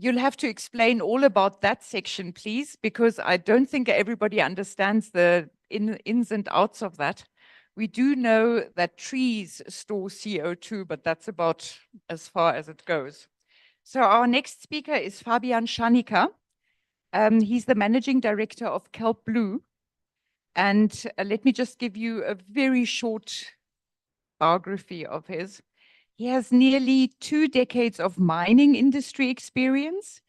You'll have to explain all about that section, please, because I don't think everybody understands the ins and outs of that. We do know that trees store CO2, but that's about as far as it goes. So our next speaker is Fabian Shaanika. He's the managing director of Kelp Blue. And let me just give you a very short biography of his. He has nearly 2 decades of mining industry experience,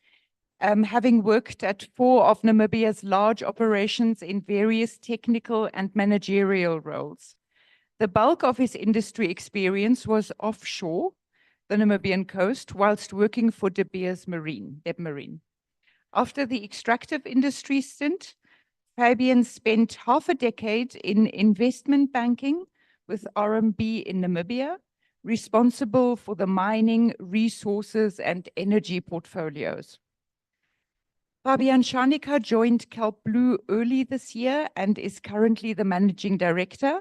having worked at 4 of Namibia's large operations in various technical and managerial roles. The bulk of his industry experience was offshore the Namibian coast whilst working for De Beers Marine. After the extractive industry stint, Fabian spent half a decade in investment banking with RMB in Namibia, responsible for the mining, resources, and energy portfolios. Fabian Shaanika joined Kelp Blue early this year and is currently the managing director.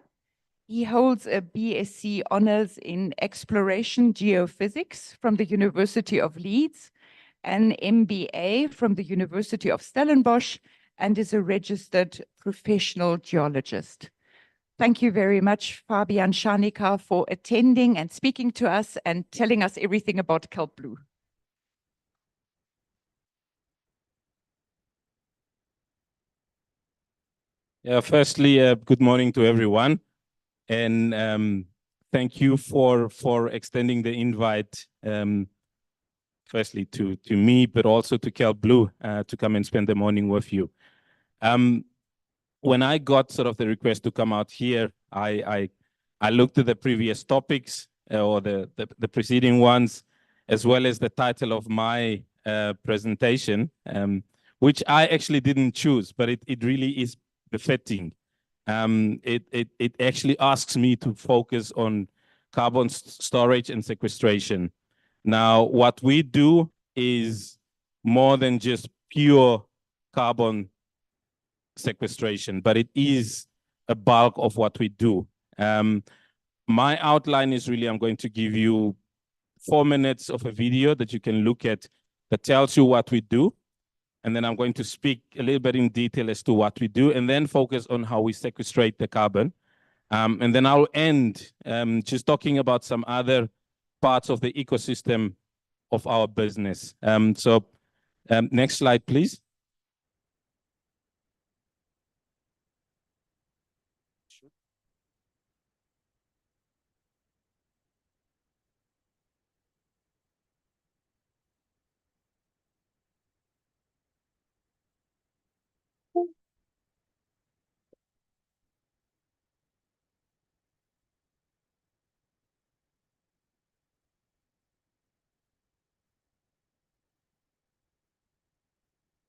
He holds a BSc honors in exploration geophysics from the University of Leeds, an MBA from the University of Stellenbosch, and is a registered professional geologist. Thank you very much, Fabian Shaanika, for attending and speaking to us and telling us everything about Kelp Blue. Yeah, firstly, good morning to everyone. And thank you for extending the invite, firstly to me, but also to Kelp Blue to come and spend the morning with you. When I got sort of the request to come out here, I looked at the previous topics or the preceding ones, as well as the title of my presentation, which I actually didn't choose, but it really is befitting. It actually asks me to focus on carbon storage and sequestration. Now, what we do is more than just pure carbon sequestration, but it is a bulk of what we do. My outline is really, I'm going to give you 4 minutes of a video that you can look at that tells you what we do. And then I'm going to speak a little bit in detail as to what we do, and then focus on how we sequestrate the carbon. And then I'll end just talking about some other parts of the ecosystem of our business. Next slide, please.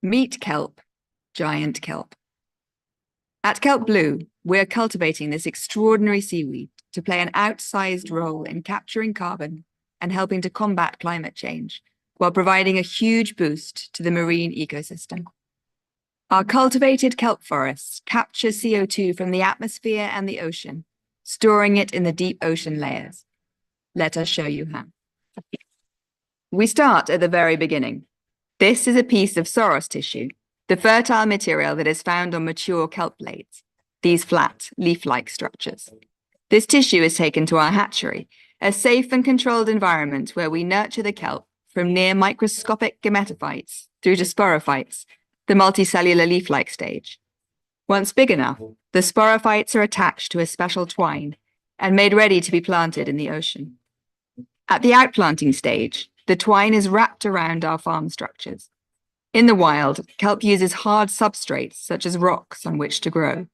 Meet kelp, giant kelp. At Kelp Blue, we're cultivating this extraordinary seaweed to play an outsized role in capturing carbon and helping to combat climate change, while providing a huge boost to the marine ecosystem. Our cultivated kelp forests capture CO2 from the atmosphere and the ocean, storing it in the deep ocean layers. Let us show you how. We start at the very beginning. This is a piece of Soros tissue, the fertile material that is found on mature kelp blades, these flat, leaf-like structures. This tissue is taken to our hatchery, a safe and controlled environment where we nurture the kelp from near microscopic gametophytes through to sporophytes, the multicellular leaf-like stage. Once big enough, the sporophytes are attached to a special twine and made ready to be planted in the ocean. At the outplanting stage, the twine is wrapped around our farm structures. In the wild, kelp uses hard substrates such as rocks on which to grow.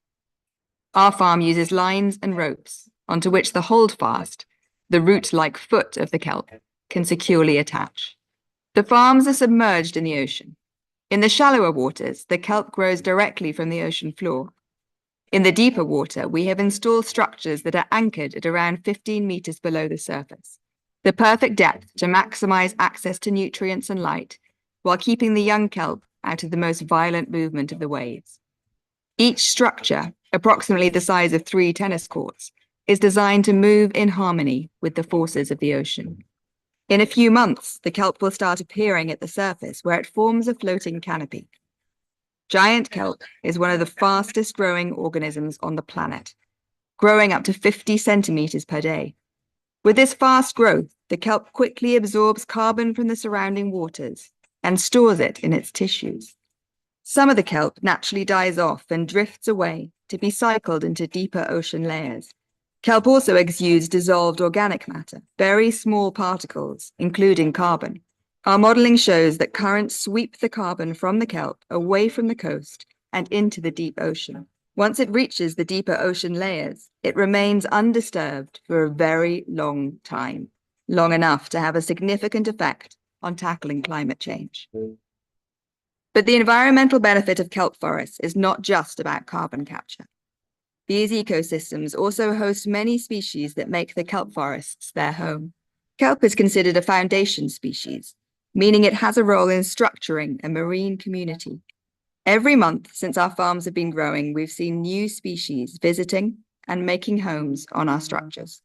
Our farm uses lines and ropes onto which the holdfast, the root-like foot of the kelp, can securely attach. The farms are submerged in the ocean. In the shallower waters, the kelp grows directly from the ocean floor. In the deeper water, we have installed structures that are anchored at around 15 meters below the surface, the perfect depth to maximize access to nutrients and light, while keeping the young kelp out of the most violent movement of the waves. Each structure, approximately the size of 3 tennis courts, is designed to move in harmony with the forces of the ocean. In a few months, the kelp will start appearing at the surface where it forms a floating canopy. Giant kelp is one of the fastest growing organisms on the planet, growing up to 50 centimeters per day. With this fast growth, the kelp quickly absorbs carbon from the surrounding waters and stores it in its tissues. Some of the kelp naturally dies off and drifts away to be cycled into deeper ocean layers. Kelp also exudes dissolved organic matter, very small particles, including carbon. Our modeling shows that currents sweep the carbon from the kelp away from the coast and into the deep ocean. Once it reaches the deeper ocean layers, it remains undisturbed for a very long time, long enough to have a significant effect on tackling climate change. But the environmental benefit of kelp forests is not just about carbon capture. These ecosystems also host many species that make the kelp forests their home. Kelp is considered a foundation species, meaning it has a role in structuring a marine community. Every month since our farms have been growing, we've seen new species visiting and making homes on our structures.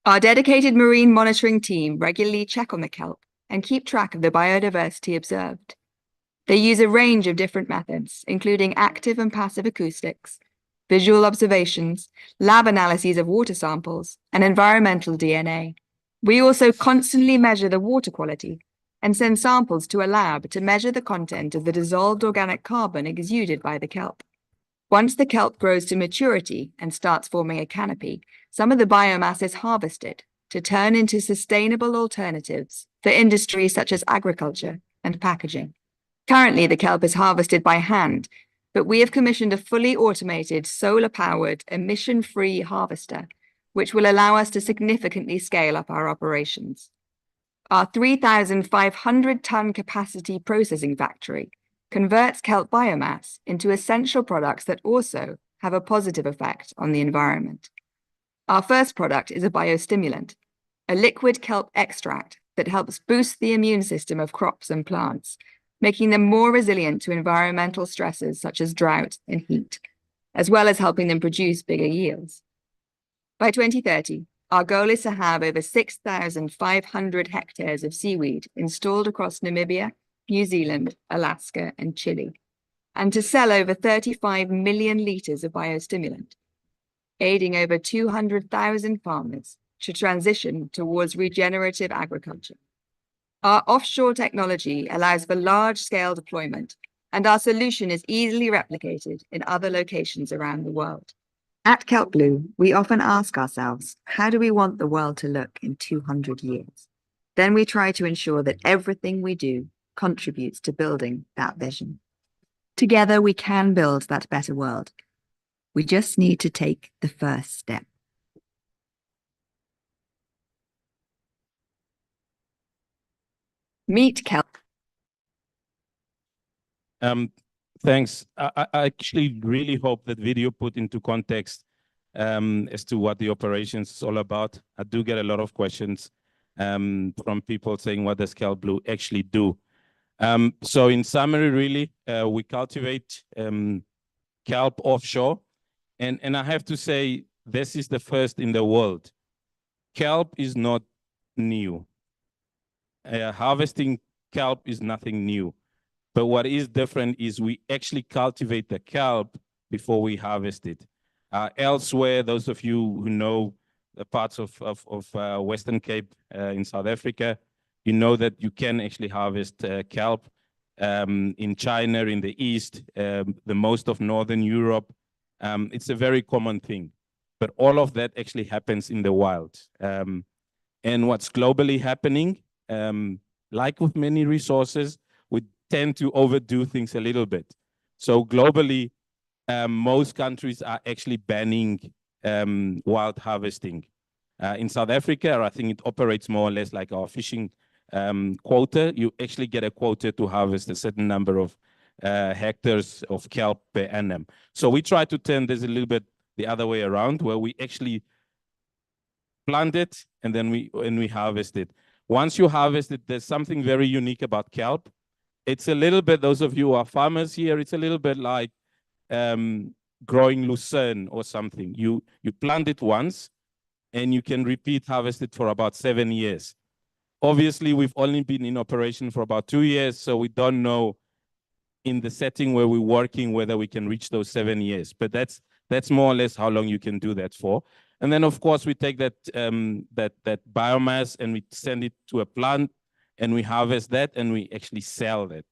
Our dedicated marine monitoring team regularly check on the kelp and keep track of the biodiversity observed. They use a range of different methods, including active and passive acoustics, visual observations, lab analyses of water samples, and environmental DNA. We also constantly measure the water quality and send samples to a lab to measure the content of the dissolved organic carbon exuded by the kelp. Once the kelp grows to maturity and starts forming a canopy, some of the biomass is harvested to turn into sustainable alternatives for industries such as agriculture and packaging. Currently, the kelp is harvested by hand, but we have commissioned a fully automated, solar-powered, emission-free harvester, which will allow us to significantly scale up our operations. Our 3,500-ton capacity processing factory converts kelp biomass into essential products that also have a positive effect on the environment. Our first product is a biostimulant, a liquid kelp extract that helps boost the immune system of crops and plants, making them more resilient to environmental stresses such as drought and heat, as well as helping them produce bigger yields. By 2030, our goal is to have over 6,500 hectares of seaweed installed across Namibia, New Zealand, Alaska, and Chile, and to sell over 35 million litres of biostimulant, aiding over 200,000 farmers to transition towards regenerative agriculture. Our offshore technology allows for large-scale deployment, and our solution is easily replicated in other locations around the world. At Kelp Blue, we often ask ourselves, how do we want the world to look in 200 years? Then we try to ensure that everything we do contributes to building that vision. Together, we can build that better world. We just need to take the first step. Meet Kelp. Thanks. I actually really hope that video put into context as to what the operations is all about. I do get a lot of questions from people saying, what does Kelp Blue actually do? So in summary, really, we cultivate kelp offshore. And I have to say, this is the first in the world. Kelp is not new. Harvesting kelp is nothing new. But what is different is we actually cultivate the kelp before we harvest it. Elsewhere, those of you who know the parts of Western Cape in South Africa, you know that you can actually harvest kelp. In China, in the East, the most of Northern Europe, it's a very common thing. But all of that actually happens in the wild. And what's globally happening, like with many resources, we tend to overdo things a little bit. So globally, most countries are actually banning wild harvesting. In South Africa, I think it operates more or less like our fishing quota. You actually get a quota to harvest a certain number of hectares of kelp per annum. So we try to turn this a little bit the other way around, where we actually plant it and then we harvest it. Once you harvest it, there's something very unique about kelp. It's a little bit, those of you who are farmers here, it's a little bit like growing lucerne or something. You plant it once and you can repeat harvest it for about 7 years. Obviously, we've only been in operation for about 2 years, so we don't know in the setting where we're working whether we can reach those 7 years. But that's more or less how long you can do that for. And then, of course, we take that biomass and we send it to a plant and we harvest that and we actually sell that.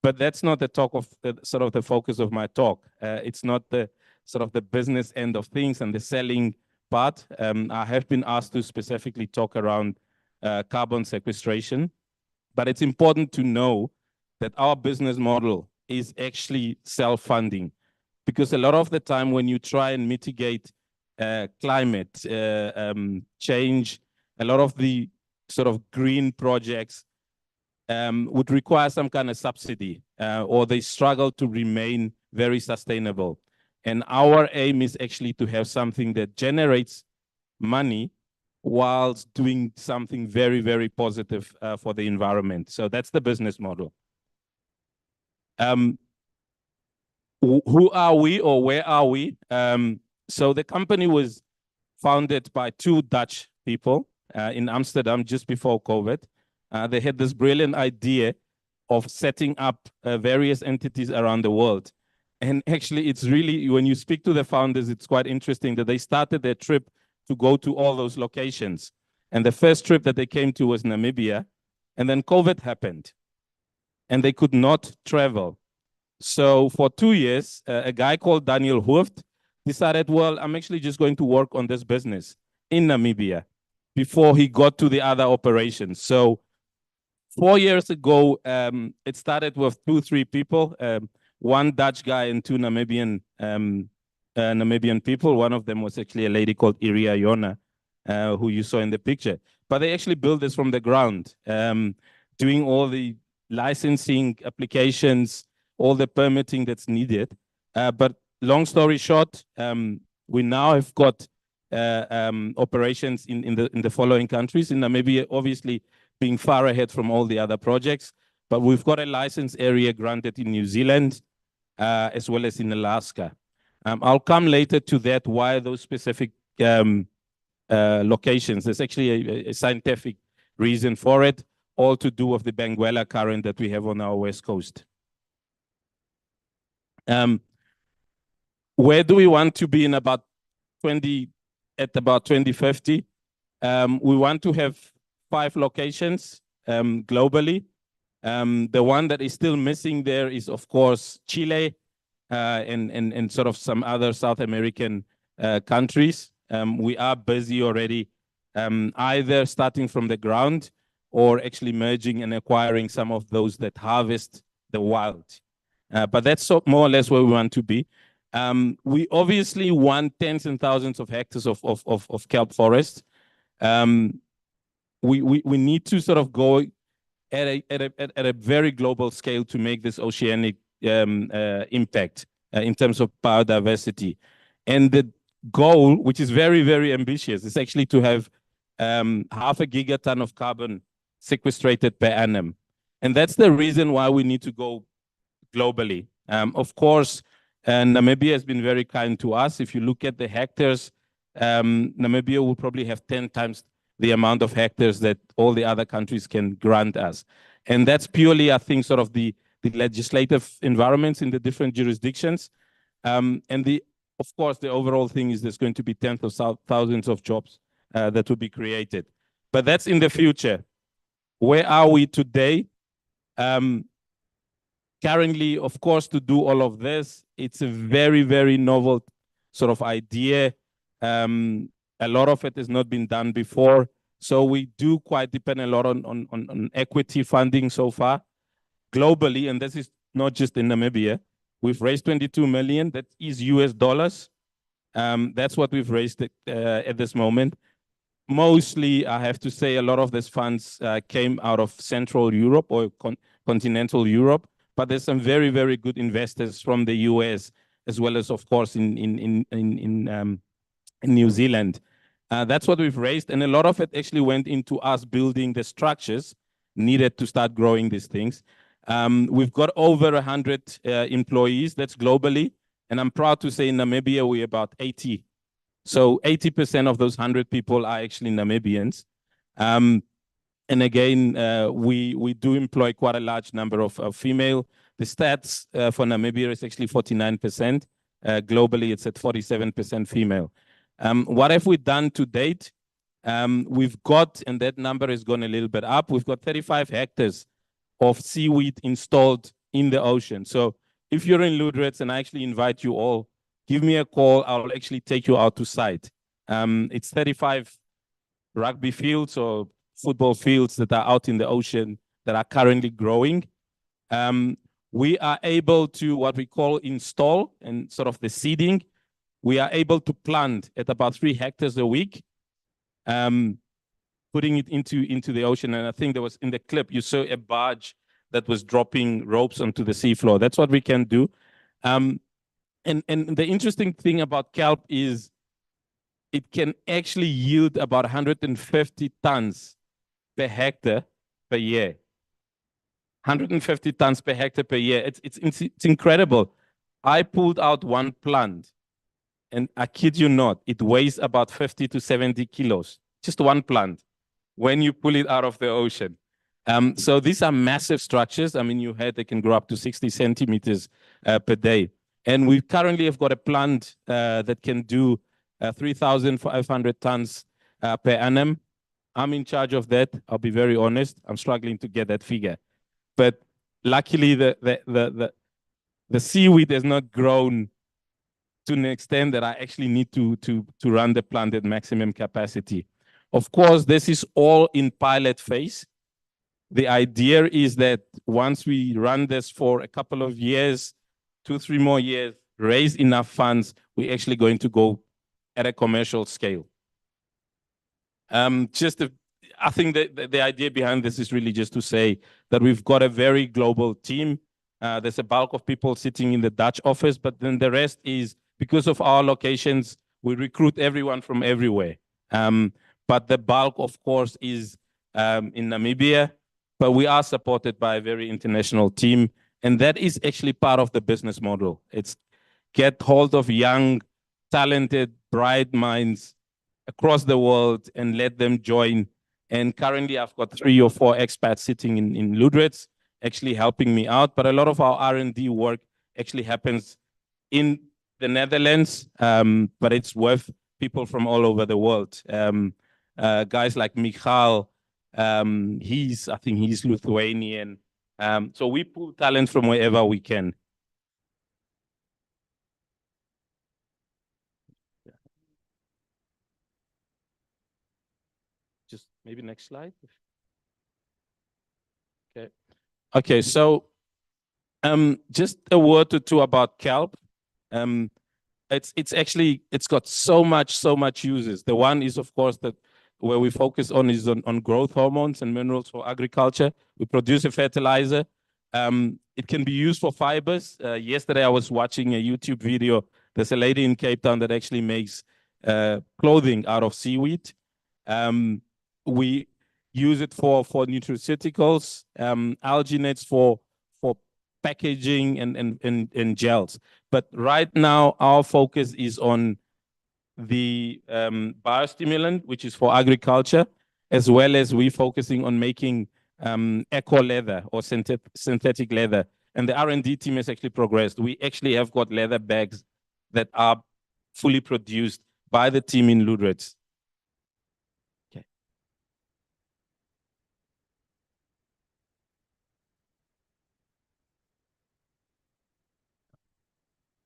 But that's not the talk of sort of the focus of my talk. It's not the sort of the business end of things and the selling part. I have been asked to specifically talk around carbon sequestration, but it's important to know that our business model is actually self-funding, because a lot of the time when you try and mitigate climate change, a lot of the sort of green projects would require some kind of subsidy, or they struggle to remain very sustainable. And our aim is actually to have something that generates money whilst doing something very, very positive for the environment. So that's the business model. Who are we, or where are we? So the company was founded by 2 Dutch people in Amsterdam just before COVID. They had this brilliant idea of setting up various entities around the world. And actually, it's really, when you speak to the founders, it's quite interesting that they started their trip to go to all those locations. And the first trip that they came to was Namibia. And then COVID happened. And they could not travel. So for 2 years, a guy called Daniel Hooft decided, well, I'm actually just going to work on this business in Namibia before he got to the other operations. So 4 years ago, it started with 2-3 people, 1 Dutch guy and 2 Namibian people. One of them was actually a lady called Iria Yona, who you saw in the picture. But they actually built this from the ground, doing all the licensing applications, all the permitting that's needed. But long story short, we now have got operations in the following countries. In Namibia, obviously being far ahead from all the other projects, but we've got a license area granted in New Zealand, as well as in Alaska. I'll come later to that, why those specific locations. There's actually a scientific reason for it, all to do with the Benguela current that we have on our west coast. Where do we want to be in about 2050? We want to have 5 locations globally. The one that is still missing there is, of course, Chile and sort of some other South American countries. We are busy already, either starting from the ground or actually merging and acquiring some of those that harvest the wild. But that's more or less where we want to be. We obviously want tens and thousands of hectares of kelp forest. We need to sort of go at a very global scale to make this oceanic impact in terms of biodiversity. And the goal, which is very, very ambitious, is actually to have 0.5 gigaton of carbon sequestrated per annum. And that's the reason why we need to go globally. Of course, Namibia has been very kind to us. If you look at the hectares, Namibia will probably have 10 times the amount of hectares that all the other countries can grant us. And that's purely, I think, sort of the legislative environments in the different jurisdictions. And of course, the overall thing is there's going to be tens of thousands of jobs that will be created. But that's in the future. Where are we today? Currently, of course, to do all of this, it's a very, very novel sort of idea. A lot of it has not been done before. So we do quite depend a lot on equity funding so far globally. And this is not just in Namibia. We've raised 22 million. That is US dollars. That's what we've raised at this moment. Mostly, I have to say, a lot of these funds came out of Central Europe or continental Europe. But there's some very, very good investors from the US, as well as, of course, in New Zealand. That's what we've raised. And a lot of it actually went into us building the structures needed to start growing these things. We've got over 100 employees. That's globally. And I'm proud to say in Namibia, we're about 80. So 80% of those 100 people are actually Namibians. And again, we do employ quite a large number of female. The stats for Namibia is actually 49%. Globally, it's at 47% female. What have we done to date? We've got, and that number has gone a little bit up, we've got 35 hectares of seaweed installed in the ocean. So if you're in Lüderitz, and I actually invite you all, give me a call. I'll actually take you out to site. It's 35 rugby fields or football fields that are out in the ocean that are currently growing. We are able to what we call install and sort of the seeding. We are able to plant at about 3 hectares a week, putting it into the ocean. And I think there was in the clip, you saw a barge that was dropping ropes onto the seafloor. That's what we can do. And the interesting thing about kelp is it can actually yield about 150 tons per hectare per year. 150 tons per hectare per year. It's incredible. I pulled out one plant, and I kid you not, it weighs about 50 to 70 kilos. Just one plant when you pull it out of the ocean. So these are massive structures. I mean, you heard they can grow up to 60 centimeters per day. And we currently have got a plant that can do 3,500 tons per annum. I'm in charge of that. I'll be very honest. I'm struggling to get that figure. But luckily, the seaweed has not grown to an extent that I actually need to run the plant at maximum capacity. Of course, this is all in pilot phase. The idea is that once we run this for a couple of years, 2-3 more years, raise enough funds, we're actually going to go at a commercial scale. I think that the idea behind this is really just to say that we've got a very global team. There's a bulk of people sitting in the Dutch office, but then the rest is, because of our locations, we recruit everyone from everywhere. But the bulk, of course, is in Namibia, but we are supported by a very international team. And that is actually part of the business model. It's get hold of young, talented, bright minds across the world and let them join. And currently, I've got 3 or 4 expats sitting in Lüderitz, actually helping me out. But a lot of our R&D work actually happens in the Netherlands, but it's with people from all over the world. Guys like Michal, I think he's Lithuanian. So we pull talent from wherever we can. Just maybe next slide. Okay, so just a word or two about kelp. It's got so much uses. The one is, of course, that where we focus on is on growth hormones and minerals for agriculture. We produce a fertilizer. It can be used for fibers. Yesterday, I was watching a YouTube video. There's a lady in Cape Town that actually makes clothing out of seaweed. We use it for nutraceuticals, alginates for packaging and gels. But right now, our focus is on the biostimulant, which is for agriculture, as well as we focusing on making eco leather or synthetic leather. And the R&D team has actually progressed. We actually have got leather bags that are fully produced by the team in Lüderitz. Okay.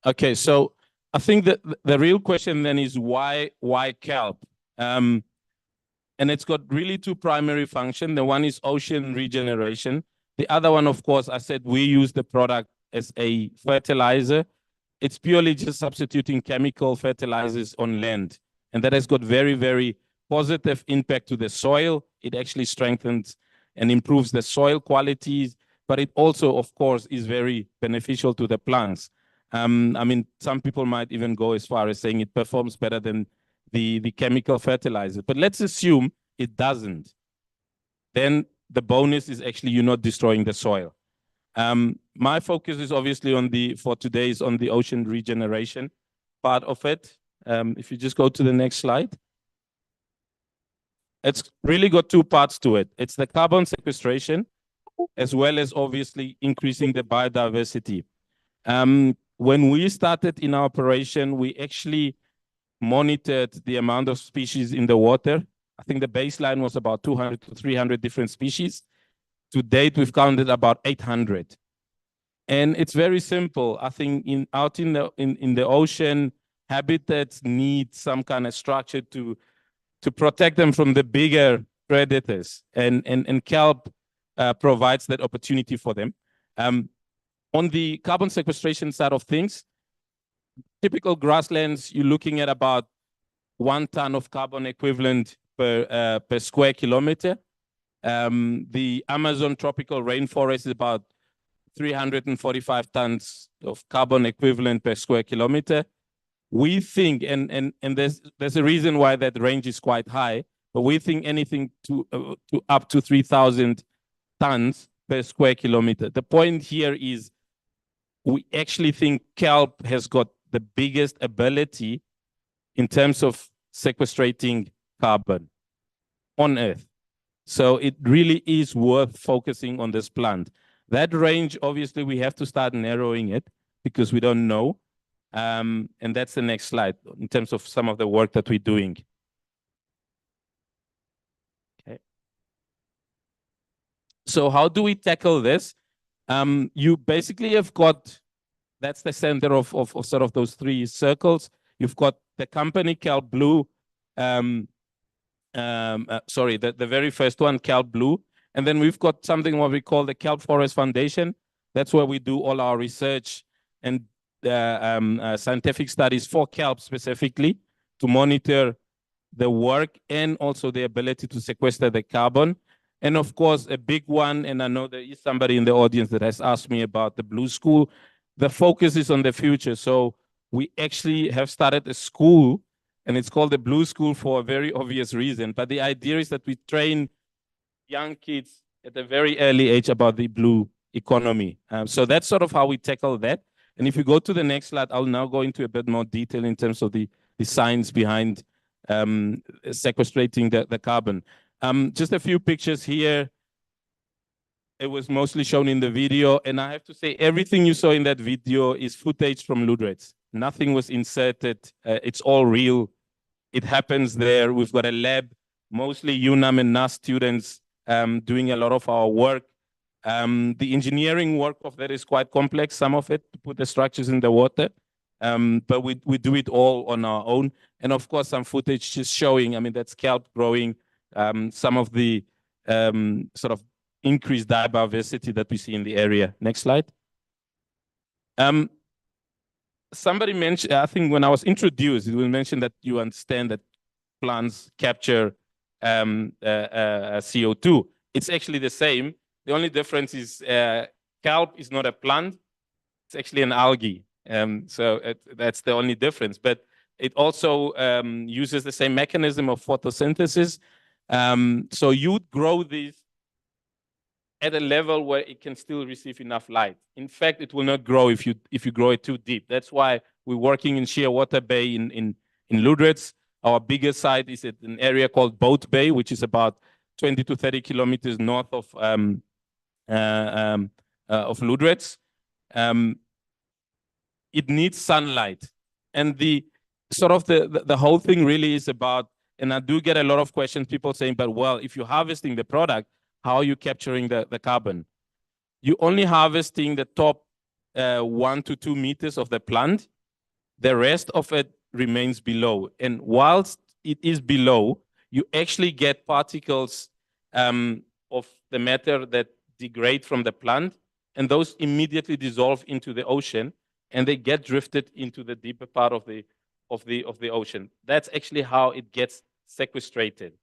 Okay, so I think that the real question then is why kelp? And it's got really 2 primary functions. The one is ocean regeneration. The other one, of course, I said we use the product as a fertilizer. It's purely just substituting chemical fertilizers on land. And that has got very, very positive impact to the soil. It actually strengthens and improves the soil qualities, but it also, of course, is very beneficial to the plants. I mean, some people might even go as far as saying it performs better than the chemical fertilizer. But let's assume it doesn't. Then the bonus is actually you're not destroying the soil. My focus is obviously for today is on the ocean regeneration part of it. If you just go to the next slide. it's really got two parts to it. It's the carbon sequestration, as well as obviously increasing the biodiversity. When we started in our operation, we actually monitored the amount of species in the water. I think the baseline was about 200 to 300 different species. To date, we've counted about 800. And it's very simple. I think out in the ocean, habitats need some kind of structure to protect them from the bigger predators. And kelp provides that opportunity for them. On the carbon sequestration side of things, typical grasslands, you're looking at about 1 ton of carbon equivalent per square kilometer. The Amazon tropical rainforest is about 345 tons of carbon equivalent per square kilometer. We think, and there's a reason why that range is quite high, but we think anything to up to 3,000 tons per square kilometer. The point here is we actually think kelp has got the biggest ability in terms of sequestrating carbon on Earth. So it really is worth focusing on this plant. That range, obviously, we have to start narrowing it because we don't know. And that's the next slide in terms of some of the work that we're doing. Okay. So how do we tackle this? You basically have got, that's the center of sort of those three circles. You've got the company Kelp Blue, sorry, the very first one, Kelp Blue. And then we've got something what we call the Kelp Forest Foundation. That's where we do all our research and scientific studies for kelp specifically to monitor the work and also the ability to sequester the carbon. And of course, a big one, and I know there is somebody in the audience that has asked me about the Blue School. The focus is on the future. So we actually have started a school, and it's called the Blue School for a very obvious reason. But the idea is that we train young kids at a very early age about the blue economy. So that's sort of how we tackle that. And if you go to the next slide, I'll now go into a bit more detail in terms of the science behind sequestrating the carbon. Just a few pictures here. It was mostly shown in the video. And I have to say, everything you saw in that video is footage from Ludwig's. Nothing was inserted. It's all real. It happens there. We've got a lab, mostly UNAM and NAS students doing a lot of our work. The engineering work of that is quite complex, some of it, to put the structures in the water. But we do it all on our own. And of course, some footage just showing, I mean, that's kelp growing, some of the sort of increased biodiversity that we see in the area. Next slide. Somebody mentioned, I think when I was introduced, it was mentioned that you understand that plants capture CO2. It's actually the same. The only difference is kelp is not a plant. It's actually an algae. So that's the only difference. But it also uses the same mechanism of photosynthesis. So you'd grow these at a level where it can still receive enough light. In fact, it will not grow if you grow it too deep. That's why we're working in Shearwater Bay in Ludwig's. Our biggest site is at an area called Boat Bay, which is about 20 to 30 kilometers north of Ludwig's. It needs sunlight. And the sort of the whole thing really is about, and I do get a lot of questions, people saying, but well, if you're harvesting the product, how are you capturing the carbon? You're only harvesting the top 1 to 2 meters of the plant. The rest of it remains below. And whilst it is below, you actually get particles of the matter that degrade from the plant, and those immediately dissolve into the ocean, and they get drifted into the deeper part of the ocean. That's actually how it gets sequestrated.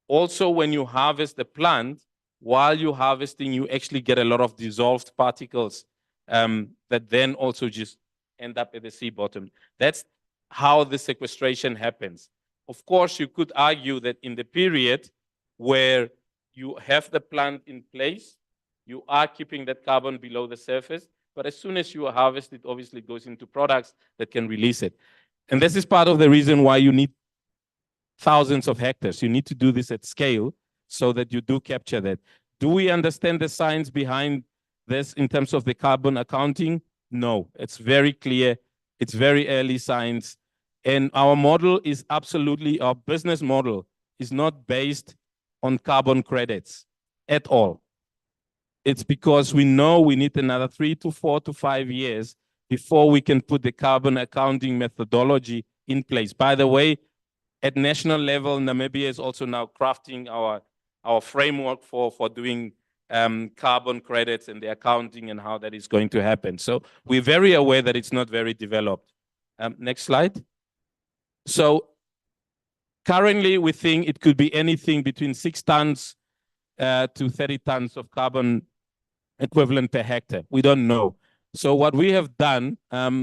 Also, when you harvest the plant, while you're harvesting, you actually get a lot of dissolved particles that then also just end up at the sea bottom. That's how the sequestration happens. Of course, you could argue that in the period where you have the plant in place, you are keeping that carbon below the surface, but as soon as you harvest it, obviously it goes into products that can release it. And this is part of the reason why you need thousands of hectares. You need to do this at scale so that you do capture that. Do we understand the science behind this in terms of the carbon accounting? No, it's very clear. It's very early science. And our model is absolutely, our business model is not based on carbon credits at all. It's because we know we need another 3 to 4 to 5 years before we can put the carbon accounting methodology in place. By the way, at national level, Namibia is also now crafting our framework for doing carbon credits and the accounting and how that is going to happen. So we're very aware that it's not very developed. Next slide. So currently we think it could be anything between 6 tons to 30 tons of carbon equivalent per hectare. We don't know. So what we have done,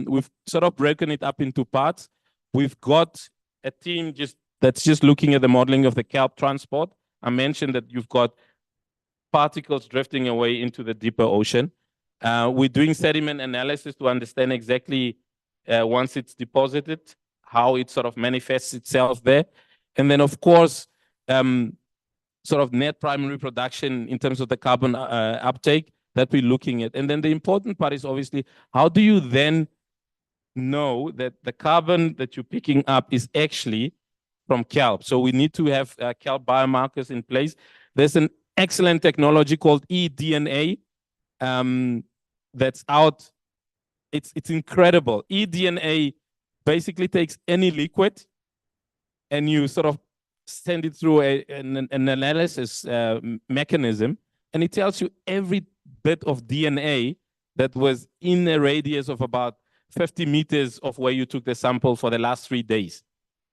we've sort of broken it up into parts. We've got a team that's just looking at the modeling of the kelp transport. I mentioned that you've got particles drifting away into the deeper ocean. We're doing sediment analysis to understand exactly once it's deposited, how it sort of manifests itself there. And then, of course, sort of net primary production in terms of the carbon uptake that we're looking at. And then the important part is obviously, how do you then know that the carbon that you're picking up is actually from kelp? So we need to have kelp biomarkers in place. There's an excellent technology called eDNA that's out. It's incredible. eDNA basically takes any liquid and you sort of send it through an analysis mechanism, and it tells you every bit of DNA that was in a radius of about 50 meters of where you took the sample for the last 3 days.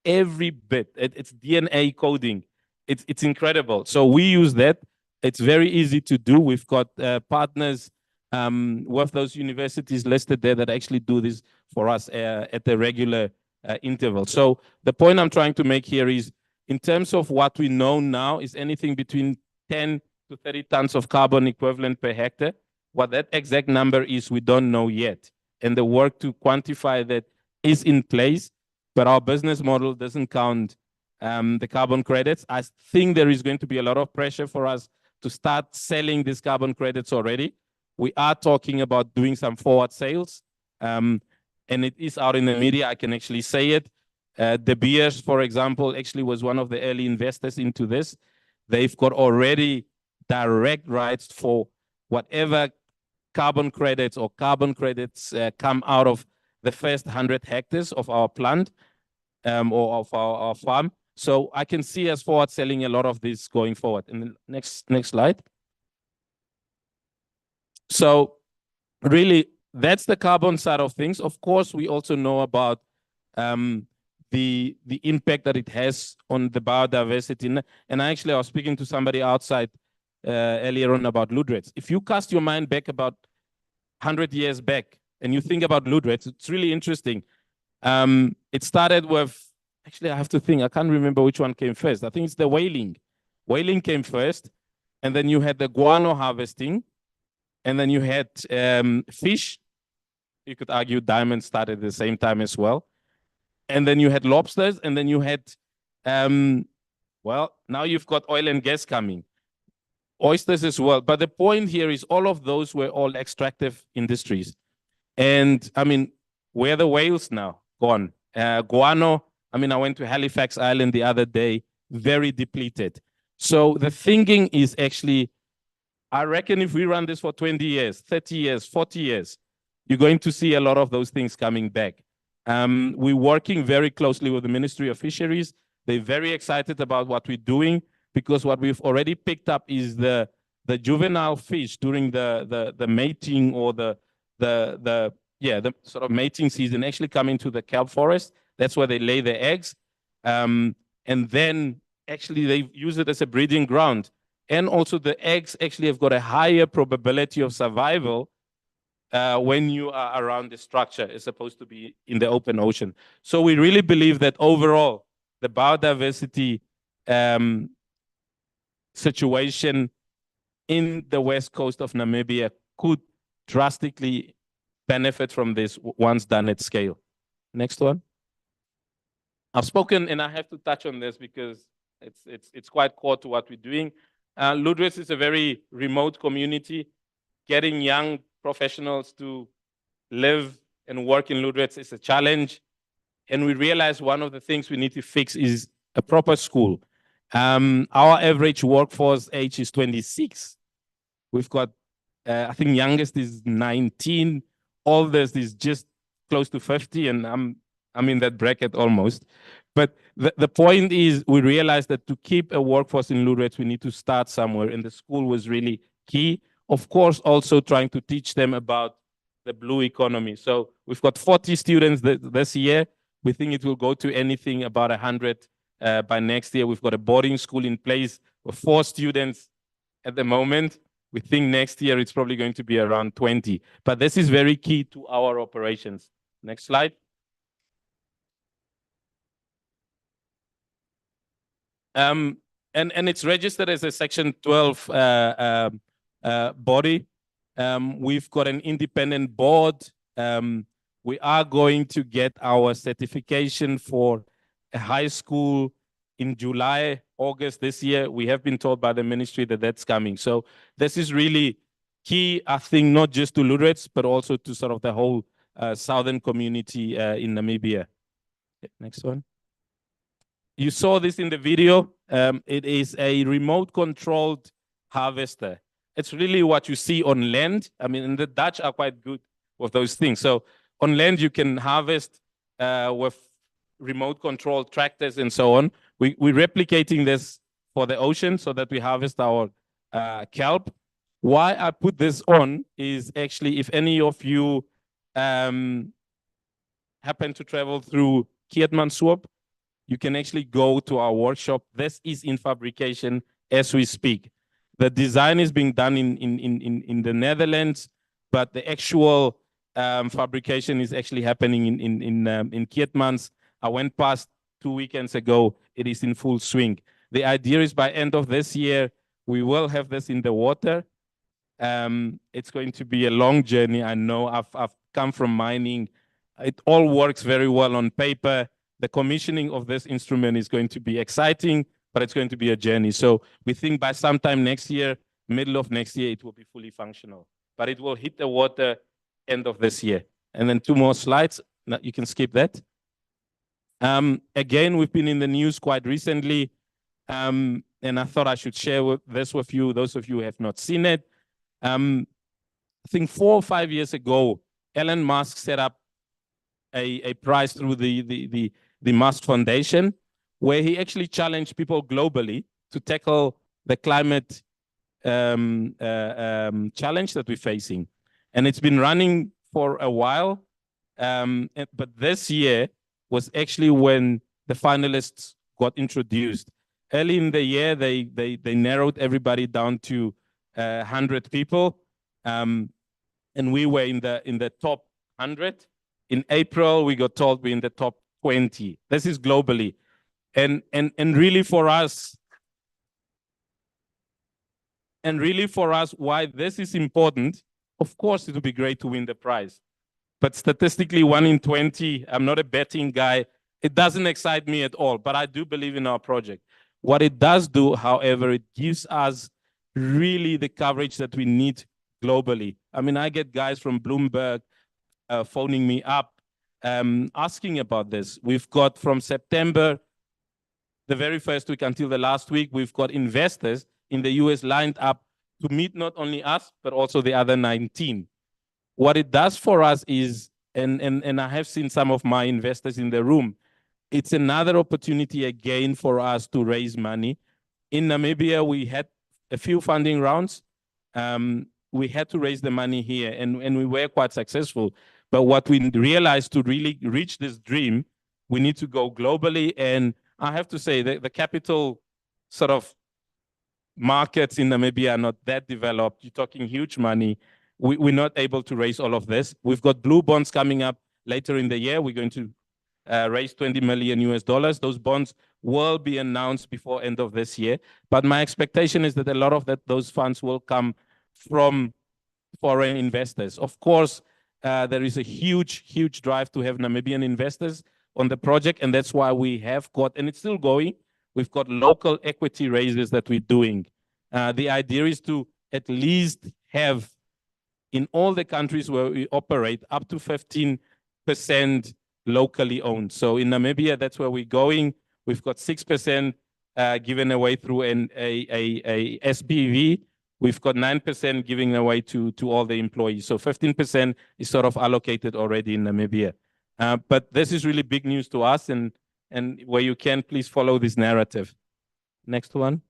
Every bit. It's DNA coding. It's incredible. So we use that. It's very easy to do. We've got partners with those universities listed there that actually do this for us at the regular interval. So the point I'm trying to make here is, in terms of what we know now, is anything between 10 to 30 tons of carbon equivalent per hectare. What that exact number is, we don't know yet. And the work to quantify that is in place, but our business model doesn't count the carbon credits. I think there is going to be a lot of pressure for us to start selling these carbon credits already. We are talking about doing some forward sales, and it is out in the media. I can actually say it. De Beers, for example, actually was one of the early investors into this. They've got already direct rights for whatever carbon credits or carbon credits come out of the first 100 hectares of our plant or of our farm. So I can see us forward selling a lot of this going forward. And the next slide. So really, that's the carbon side of things. Of course, we also know about the impact that it has on the biodiversity. And I was speaking to somebody outside earlier on about Ludwitz. If you cast your mind back about 100 years back and you think about Ludwitz, it's really interesting. It started with, actually, I have to think, I can't remember which one came first. I think it's the whaling. Whaling came first, and then you had the guano harvesting, and then you had fish. You could argue diamonds started at the same time as well. And then you had lobsters, and then you had, well, now you've got oil and gas coming. Oysters as well. But the point here is all of those were all extractive industries. And, I mean, where are the whales now? Gone. Guano, I mean, I went to Halifax Island the other day, very depleted. So the thinking is actually, I reckon if we run this for 20 years, 30 years, 40 years, you're going to see a lot of those things coming back. We're working very closely with the Ministry of Fisheries. They're very excited about what we're doing, because what we've already picked up is the juvenile fish during the mating or the sort of mating season actually coming to the kelp forest. That's where they lay their eggs. And then actually they use it as a breeding ground. And also the eggs actually have got a higher probability of survival when you are around the structure as opposed to be in the open ocean. So we really believe that overall, the biodiversity situation in the west coast of Namibia could drastically benefit from this once done at scale. Next one. I've spoken, and I have to touch on this because it's quite core to what we're doing. Lüderitz is a very remote community. Getting young professionals to live and work in Lüderitz is a challenge. And we realized one of the things we need to fix is a proper school. Our average workforce age is 26. We've got, I think youngest is 19, oldest is just close to 50, and I'm in that bracket almost. But the point is, we realized that to keep a workforce in Lüderitz, we need to start somewhere, and the school was really key. Of course, also trying to teach them about the blue economy. So we've got 40 students this year. We think it will go to anything about 100 by next year. We've got a boarding school in place with 4 students at the moment. We think next year it's probably going to be around 20. But this is very key to our operations. Next slide. And it's registered as a Section 12 body. We've got an independent board. We are going to get our certification for a high school in July, August this year. We have been told by the ministry that that's coming. So this is really key, I think, not just to Lüderitz, but also to sort of the whole southern community in Namibia. Next one. You saw this in the video. It is a remote controlled harvester. It's really what you see on land. I mean, and the Dutch are quite good with those things. So on land, you can harvest with remote controlled tractors and so on. We're replicating this for the ocean so that we harvest our kelp. Why I put this on is actually if any of you happen to travel through Keetmanshoop, you can actually go to our workshop. This is in fabrication as we speak. The design is being done in the Netherlands, but the actual fabrication is actually happening in Keetmans. I went past 2 weekends ago. It is in full swing. The idea is by end of this year, we will have this in the water. It's going to be a long journey. I know I've come from mining. It all works very well on paper. The commissioning of this instrument is going to be exciting, but it's going to be a journey. So we think by sometime next year, middle of next year, it will be fully functional. But it will hit the water end of this year. And then 2 more slides. Now you can skip that. Again, we've been in the news quite recently. And I thought I should share this with you, those of you who have not seen it. I think 4 or 5 years ago, Elon Musk set up a prize through the Musk Foundation, where he actually challenged people globally to tackle the climate challenge that we're facing. And it's been running for a while. But this year was actually when the finalists got introduced. Early in the year, they narrowed everybody down to 100 people. And we were in the top 100. In April, we got told we're in the top 20. This is globally. And really for us, why this is important, of course, it would be great to win the prize. But statistically, 1 in 20, I'm not a betting guy. It doesn't excite me at all, but I do believe in our project. What it does do, however, it gives us really the coverage that we need globally. I mean, I get guys from Bloomberg phoning me up, asking about this. We've got from September, the very first week until the last week, we've got investors in the US lined up to meet not only us, but also the other 19. What it does for us is, and I have seen some of my investors in the room, it's another opportunity again for us to raise money. In Namibia, we had a few funding rounds. We had to raise the money here, and we were quite successful. But what we realized, to really reach this dream, we need to go globally. And I have to say that the capital sort of markets in Namibia are not that developed. You're talking huge money. We're not able to raise all of this. We've got blue bonds coming up later in the year. We're going to raise $20 million US. Those bonds will be announced before end of this year. But my expectation is that a lot of those funds will come from foreign investors. Of course, there is a huge drive to have Namibian investors. on the project, and that's why we have got, and it's still going, we've got local equity raises that we're doing. The idea is to at least have in all the countries where we operate up to 15% locally owned. So in Namibia, that's where we're going. We've got 6% given away through a SPV. We've got 9% giving away to all the employees. So 15% is sort of allocated already in Namibia. But this is really big news to us, and where you can, please follow this narrative. Next one.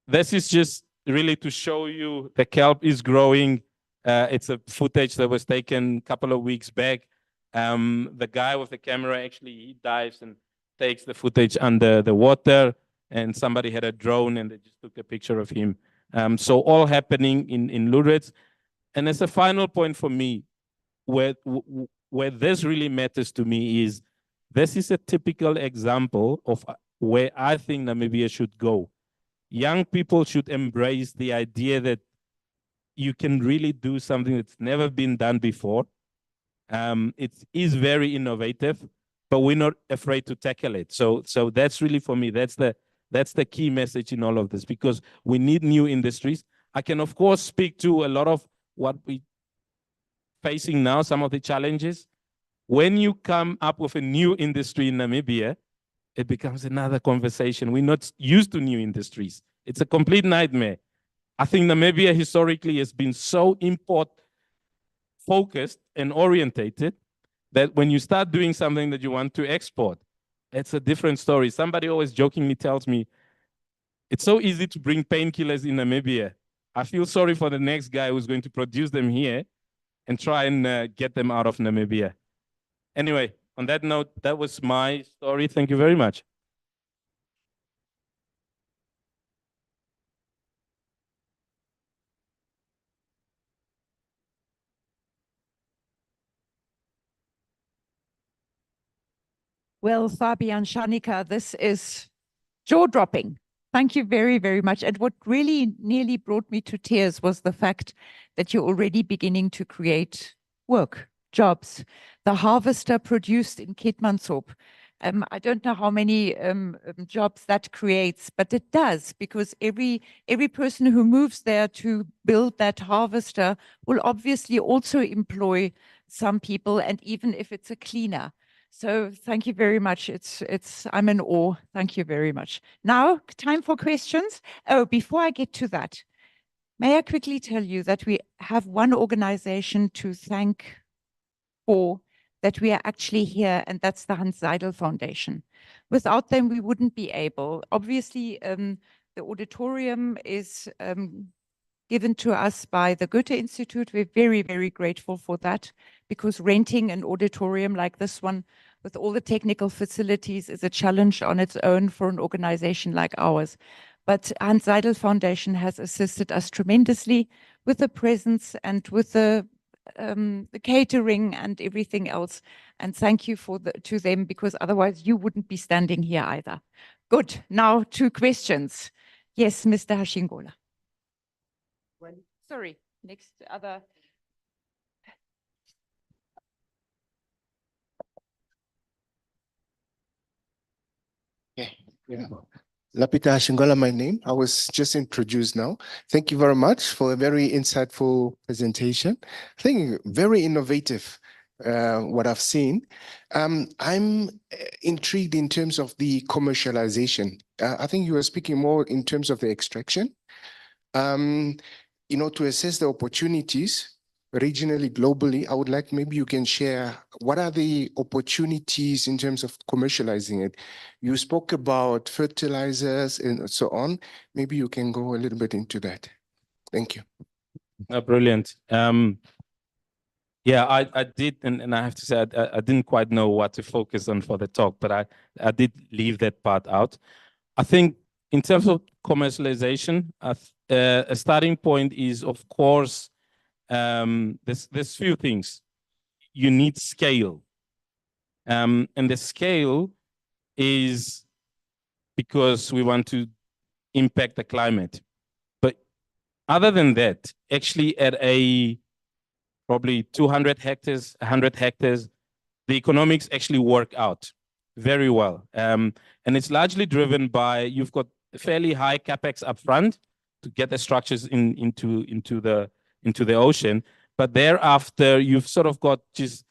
This is just really to show you the kelp is growing. It's a footage that was taken a couple of weeks back. The guy with the camera, actually, he dives and takes the footage under the water, and somebody had a drone and they just took a picture of him. So all happening in Lourdes. And as a final point for me, where this really matters to me is, this is a typical example of where I think Namibia should go. Young people should embrace the idea that you can really do something that's never been done before. It is very innovative, but we're not afraid to tackle it. So that's really, for me, that's the key message in all of this, because we need new industries. I can, of course, speak to a lot of what we're facing now, some of the challenges. When you come up with a new industry in Namibia, it becomes another conversation. We're not used to new industries. It's a complete nightmare. I think Namibia historically has been so import-focused and orientated that when you start doing something that you want to export, it's a different story. Somebody always jokingly tells me, it's so easy to bring painkillers in Namibia. I feel sorry for the next guy who's going to produce them here and try and get them out of Namibia. Anyway, on that note, that was my story. Thank you very much. Well, Fabian, Shaanika, this is jaw-dropping. Thank you very, very much. And what really nearly brought me to tears was the fact that you're already beginning to create work, jobs. The harvester produced in Keetmanshoop. I don't know how many jobs that creates, but it does, because every person who moves there to build that harvester will obviously also employ some people, and even if it's a cleaner. So thank you very much. I'm in awe. Thank you very much. Now, time for questions. Oh, before I get to that, may I quickly tell you that we have one organization to thank for that we are actually here, and that's the Hans Seidel Foundation. Without them, we wouldn't be able. Obviously, the auditorium is given to us by the Goethe Institute. We're very, very grateful for that, because renting an auditorium like this one with all the technical facilities is a challenge on its own for an organization like ours. But Hans Seidel Foundation has assisted us tremendously with the presence and with the catering and everything else. And thank you to them, because otherwise you wouldn't be standing here either. Good. Now to questions. Yes, Mr. Hashingola. Sorry, next other. Yeah. Lapita Hashingola, my name. I was just introduced now. Thank you very much for a very insightful presentation. I think very innovative, what I've seen. I'm intrigued in terms of the commercialization. I think you were speaking more in terms of the extraction. To assess the opportunities regionally, globally, I would like maybe you can share what are the opportunities in terms of commercializing it. You spoke about fertilizers and so on. Maybe you can go a little bit into that. Thank you. Brilliant. Yeah, I did, and I have to say, I didn't quite know what to focus on for the talk, but I did leave that part out. I think in terms of commercialization, a starting point is, of course, there's few things. You need scale. And the scale is because we want to impact the climate. But other than that, actually at a probably 200 hectares, 100 hectares, the economics actually work out very well. And it's largely driven by, you've got fairly high capex upfront to get the structures into the ocean, but thereafter you've sort of got just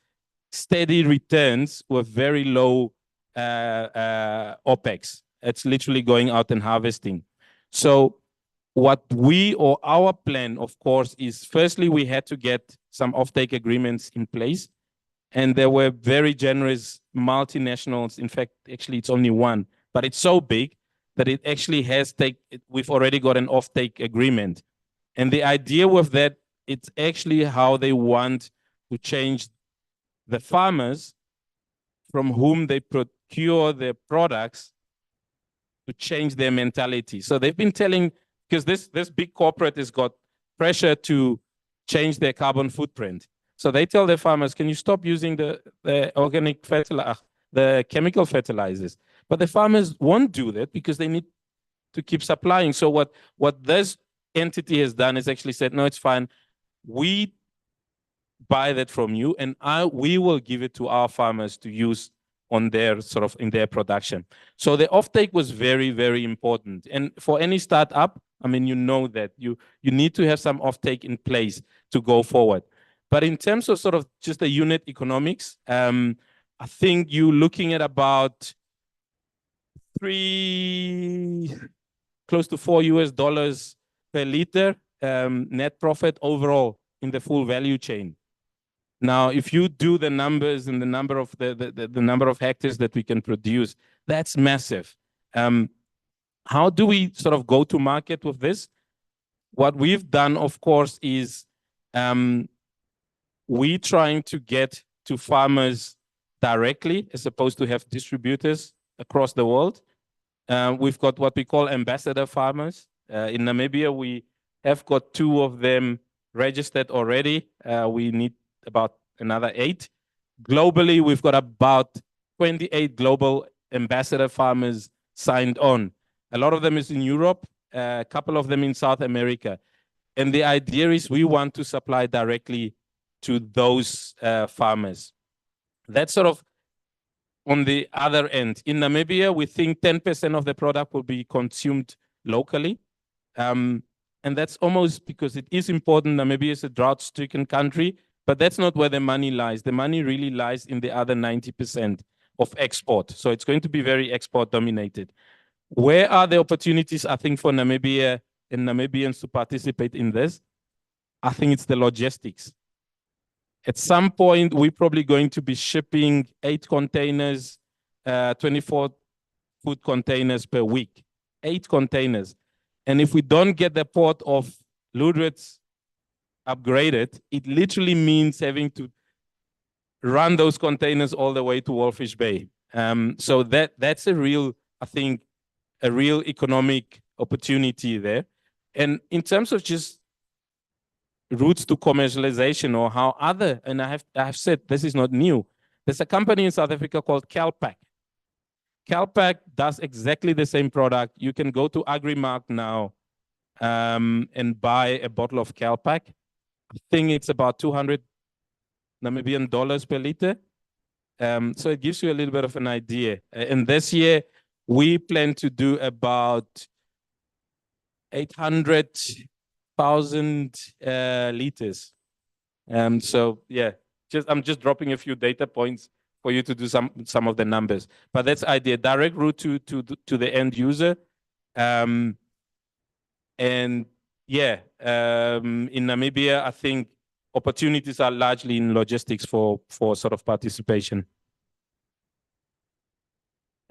steady returns with very low OPEX. It's literally going out and harvesting. So what our plan, of course, is firstly, we had to get some offtake agreements in place. And there were very generous multinationals. In fact, actually, it's only one, but it's so big that it actually we've already got an offtake agreement. And the idea with that, it's actually how they want to change the farmers from whom they procure their products to change their mentality. So they've been telling, because this big corporate has got pressure to change their carbon footprint. So they tell their farmers, can you stop using the organic fertilizer, the chemical fertilizers? But the farmers won't do that because they need to keep supplying. So what this entity has done is actually said, no, it's fine. We buy that from you, and we will give it to our farmers to use on their in their production. So the offtake was very, very important. And for any startup, I mean, you know that you need to have some offtake in place to go forward. But in terms of just the unit economics, I think you're looking at about close to $4 per liter net profit overall in the full value chain. Now, if you do the numbers and the number of the number of hectares that we can produce, that's massive. How do we go to market with this? What we've done, of course, is we trying to get to farmers directly as opposed to have distributors across the world. We've got what we call ambassador farmers. In Namibia, we have got 2 of them registered already. We need about another 8. Globally, we've got about 28 global ambassador farmers signed on. A lot of them is in Europe, a couple of them in South America. And the idea is we want to supply directly to those farmers. That's on the other end. In Namibia, we think 10% of the product will be consumed locally. And that's almost because it is important. Namibia is a drought-stricken country, but that's not where the money lies. The money really lies in the other 90% of export. So it's going to be very export-dominated. Where are the opportunities, I think, for Namibia and Namibians to participate in this? I think it's the logistics. At some point, we're probably going to be shipping 8 containers, 24 food containers per week. 8 containers. And if we don't get the port of Ludwig upgraded, it literally means having to run those containers all the way to Walfish Bay. So that's a real, I think, a real economic opportunity there. And in terms of just routes to commercialization or how and I have said this is not new. There's a company in South Africa called CalPack. CalPack does exactly the same product. You can go to Agrimark now and buy a bottle of CalPack. I think it's about 200 Namibian dollars per liter. So it gives you a little bit of an idea. And this year, we plan to do about 800,000 liters. So yeah, I'm just dropping a few data points for you to do some of the numbers. But that's idea, direct route to the end user. And yeah, in Namibia, I think opportunities are largely in logistics for participation.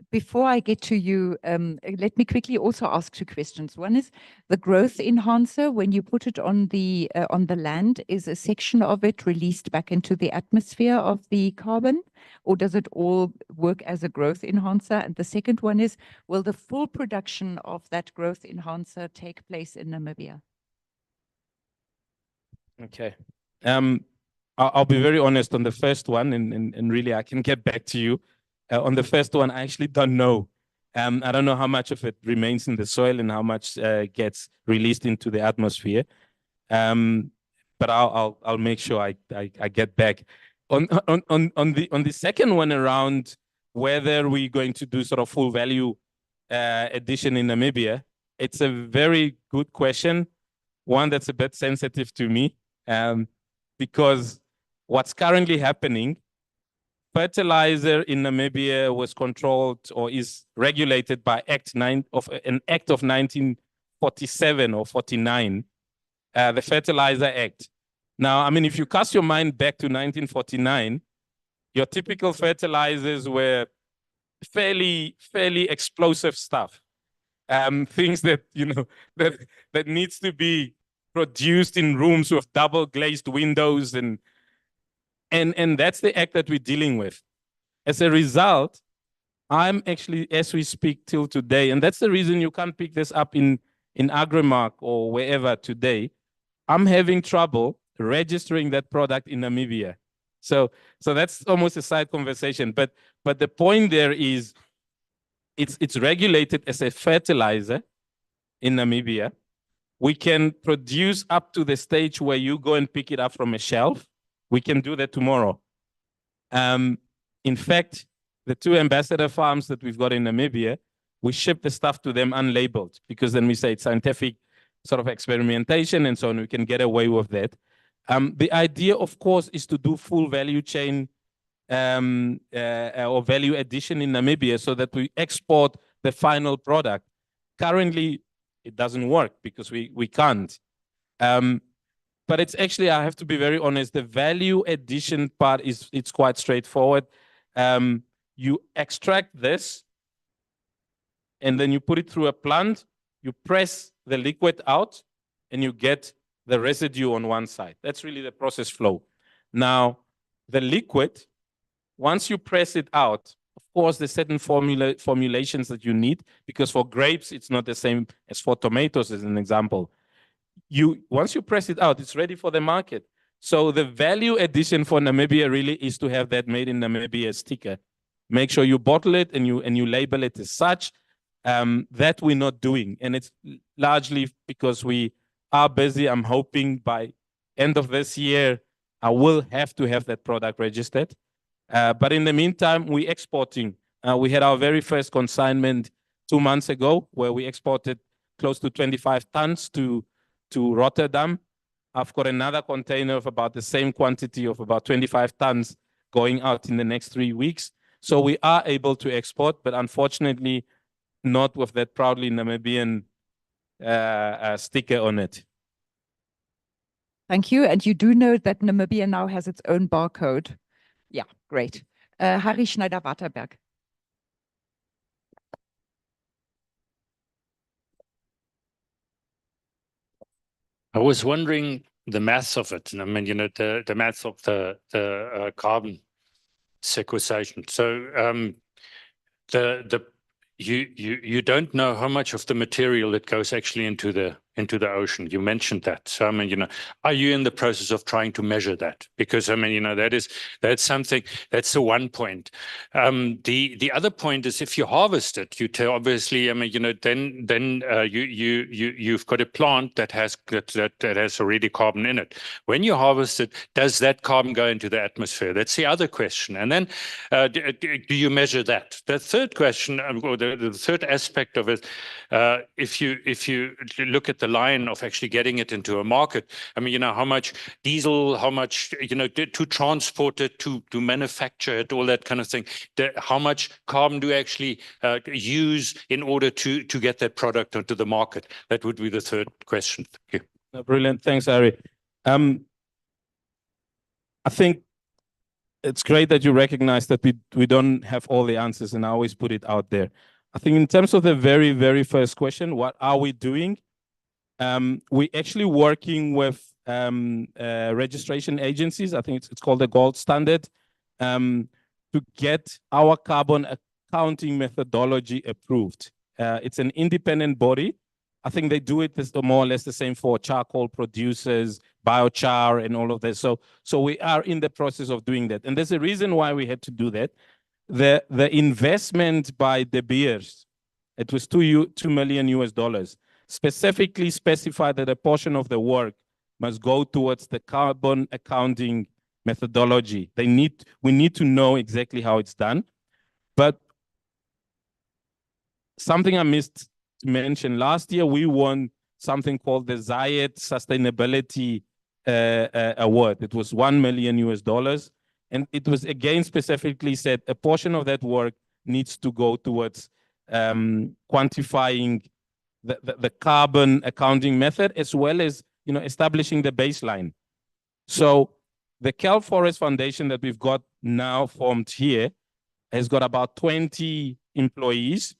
Before I get to you, let me quickly also ask 2 questions. One is the growth enhancer. When you put it on the land, is a section of it released back into the atmosphere of the carbon, or does it all work as a growth enhancer? And the second one is, will the full production of that growth enhancer take place in Namibia? Okay. I'll be very honest on the first one, and really I can get back to you. On the first one, I actually don't know. I don't know how much of it remains in the soil and how much gets released into the atmosphere. But I'll make sure I get back. On the second one around whether we're going to do sort of full value addition in Namibia, it's a very good question, one that's a bit sensitive to me, because what's currently happening, fertilizer in Namibia was controlled or is regulated by an act of 1947 or 49, the Fertilizer Act. Now, I mean, if you cast your mind back to 1949, your typical fertilizers were fairly explosive stuff, things that that needs to be produced in rooms with double glazed windows, and that's the act that we're dealing with. As a result, I'm actually, as we speak till today, and that's the reason you can't pick this up in Agrimark or wherever today, I'm having trouble registering that product in Namibia. So that's almost a side conversation. But the point there is it's regulated as a fertilizer in Namibia. We can produce up to the stage where you go and pick it up from a shelf. We can do that tomorrow. In fact, the 2 ambassador farms that we've got in Namibia, we ship the stuff to them unlabeled, because then we say it's scientific sort of experimentation and so on. We can get away with that. The idea, of course, is to do full value chain or value addition in Namibia so that we export the final product. Currently, it doesn't work because we can't. But it's actually, I have to be very honest, the value addition part it's quite straightforward. You extract this, and then you put it through a plant, you press the liquid out, and you get the residue on one side. That's really the process flow. Now, the liquid, once you press it out, of course, there's certain formulations that you need, because for grapes, it's not the same as for tomatoes, as an example. Once you press it out, it's ready for the market. So the value addition for Namibia really is to have that made in Namibia sticker. Make sure you bottle it and you label it as such. That we're not doing. And it's largely because we are busy. I'm hoping by end of this year, I will have to have that product registered. But in the meantime, we're exporting. We had our very first consignment 2 months ago, where we exported close to 25 tons to Rotterdam. I've got another container of about the same quantity of about 25 tons going out in the next 3 weeks. So we are able to export, but unfortunately, not with that proudly Namibian sticker on it. Thank you. And you do know that Namibia now has its own barcode. Yeah, great. Harry Schneider-Waterberg. I was wondering the maths of it. I mean, the maths of the carbon sequestration. So you don't know how much of the material that goes actually into the ocean. You mentioned that. So I mean, are you in the process of trying to measure that? Because I mean, that's something. That's the one point. The other point is, if you harvest it, obviously, I mean, then you've got a plant that has already carbon in it. When you harvest it, does that carbon go into the atmosphere? That's the other question. And then, do you measure that? The third question, or the third aspect of it, if you look at the line of actually getting it into a market, I mean, how much diesel, how much, to transport it, to manufacture it, all that kind of thing. How much carbon do you actually use in order to get that product onto the market? That would be the third question. Thank you. Brilliant. Thanks, Harry. I think it's great that you recognize that we don't have all the answers, and I always put it out there. I think in terms of the very, very first question, what are we doing? We're actually working with registration agencies. I think it's called the Gold Standard, to get our carbon accounting methodology approved. It's an independent body. I think they do it more or less the same for charcoal producers, biochar, and all of that. So we are in the process of doing that. And there's a reason why we had to do that. The investment by De Beers, it was $2 million, specifically specified that a portion of the work must go towards the carbon accounting methodology. We need to know exactly how it's done. But something I missed to mention, last year we won something called the Zayed Sustainability Award. It was $1 million US. And it was again specifically said a portion of that work needs to go towards quantifying the carbon accounting method, as well as establishing the baseline. So the Kelp Forest Foundation that we've got now formed here has got about 20 employees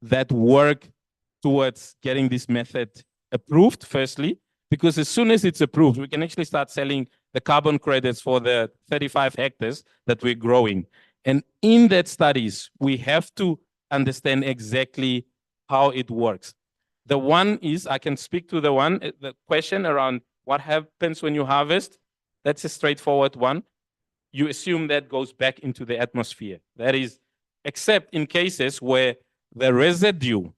that work towards getting this method approved, firstly, because as soon as it's approved, we can actually start selling the carbon credits for the 35 hectares that we're growing. And in that studies, we have to understand exactly how it works. The one is, I can speak to the question around what happens when you harvest. That's a straightforward one. You assume that goes back into the atmosphere. That is, except in cases where the residue,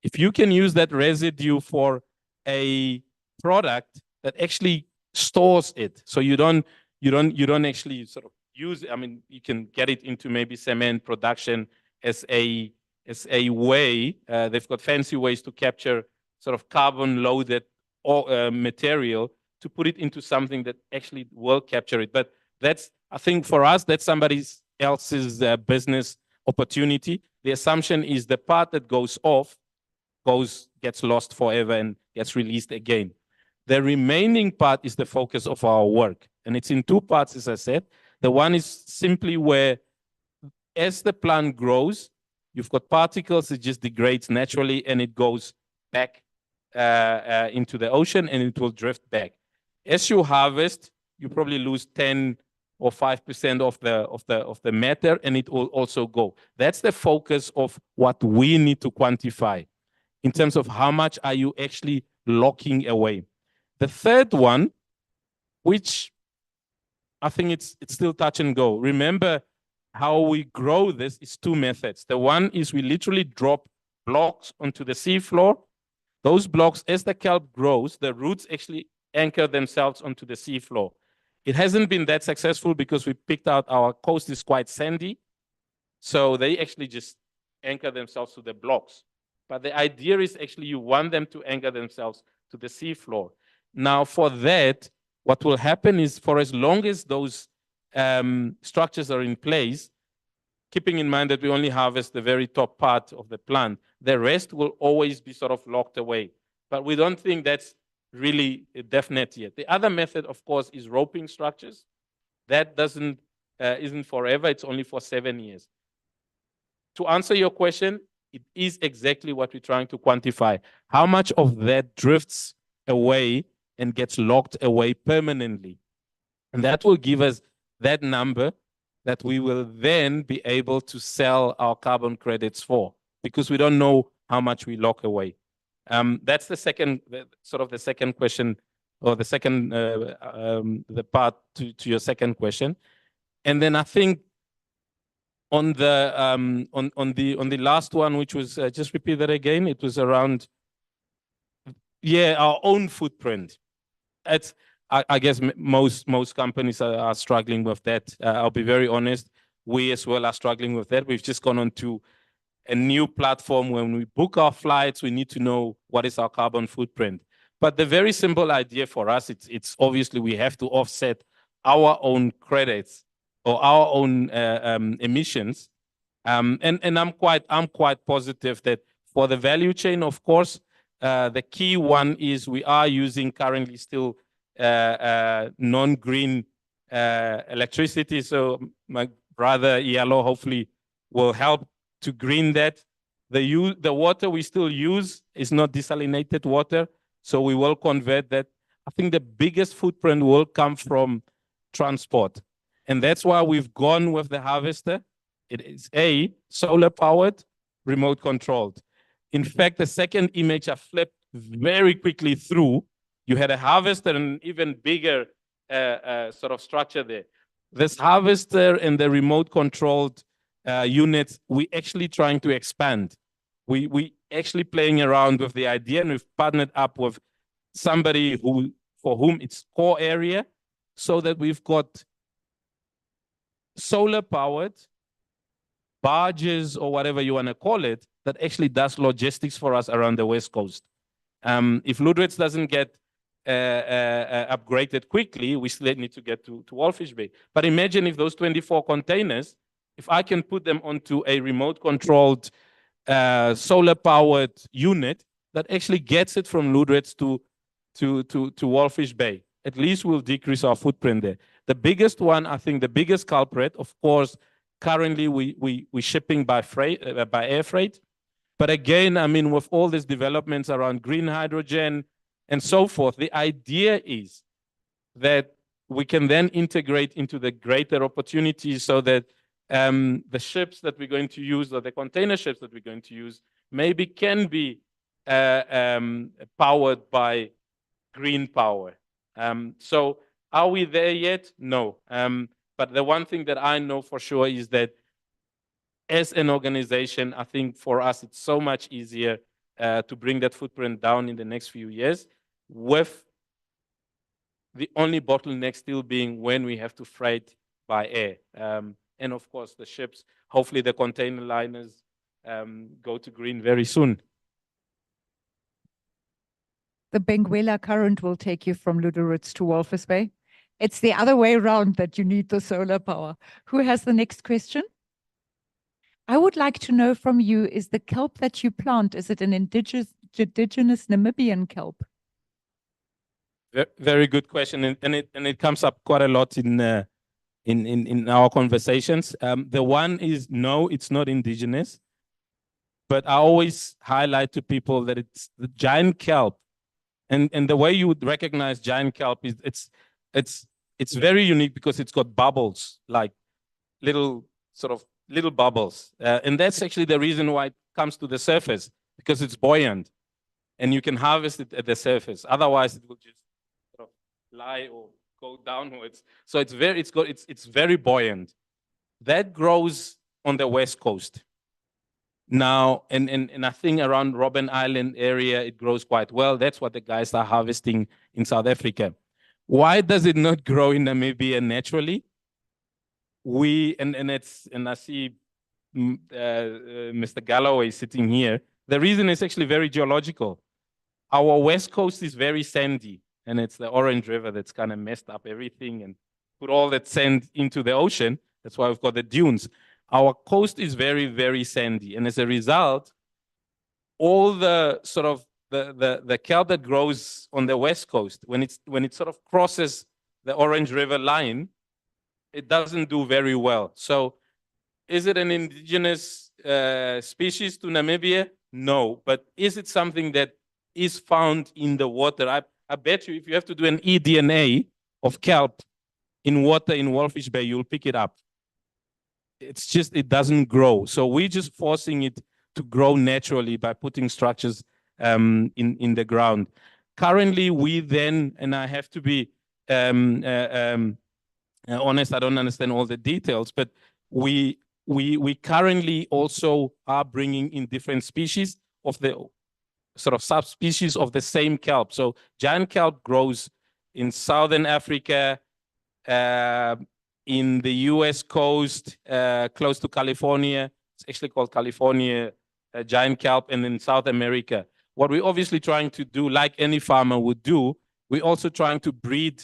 if you can use that residue for a product that actually stores it, so you don't actually sort of use it. I mean, you can get it into maybe cement production as a way. They've got fancy ways to capture sort of carbon loaded material to put it into something that actually will capture it. But that's, I think for us, that's somebody else's business opportunity. The assumption is the part that goes off gets lost forever and gets released again. The remaining part is the focus of our work. And it's in two parts, as I said. The one is simply where, as the plant grows, you've got particles, it just degrades naturally and it goes back into the ocean and it will drift back. As you harvest, you probably lose 10 or 5% of the matter, and it will also go. That's the focus of what we need to quantify in terms of how much are you actually locking away. The third one, which I think it's still touch and go. Remember, how we grow this is two methods. The one is we literally drop blocks onto the seafloor. Those blocks, as the kelp grows, the roots actually anchor themselves onto the seafloor. It hasn't been that successful because we picked out our coast is quite sandy. So they actually just anchor themselves to the blocks. But the idea is actually you want them to anchor themselves to the seafloor. Now for that, what will happen is for as long as those structures are in place, keeping in mind that we only harvest the very top part of the plant, the rest will always be sort of locked away. But we don't think that's really definite yet. The other method, of course, is roping structures. That isn't forever, it's only for 7 years. To answer your question, it is exactly what we're trying to quantify. How much of that drifts away and gets locked away permanently? And that will give us that number that we will then be able to sell our carbon credits for, because we don't know how much we lock away. That's the second, sort of the second question, or the second, the part to your second question. And then I think on the last one, which was, just repeat that again, it was around, our own footprint. It's, I guess most companies are struggling with that. I'll be very honest. We as well are struggling with that. We've just gone on to a new platform. When we book our flights, we need to know what is our carbon footprint. But the very simple idea for us, it's obviously we have to offset our own credits or our own emissions. And I'm quite positive that for the value chain, of course, the key one is we are using currently still non-green electricity. So my brother Yalo hopefully will help to green that. The water we still use is not desalinated water, so we will convert that. I think the biggest footprint will come from transport, and that's why we've gone with the harvester. It is solar powered, remote controlled. In fact, the second image I flipped very quickly through, you had a harvester and an even bigger sort of structure there. This harvester and the remote controlled units, we actually trying to expand. We actually playing around with the idea, and we've partnered up with somebody for whom it's core area, so that we've got solar powered barges or whatever you want to call it that actually does logistics for us around the West Coast. If Lüderitz doesn't get upgraded quickly, we still need to get to Walfish Bay. But imagine if those 24 containers, if I can put them onto a remote controlled solar powered unit that actually gets it from Lüderitz to Walfish Bay, at least we'll decrease our footprint there. The biggest one, I think the biggest culprit, of course, currently we're shipping by air freight. But again, I mean, with all these developments around green hydrogen and so forth, the idea is that we can then integrate into the greater opportunities so that the ships that we're going to use, or the container ships that we're going to use, maybe can be powered by green power. So are we there yet? No. But the one thing that I know for sure is that as an organization, I think for us, it's so much easier to bring that footprint down in the next few years, with the only bottleneck still being when we have to freight by air. And of course, the ships, hopefully the container liners go to green very soon. The Benguela current will take you from Lüderitz to Walvis Bay. It's the other way around that you need the solar power. Who has the next question? I would like to know from you, is the kelp that you plant, is it an indigenous Namibian kelp? Very good question, and it comes up quite a lot in our conversations. The one is, no, it's not indigenous, but I always highlight to people that it's the giant kelp, and the way you would recognize giant kelp is it's very unique because it's got bubbles, like little bubbles, and that's actually the reason why it comes to the surface, because it's buoyant, and you can harvest it at the surface. Otherwise, it will just sort of lie or go downwards. So it's very buoyant. That grows on the West Coast now, and I think around Robben Island area it grows quite well. That's what the guys are harvesting in South Africa. Why does it not grow in Namibia naturally? I see Mr. Galloway sitting here. The reason is actually very geological. Our West Coast is very sandy, and it's the Orange River that's kind of messed up everything and put all that sand into the ocean. That's why we've got the dunes. Our coast is very, very sandy, and as a result, all the sort of the kelp that grows on the West Coast, when it sort of crosses the Orange River line, it doesn't do very well. So is it an indigenous species to Namibia? No, but is it something that is found in the water? I bet you if you have to do an eDNA of kelp in water in Walfish Bay, you'll pick it up. It's just, it doesn't grow. So we're just forcing it to grow naturally by putting structures in the ground. Currently, we then, and I have to be honest, I don't understand all the details, but we currently also are bringing in different species of the sort of subspecies of the same kelp. So giant kelp grows in Southern Africa, in the US coast, close to California. It's actually called California giant kelp, and in South America. What we're obviously trying to do, like any farmer would do, we're also trying to breed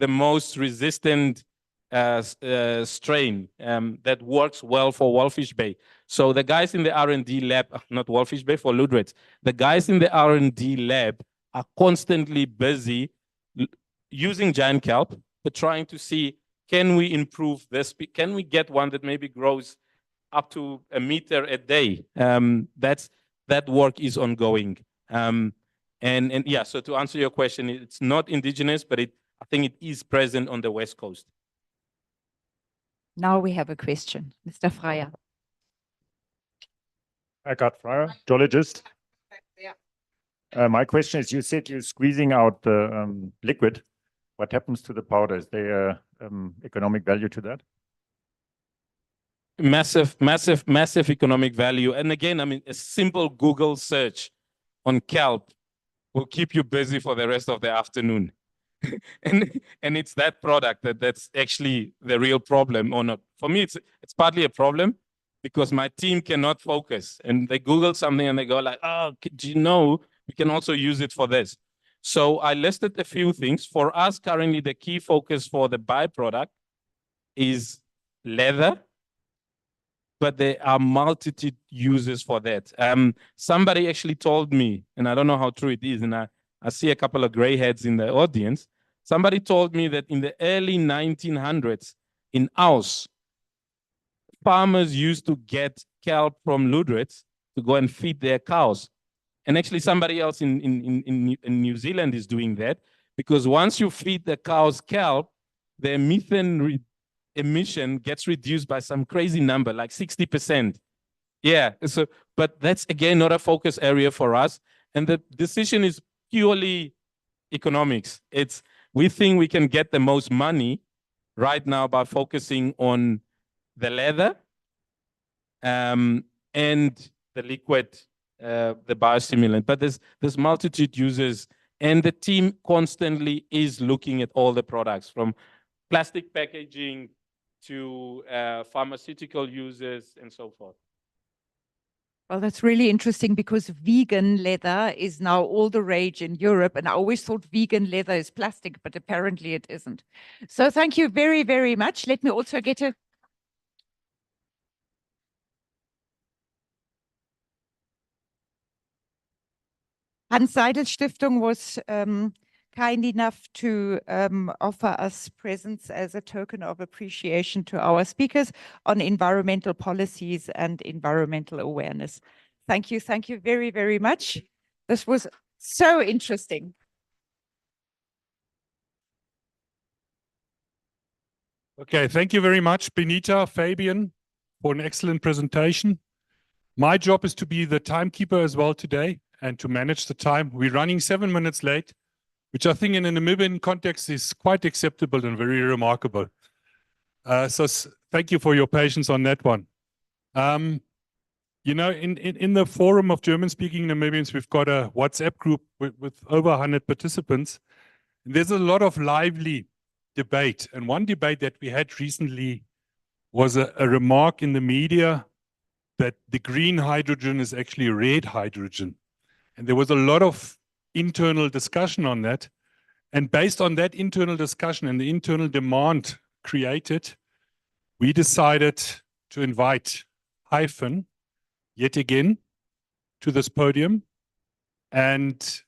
the most resistant strain that works well for Walfish Bay. So the guys in the R&D lab, not Walfish Bay, for Lüderitz, the guys in the R&D lab are constantly busy using giant kelp, but trying to see, can we improve this? Can we get one that maybe grows up to 1 meter a day? That work is ongoing. And yeah, so to answer your question, it's not indigenous, but I think it is present on the West Coast. Now we have a question. Mr. Fryer. Eckhard Fryer, geologist. Yeah. My question is, you said you're squeezing out the liquid. What happens to the powder? Is there economic value to that? Massive economic value. And again, I mean, a simple Google search on kelp will keep you busy for the rest of the afternoon. and it's that product that's actually the real problem. Or not. For me, it's partly a problem because my team cannot focus, and they Google something and they go like, oh, do you know we can also use it for this? So I listed a few things. For us, currently, the key focus for the byproduct is leather, but there are multitude uses for that. Somebody actually told me, and I don't know how true it is, and I see a couple of gray heads in the audience. Somebody told me that in the early 1900s in Aus, farmers used to get kelp from Ludwitz to go and feed their cows. And actually somebody else in New Zealand is doing that, because once you feed the cows kelp, their methane emission gets reduced by some crazy number, like 60%. Yeah, so, but that's again not a focus area for us. And the decision is purely economics. We think we can get the most money right now by focusing on the leather and the liquid, the biostimulant. But there's multitude users, and the team constantly is looking at all the products, from plastic packaging to pharmaceutical uses and so forth. Well, that's really interesting because vegan leather is now all the rage in Europe. And I always thought vegan leather is plastic, but apparently it isn't. So thank you very, very much. Let me also get a... Hans Seidel Stiftung was kind enough to offer us presents as a token of appreciation to our speakers on environmental policies and environmental awareness. Thank you very, very much. This was so interesting. Okay, thank you very much, Benita, Fabian, for an excellent presentation. My job is to be the timekeeper as well today and to manage the time. We're running 7 minutes late, which I think in a Namibian context is quite acceptable and very remarkable. So thank you for your patience on that one. You know, in the forum of German-speaking Namibians, we've got a WhatsApp group with over 100 participants. There's a lot of lively debate. And one debate that we had recently was a remark in the media that the green hydrogen is actually red hydrogen. And there was a lot of internal discussion on that. And based on that internal discussion and the internal demand created, we decided to invite Hyphen yet again to this podium. And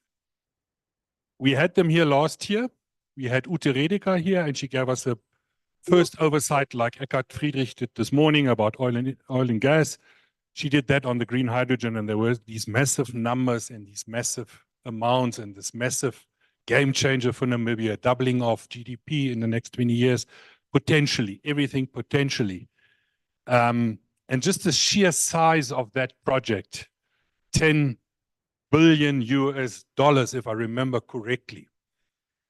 we had them here last year. We had Ute Redeker here, and she gave us a first oversight like Eckhard Friedrich did this morning about oil and gas. She did that on the green hydrogen, and there were these massive numbers and these massive amounts and this massive game changer for Namibia, doubling of GDP in the next 20 years, potentially, everything potentially. And just the sheer size of that project, $10 billion, if I remember correctly.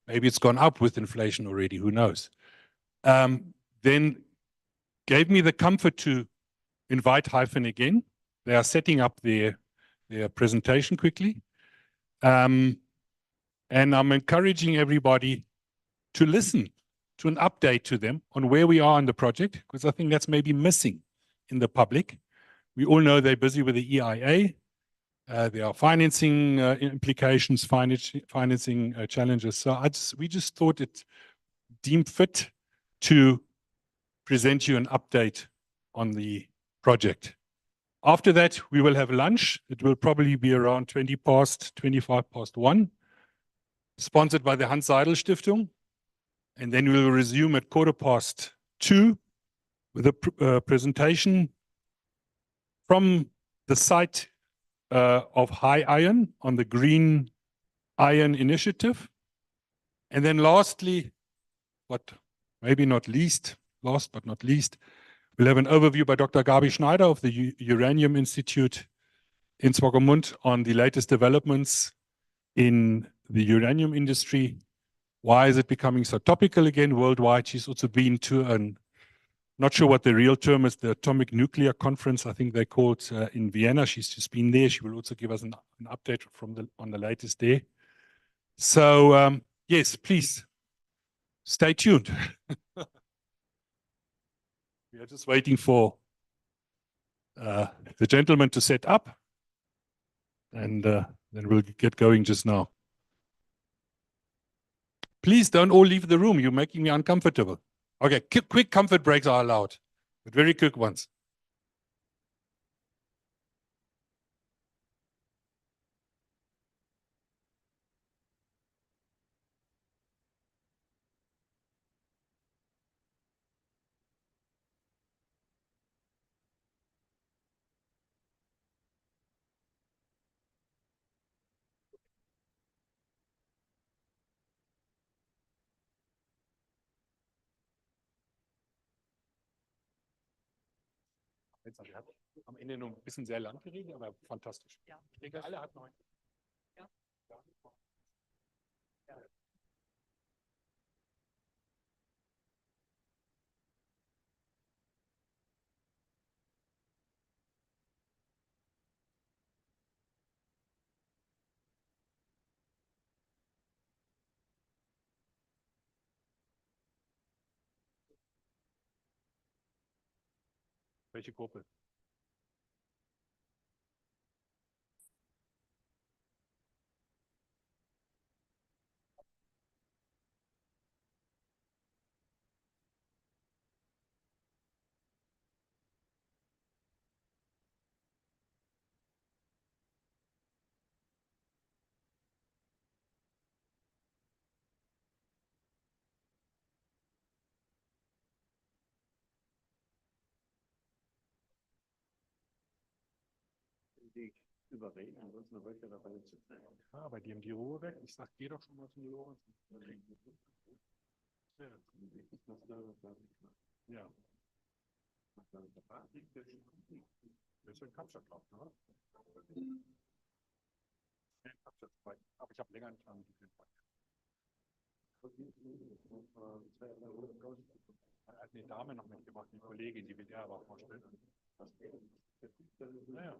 Maybe it's gone up with inflation already, who knows? Then gave me the comfort to invite Hyphen again. They are setting up their presentation quickly. And I'm encouraging everybody to listen to an update to them on where we are on the project, because I think that's maybe missing in the public. We all know they're busy with the EIA. There are financing implications, financing challenges. So we just thought it deemed fit to present you an update on the project. After that, we will have lunch. It will probably be around 25 past 1, sponsored by the Hans Seidel Stiftung. And then we will resume at 2:15 with a presentation from the site of High Iron on the Green Iron Initiative. And then lastly, but maybe not least, last but not least, we'll have an overview by Dr. Gabi Schneider of the Uranium Institute in Swakopmund on the latest developments in the uranium industry. Why is it becoming so topical again worldwide? She's also been to an, not sure what the real term is, the Atomic Nuclear Conference, I think they call it, in Vienna. She's just been there. She will also give us an update on the latest there. So yes, please, stay tuned. We are just waiting for the gentleman to set up, and then we'll get going just now. Please don't all leave the room. You're making me uncomfortable. Okay, quick comfort breaks are allowed, but very quick ones. Am Ende nur ein bisschen sehr lang geredet, aber fantastisch. Ja. Ich denke, alle hatten heute. Ja. Welche Gruppe? Überreden, ansonsten wird er dabei sitzen. Ja, bei dir die Ruhe weg. Ich sag, geh doch schon mal zum Lorenz. Ja. Das ist ein Kapstadt-Club, ne? Aber ich habe länger nicht an die hat eine Dame noch mitgebracht, eine Kollegin, die will er aber vorstellen. Ja.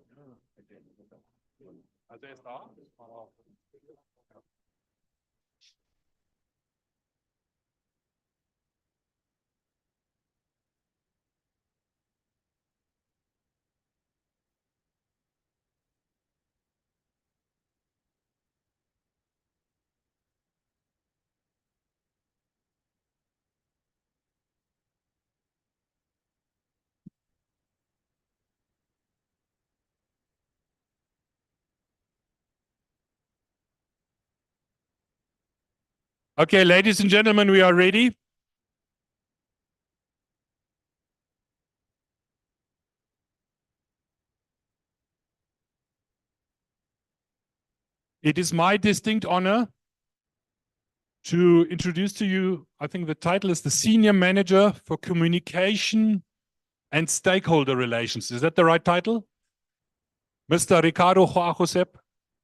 Also er ist da, aber ja. Okay, ladies and gentlemen, we are ready. It is my distinct honor to introduce to you, I think the title is the Senior Manager for Communication and Stakeholder Relations. Is that the right title? Mr. Ricardo Goagoseb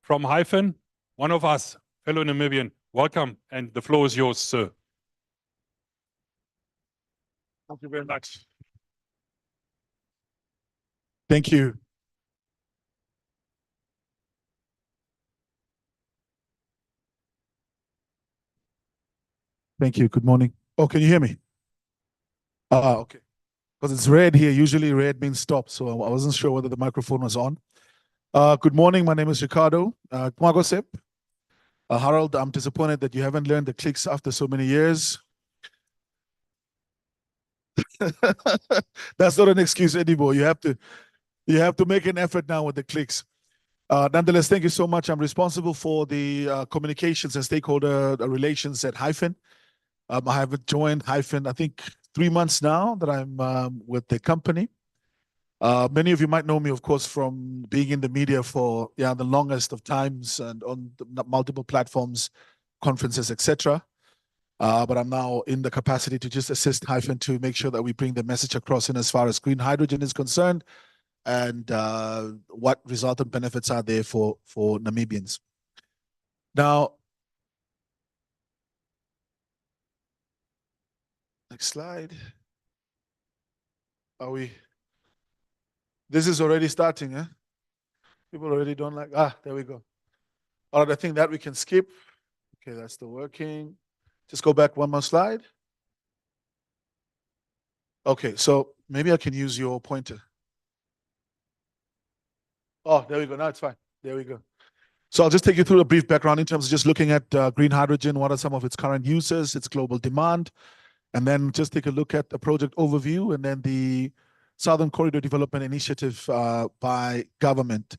from Hyphen, one of us, fellow Namibian. Welcome, and the floor is yours, sir. Thank you very much. Thank you. Thank you. Good morning. Oh, can you hear me? Okay. Because it's red here. Usually red means stop. So I wasn't sure whether the microphone was on. Good morning. My name is Ricardo Goagoseb. Harold, I'm disappointed that you haven't learned the clicks after so many years. That's not an excuse anymore. You have to make an effort now with the clicks. Nonetheless, thank you so much. I'm responsible for the communications and stakeholder relations at Hyphen. I have joined Hyphen, I think, 3 months now that I'm with the company. Many of you might know me, of course, from being in the media for the longest of times and on multiple platforms, conferences, etc. But I'm now in the capacity to just assist Hyphen to make sure that we bring the message across in as far as green hydrogen is concerned and what resultant benefits are there for Namibians. Now, next slide. Are we? This is already starting, eh? People already don't like, there we go. All right, I think that we can skip. Okay, that's still working. Just go back one more slide. Okay, so maybe I can use your pointer. Oh, there we go. Now it's fine. There we go. So I'll just take you through a brief background in terms of just looking at green hydrogen. What are some of its current uses, its global demand, and then just take a look at the project overview and then the Southern Corridor Development Initiative by government.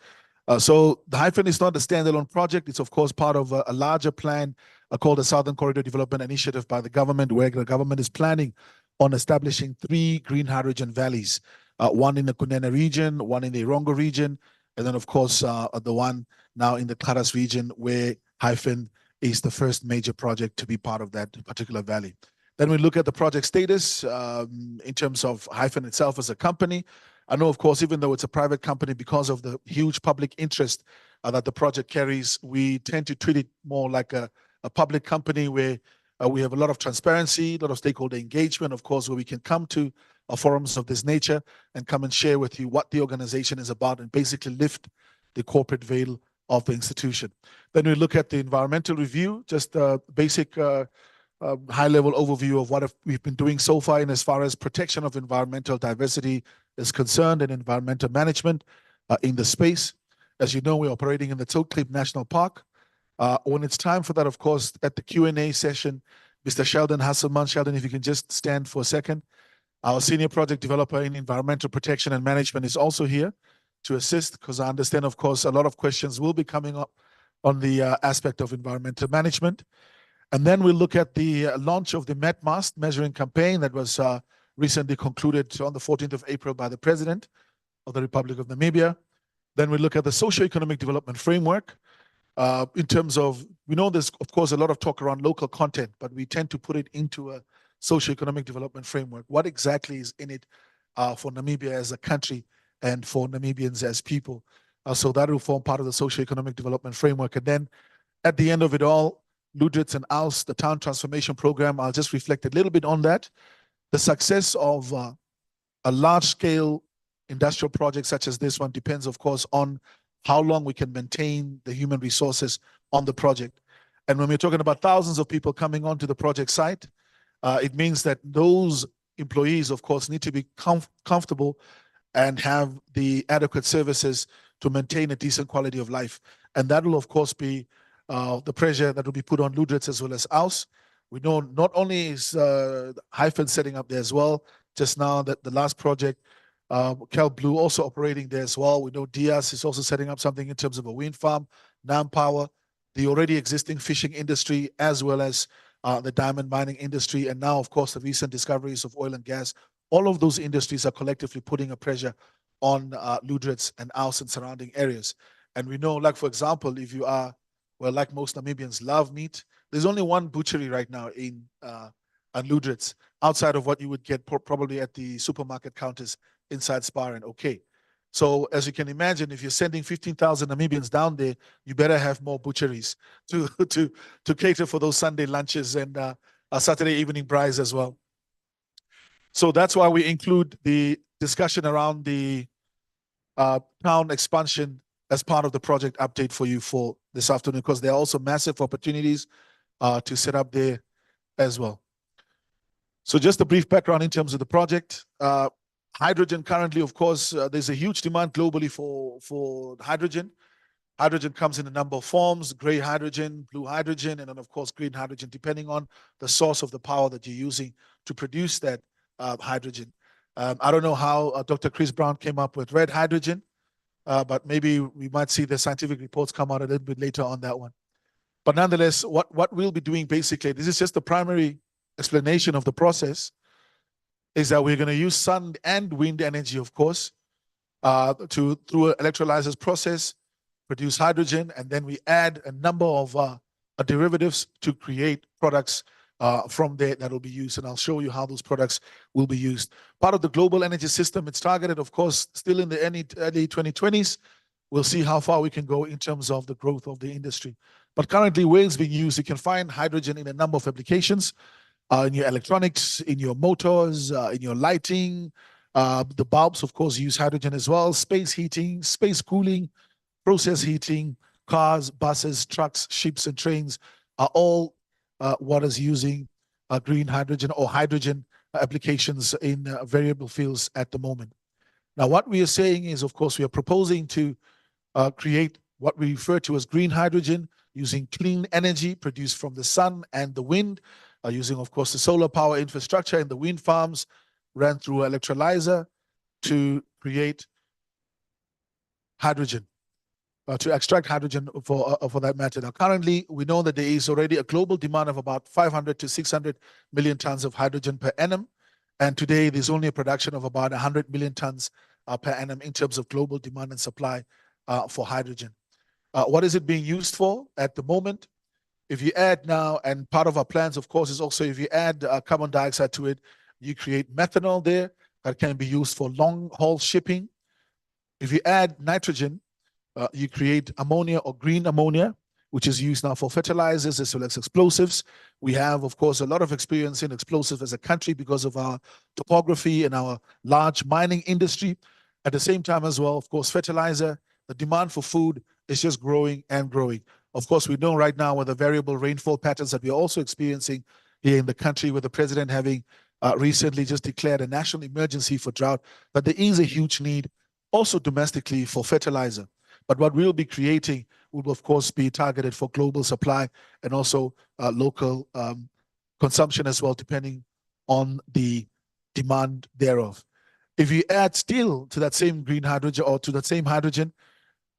So the Hyphen is not a standalone project. It's of course part of a larger plan called the Southern Corridor Development Initiative by the government, where the government is planning on establishing 3 green hydrogen valleys, one in the Kunene region, one in the Irongo region, and then of course the one now in the Karas region, where Hyphen is the first major project to be part of that particular valley. Then we look at the project status in terms of Hyphen itself as a company. I know, of course, even though it's a private company, because of the huge public interest that the project carries, we tend to treat it more like a public company where we have a lot of transparency, a lot of stakeholder engagement, of course, where we can come to forums of this nature and come and share with you what the organization is about and basically lift the corporate veil of the institution. Then we look at the environmental review, just a basic high-level overview of what we've been doing so far in as far as protection of environmental diversity is concerned and environmental management in the space. As you know, we're operating in the Zoutklip National Park. When it's time for that, of course, at the Q&A session, Mr. Sheldon Hasselman. Sheldon, if you can just stand for a second. Our senior project developer in environmental protection and management is also here to assist, because I understand, of course, a lot of questions will be coming up on the aspect of environmental management. And then we'll look at the launch of the MetMast measuring campaign that was recently concluded on the 14th of April by the President of the Republic of Namibia. Then we look at the socio-economic development framework in terms of, we know there's, of course, a lot of talk around local content, but we tend to put it into a socio-economic development framework. What exactly is in it for Namibia as a country and for Namibians as people? So that will form part of the socio-economic development framework. And then at the end of it all, Ludritz and AUS, the town transformation program, I'll just reflect a little bit on that. The success of a large-scale industrial project such as this one depends, of course, on how long we can maintain the human resources on the project. And when we're talking about thousands of people coming onto the project site, it means that those employees, of course, need to be comfortable and have the adequate services to maintain a decent quality of life. And that will, of course, be the pressure that will be put on Ludritz as well as AUS. We know not only is Hyphen setting up there as well, just now that the last project, Cal Blue also operating there as well. We know Diaz is also setting up something in terms of a wind farm, Nampower, the already existing fishing industry, as well as the diamond mining industry, and now, of course, the recent discoveries of oil and gas. All of those industries are collectively putting a pressure on Ludritz and AUS and surrounding areas. And we know, like, for example, if you are, well, like most Namibians love meat, there's only one butchery right now in Ludritz, outside of what you would get probably at the supermarket counters inside Spar and OK. So as you can imagine, if you're sending 15,000 Namibians down there, you better have more butcheries to cater for those Sunday lunches and Saturday evening braais as well. So that's why we include the discussion around the town expansion as part of the project update for you for this afternoon, because there are also massive opportunities to set up there as well. So just a brief background in terms of the project. Hydrogen currently, of course, there's a huge demand globally for hydrogen. Hydrogen comes in a number of forms: gray hydrogen, blue hydrogen, and then, of course, green hydrogen, depending on the source of the power that you're using to produce that hydrogen. I don't know how Dr. Chris Brown came up with red hydrogen, but maybe we might see the scientific reports come out a little bit later on that one. But nonetheless, what we'll be doing basically, this is just the primary explanation of the process, is that we're going to use sun and wind energy, of course, through an electrolysis process, produce hydrogen, and then we add a number of derivatives to create products from there that will be used. And I'll show you how those products will be used. Part of the global energy system, it's targeted, of course, still in the early 2020s. We'll see how far we can go in terms of the growth of the industry. But currently, where it's being used, you can find hydrogen in a number of applications. In your electronics, in your motors, in your lighting. The bulbs, of course, use hydrogen as well. Space heating, space cooling, process heating, cars, buses, trucks, ships, and trains are all what is using green hydrogen or hydrogen applications in variable fields at the moment. Now, what we are saying is, of course, we are proposing to create what we refer to as green hydrogen using clean energy produced from the sun and the wind, using, of course, the solar power infrastructure and the wind farms ran through electrolyzer to create hydrogen, to extract hydrogen for that matter. Now, currently, we know that there is already a global demand of about 500 to 600 million tons of hydrogen per annum. And today, there's only a production of about 100 million tons per annum in terms of global demand and supply for hydrogen. What is it being used for at the moment? If you add now, and part of our plans, of course, is also if you add carbon dioxide to it, you create methanol there that can be used for long-haul shipping. If you add nitrogen, you create ammonia or green ammonia, which is used now for fertilizers as well as explosives. We have, of course, a lot of experience in explosives as a country because of our topography and our large mining industry. At the same time as well, of course, fertilizer, the demand for food is just growing and growing. Of course, we know right now with the variable rainfall patterns that we're also experiencing here in the country, with the president having recently just declared a national emergency for drought, that there is a huge need also domestically for fertilizer. But what we'll be creating will, of course, be targeted for global supply and also local consumption as well, depending on the demand thereof. If you add steel to that same green hydrogen or to that same hydrogen,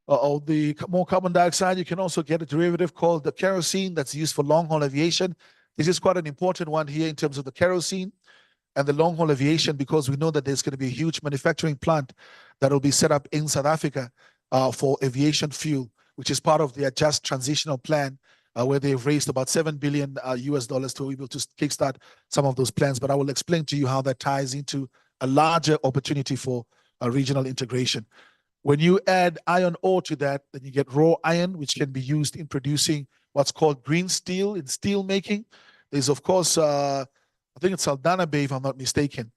or the more carbon dioxide, you can also get a derivative called the kerosene that's used for long-haul aviation. This is quite an important one here in terms of the kerosene and the long-haul aviation, because we know that there's going to be a huge manufacturing plant that will be set up in South Africa for aviation fuel, which is part of their just transitional plan, where they've raised about $7 billion US to be able to kickstart some of those plans. But I will explain to you how that ties into a larger opportunity for regional integration. When you add iron ore to that, then you get raw iron, which can be used in producing what's called green steel in steel making. There's, of course, I think it's Saldanha Bay, if I'm not mistaken,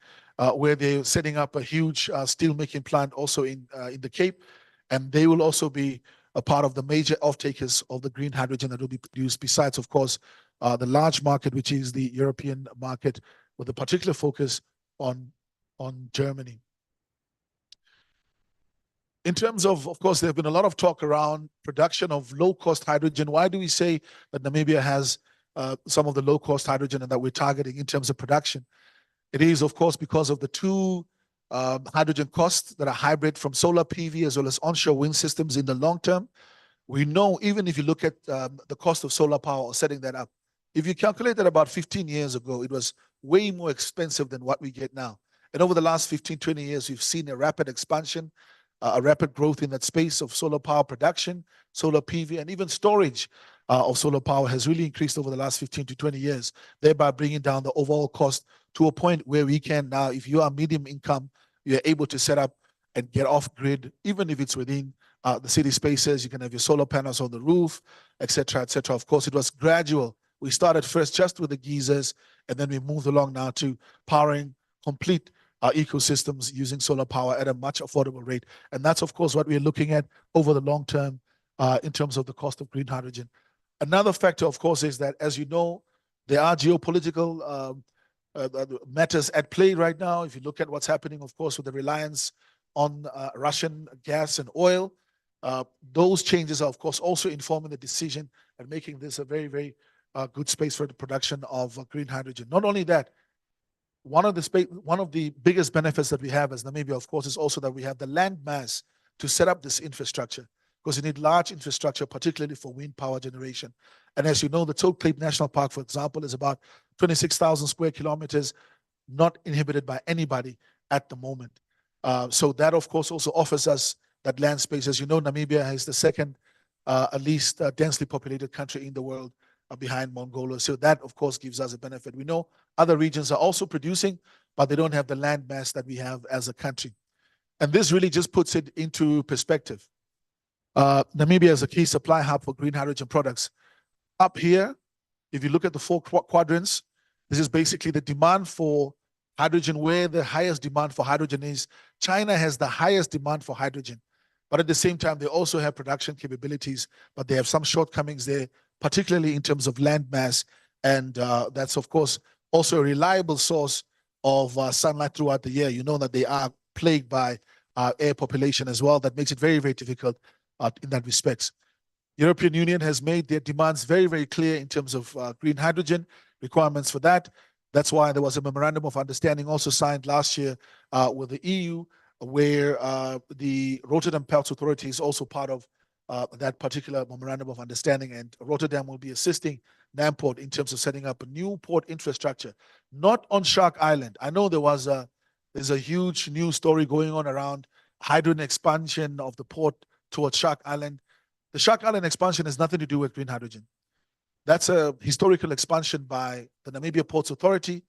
where they're setting up a huge steel making plant also in the Cape. And they will also be a part of the major off-takers of the green hydrogen that will be produced, besides, of course, the large market, which is the European market, with a particular focus on Germany. In terms of course, there have been a lot of talk around production of low-cost hydrogen. Why do we say that Namibia has some of the low-cost hydrogen and that we're targeting in terms of production? It is, of course, because of the two hydrogen costs that are hybrid from solar PV as well as onshore wind systems in the long term. We know, even if you look at the cost of solar power or setting that up, if you calculate that about 15 years ago, it was way more expensive than what we get now. And over the last 15, 20 years, we've seen a rapid expansion, a rapid growth in that space of solar power production, solar PV, and even storage of solar power has really increased over the last 15 to 20 years, thereby bringing down the overall cost to a point where we can now, if you are medium income, you're able to set up and get off grid, even if it's within the city spaces. You can have your solar panels on the roof, et cetera, et cetera. Of course, it was gradual. We started first just with the geysers, and then we moved along now to powering complete ecosystems using solar power at a much affordable rate. And that's, of course, what we're looking at over the long term in terms of the cost of green hydrogen. Another factor, of course, is that, as you know, there are geopolitical matters at play right now. If you look at what's happening, of course, with the reliance on Russian gas and oil, those changes are, of course, also informing the decision and making this a very, very good space for the production of green hydrogen. Not only that, one of the biggest benefits that we have as Namibia, of course, is also that we have the land mass to set up this infrastructure, because you need large infrastructure, particularly for wind power generation. And as you know, the Toe Cape National Park, for example, is about 26,000 square kilometers, not inhibited by anybody at the moment. So that, of course, also offers us that land space. As you know, Namibia is the second least densely populated country in the world, behind Mongolia. So that, of course, gives us a benefit. We know other regions are also producing, but they don't have the land mass that we have as a country. And this really just puts it into perspective. Namibia is a key supply hub for green hydrogen products. Up here, if you look at the four quadrants, this is basically the demand for hydrogen, where the highest demand for hydrogen is. China has the highest demand for hydrogen, but at the same time, they also have production capabilities, but they have some shortcomings there, particularly in terms of land mass. And that's, of course, also a reliable source of sunlight throughout the year. You know that they are plagued by air population as well. That makes it very, very difficult in that respect. European Union has made their demands very, very clear in terms of green hydrogen requirements for that. That's why there was a memorandum of understanding also signed last year with the EU, where the Rotterdam Ports Authority is also part of that particular memorandum of understanding, and Rotterdam will be assisting Namport in terms of setting up a new port infrastructure, not on Shark Island. I know there's a huge news story going on around hydrogen expansion of the port towards Shark Island. The Shark Island expansion has nothing to do with green hydrogen. That's a historical expansion by the Namibia Ports Authority,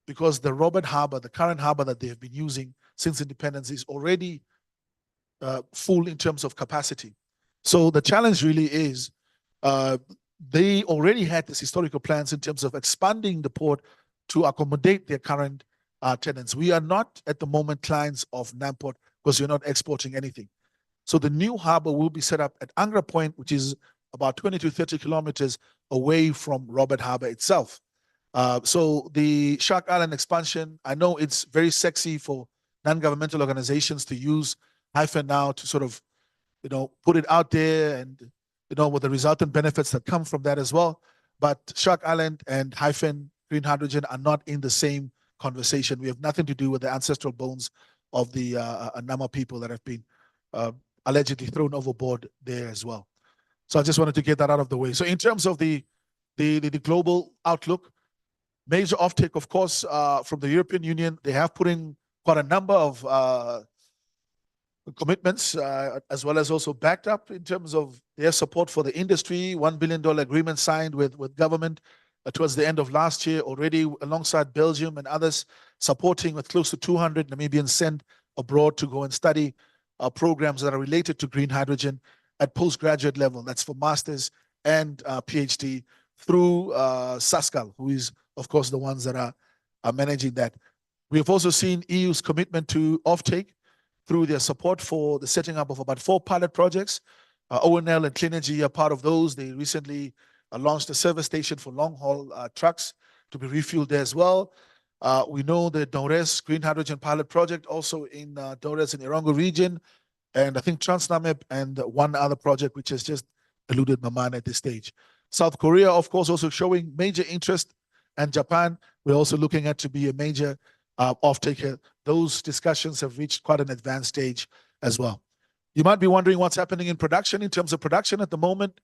because the Robert Harbour, the current harbour that they have been using since independence, is already full in terms of capacity. So the challenge really is they already had these historical plans in terms of expanding the port to accommodate their current tenants. We are not at the moment clients of Namport because we're not exporting anything. So the new harbour will be set up at Angra Point, which is about 20 to 30 kilometers away from Robert Harbour itself. So the Shark Island expansion, I know it's very sexy for non-governmental organizations to use Hyphen now to sort of, put it out there, and, with the resultant benefits that come from that as well. But Shark Island and Hyphen green hydrogen are not in the same conversation. We have nothing to do with the ancestral bones of the Nama people that have been allegedly thrown overboard there as well. So I just wanted to get that out of the way. So in terms of the global outlook, major offtake, of course, from the European Union, they have put in quite a number of commitments, as well as also backed up in terms of their support for the industry. $1 billion agreement signed with government towards the end of last year already, alongside Belgium and others, supporting with close to 200 Namibians sent abroad to go and study programs that are related to green hydrogen at postgraduate level. That's for masters and PhD through SASCAL, who is, of course, the ones that are managing that. We have also seen EU's commitment to offtake through their support for the setting up of about 4 pilot projects. ONL and Cleanergy are part of those. They recently launched a service station for long-haul trucks to be refueled there as well. We know the Dores Green Hydrogen Pilot Project also in Dores in Irango region, and I think Transnamib and one other project which has just eluded my mind at this stage. South Korea, of course, also showing major interest, and Japan, we're also looking at to be a major off-taker. Those discussions have reached quite an advanced stage as well. You might be wondering what's happening in production. In terms of production at the moment,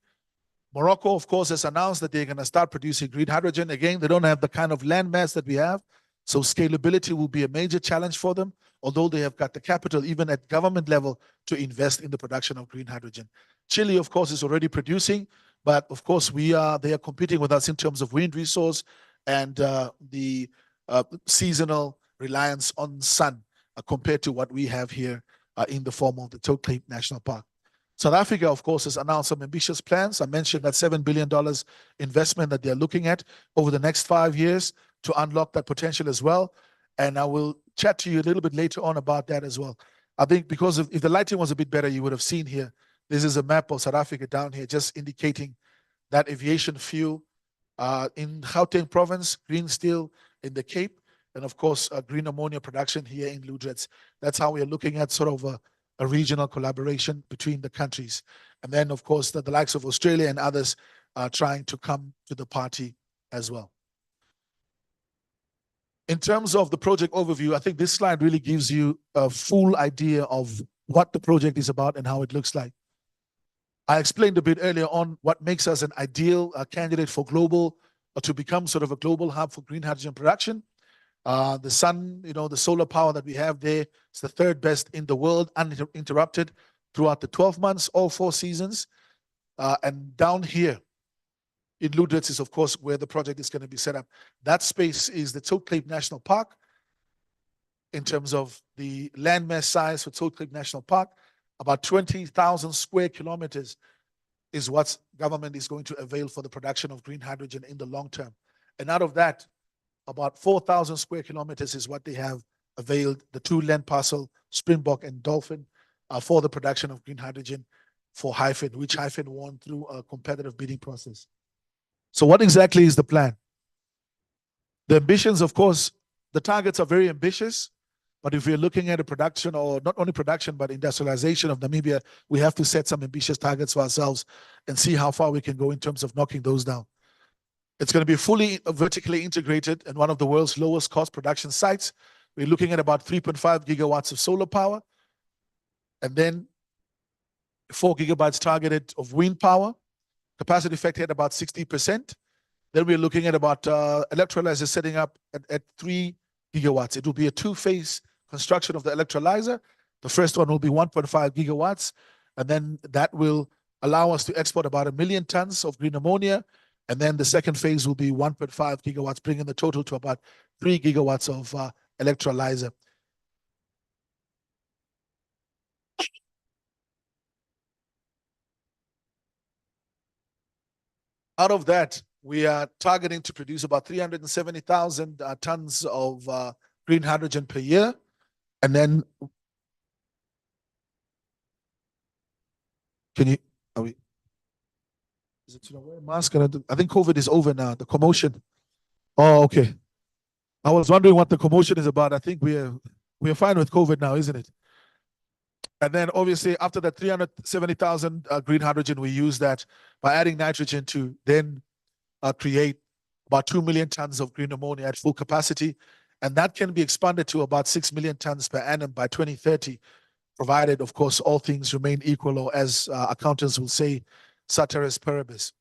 Morocco, of course, has announced that they're going to start producing green hydrogen. Again, they don't have the kind of land mass that we have, so scalability will be a major challenge for them, although they have got the capital, even at government level, to invest in the production of green hydrogen. Chile, of course, is already producing, but of course, they are competing with us in terms of wind resource and the seasonal reliance on sun compared to what we have here in the form of the Toe Cape National Park. South Africa, of course, has announced some ambitious plans. I mentioned that $7 billion investment that they're looking at over the next 5 years to unlock that potential as well. And I will chat to you a little bit later on about that as well. I think because if the lighting was a bit better, you would have seen here, this is a map of South Africa down here, just indicating that aviation fuel in Gauteng province, green steel in the Cape, and of course, green ammonia production here in Lüderitz. That's how we are looking at sort of a regional collaboration between the countries. And then, of course, the likes of Australia and others are trying to come to the party as well. In terms of the project overview, I think this slide really gives you a full idea of what the project is about and how it looks like. I explained a bit earlier on what makes us an ideal candidate for global, or to become sort of a global hub for green hydrogen production. The sun, the solar power that we have there is the 3rd best in the world, uninterrupted throughout the 12 months, all 4 seasons. And down here in Lüderitz is, of course, where the project is going to be set up. That space is the Toe Cape National Park. In terms of the landmass size for Toe Cape National Park, about 20,000 square kilometers is what government is going to avail for the production of green hydrogen in the long term. And out of that, about 4,000 square kilometers is what they have availed, the 2 land parcel, Springbok and Dolphin, for the production of green hydrogen for Hyphen, which Hyphen won through a competitive bidding process. So what exactly is the plan? The ambitions, of course, the targets are very ambitious, but if we're looking at a production, or not only production, but industrialization of Namibia, we have to set some ambitious targets for ourselves and see how far we can go in terms of knocking those down. It's going to be fully vertically integrated and one of the world's lowest cost production sites. We're looking at about 3.5 gigawatts of solar power, and then 4 gigabytes targeted of wind power, capacity factor at about 60%. Then we're looking at about electrolyzer setting up at 3 gigawatts. It will be a two-phase construction of the electrolyzer. The first one will be 1.5 gigawatts, and then that will allow us to export about 1 million tons of green ammonia. And then the second phase will be 1.5 gigawatts, bringing the total to about 3 gigawatts of electrolyzer. Out of that, we are targeting to produce about 370,000 tons of green hydrogen per year. And then, is it to wear a mask? I think COVID is over now, the commotion. Oh, okay. I was wondering what the commotion is about. I think we're fine with COVID now, isn't it? And then obviously after that 370,000 green hydrogen, we use that by adding nitrogen to then create about 2 million tons of green ammonia at full capacity. And that can be expanded to about 6 million tons per annum by 2030, provided, of course, all things remain equal, or as accountants will say, ceteris paribus.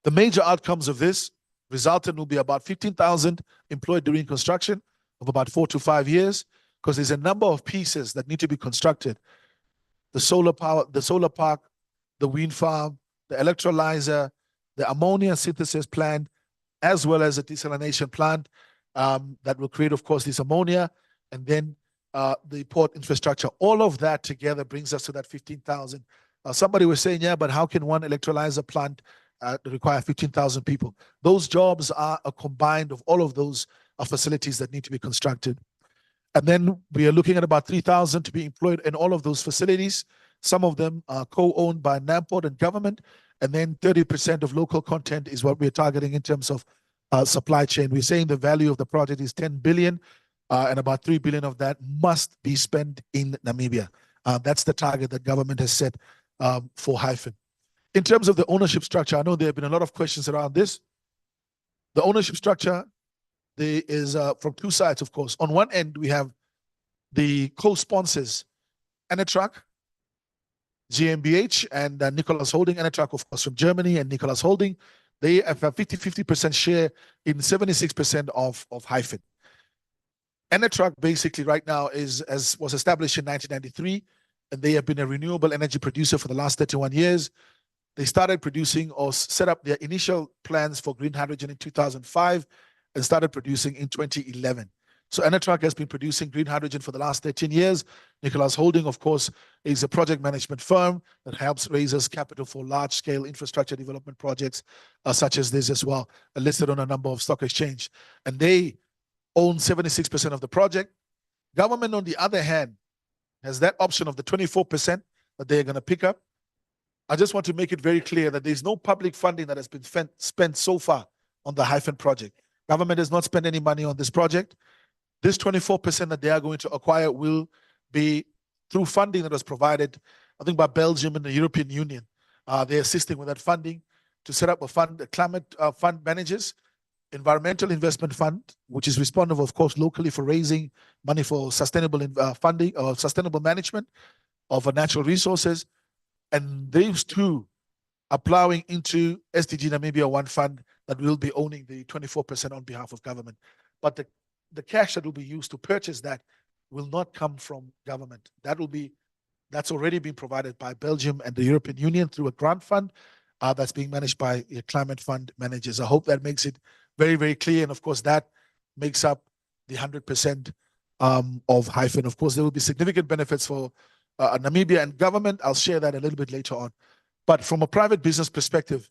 The major outcomes of this resultant will be about 15,000 employed during construction of about 4 to 5 years, because there's a number of pieces that need to be constructed. The solar power, the solar park, the wind farm, the electrolyzer, the ammonia synthesis plant, as well as a desalination plant that will create, of course, this ammonia, and then the port infrastructure. All of that together brings us to that 15,000. Somebody was saying, yeah, but how can one electrolyzer plant require 15,000 people? Those jobs are a combined of all of those facilities that need to be constructed. And then we are looking at about 3,000 to be employed in all of those facilities. Some of them are co-owned by NAMPORT and government. And then 30% of local content is what we're targeting in terms of supply chain. We're saying the value of the project is 10 billion, and about 3 billion of that must be spent in Namibia. That's the target that government has set for Hyphen. In terms of the ownership structure, I know there have been a lot of questions around this. The ownership structure, there is from two sides, of course. On one end, we have the co-sponsors, Enertrac, GmbH, and Nicholas Holding. Enertrac, of course, from Germany, and Nicholas Holding. They have a 50% share in 76% of Hyphen. Enertrac basically right now was established in 1993, and they have been a renewable energy producer for the last 31 years. They started producing or set up their initial plans for green hydrogen in 2005 and started producing in 2011. So Enertrac has been producing green hydrogen for the last 13 years. Nicholas Holding, of course, is a project management firm that helps raise capital for large-scale infrastructure development projects such as this as well, listed on a number of stock exchange. And they own 76% of the project. Government, on the other hand, has that option of the 24% that they're going to pick up. I just want to make it very clear that there's no public funding that has been spent so far on the Hyphen project. Government has not spent any money on this project. This 24% that they are going to acquire will be through funding that was provided, I think, by Belgium and the European Union. They're assisting with that funding to set up a fund, a climate fund manages, environmental investment fund, which is responsible, of course, locally for raising money for sustainable funding or sustainable management of natural resources. And those two are plowing into SDG Namibia One Fund that will be owning the 24% on behalf of government. But the cash that will be used to purchase that will not come from government. That's already been provided by Belgium and the European Union through a grant fund that's being managed by climate fund managers. I hope that makes it very, very clear. And of course, that makes up the 100% of Hyphen. Of course, there will be significant benefits for Namibia and government. I'll share that a little bit later on. But from a private business perspective,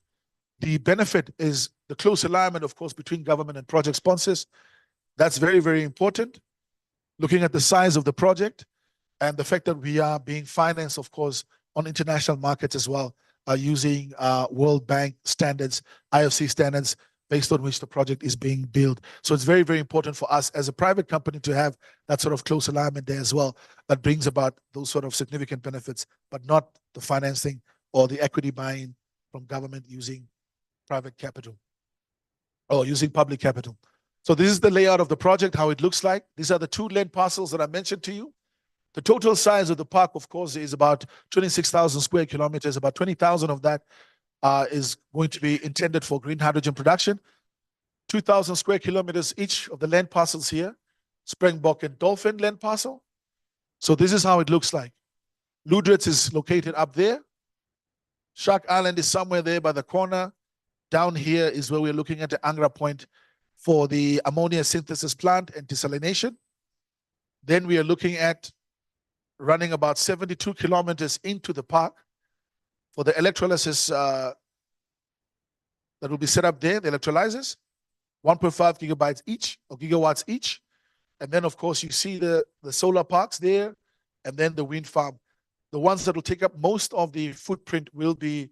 the benefit is the close alignment, of course, between government and project sponsors. That's very, very important. Looking at the size of the project and the fact that we are being financed, of course, on international markets as well, using World Bank standards, IFC standards, based on which the project is being built. So it's very, very important for us as a private company to have that sort of close alignment there as well. That brings about those sort of significant benefits, but not the financing or the equity buying from government using private capital or using public capital. So this is the layout of the project, how it looks like. These are the 2 land parcels that I mentioned to you. The total size of the park, of course, is about 26,000 square kilometers. About 20,000 of that is going to be intended for green hydrogen production. 2,000 square kilometers each of the land parcels here, Springbok and Dolphin land parcel. So this is how it looks like. Ludwitz is located up there. Shark Island is somewhere there by the corner. Down here is where we're looking at the Angra Point for the ammonia synthesis plant and desalination. Then we are looking at running about 72 kilometers into the park for the electrolysis that will be set up there, the electrolyzers, 1.5 gigabytes each or gigawatts each. And then, of course, you see the solar parks there and then the wind farm. The ones that will take up most of the footprint will be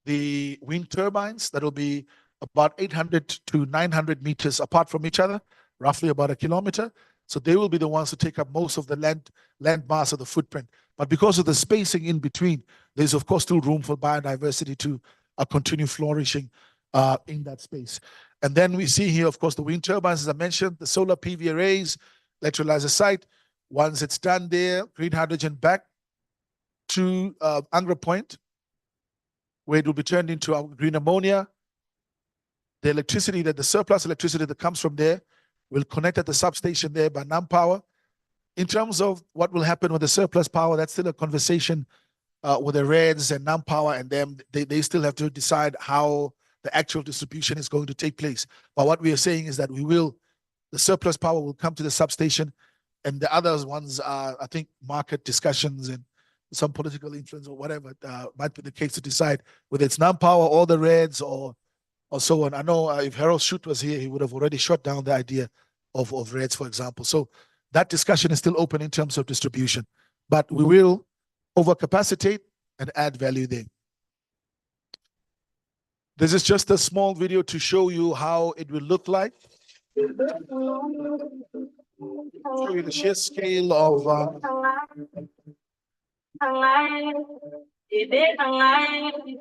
the wind turbines that will be about 800 to 900 meters apart from each other, roughly about 1 kilometer. So they will be the ones to take up most of the land mass of the footprint. But because of the spacing in between, there's of course still room for biodiversity to continue flourishing in that space. And then we see here, of course, the wind turbines, as I mentioned, the solar PV arrays, electrolyzer site. Once it's done there, green hydrogen back to Angra Point, where it will be turned into our green ammonia. The electricity, the surplus electricity that comes from there will connect at the substation there by NamPower. In terms of what will happen with the surplus power, that's still a conversation with the Reds and NamPower and them. They still have to decide how the actual distribution is going to take place. But what we are saying is that the surplus power will come to the substation, and the other ones are, I think, market discussions and some political influence or whatever might be the case to decide whether it's NamPower or the Reds or so on. I know if Harold Shute was here, he would have already shot down the idea of Reds, for example. So that discussion is still open in terms of distribution, but we will overcapacitate and add value there. This is just a small video to show you how it will look like. Show you the sheer scale of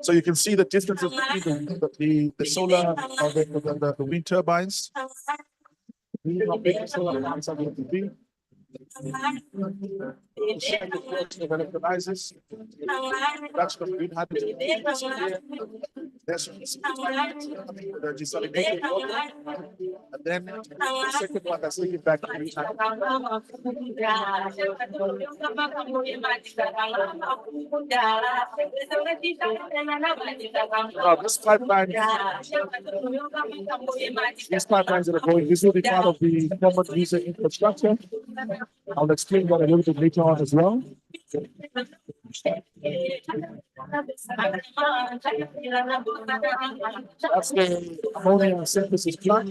so you can see the distance of the solar or the wind turbines. How big the solar plants are going to be. Electrolyzers, production of green hydrogen. There's the desalination water. And then the second one that's taking back to green this pipeline, these pipelines that are going, this will be part of the common user infrastructure. I'll explain that a little bit later on as well. That's the ammonia synthesis plant.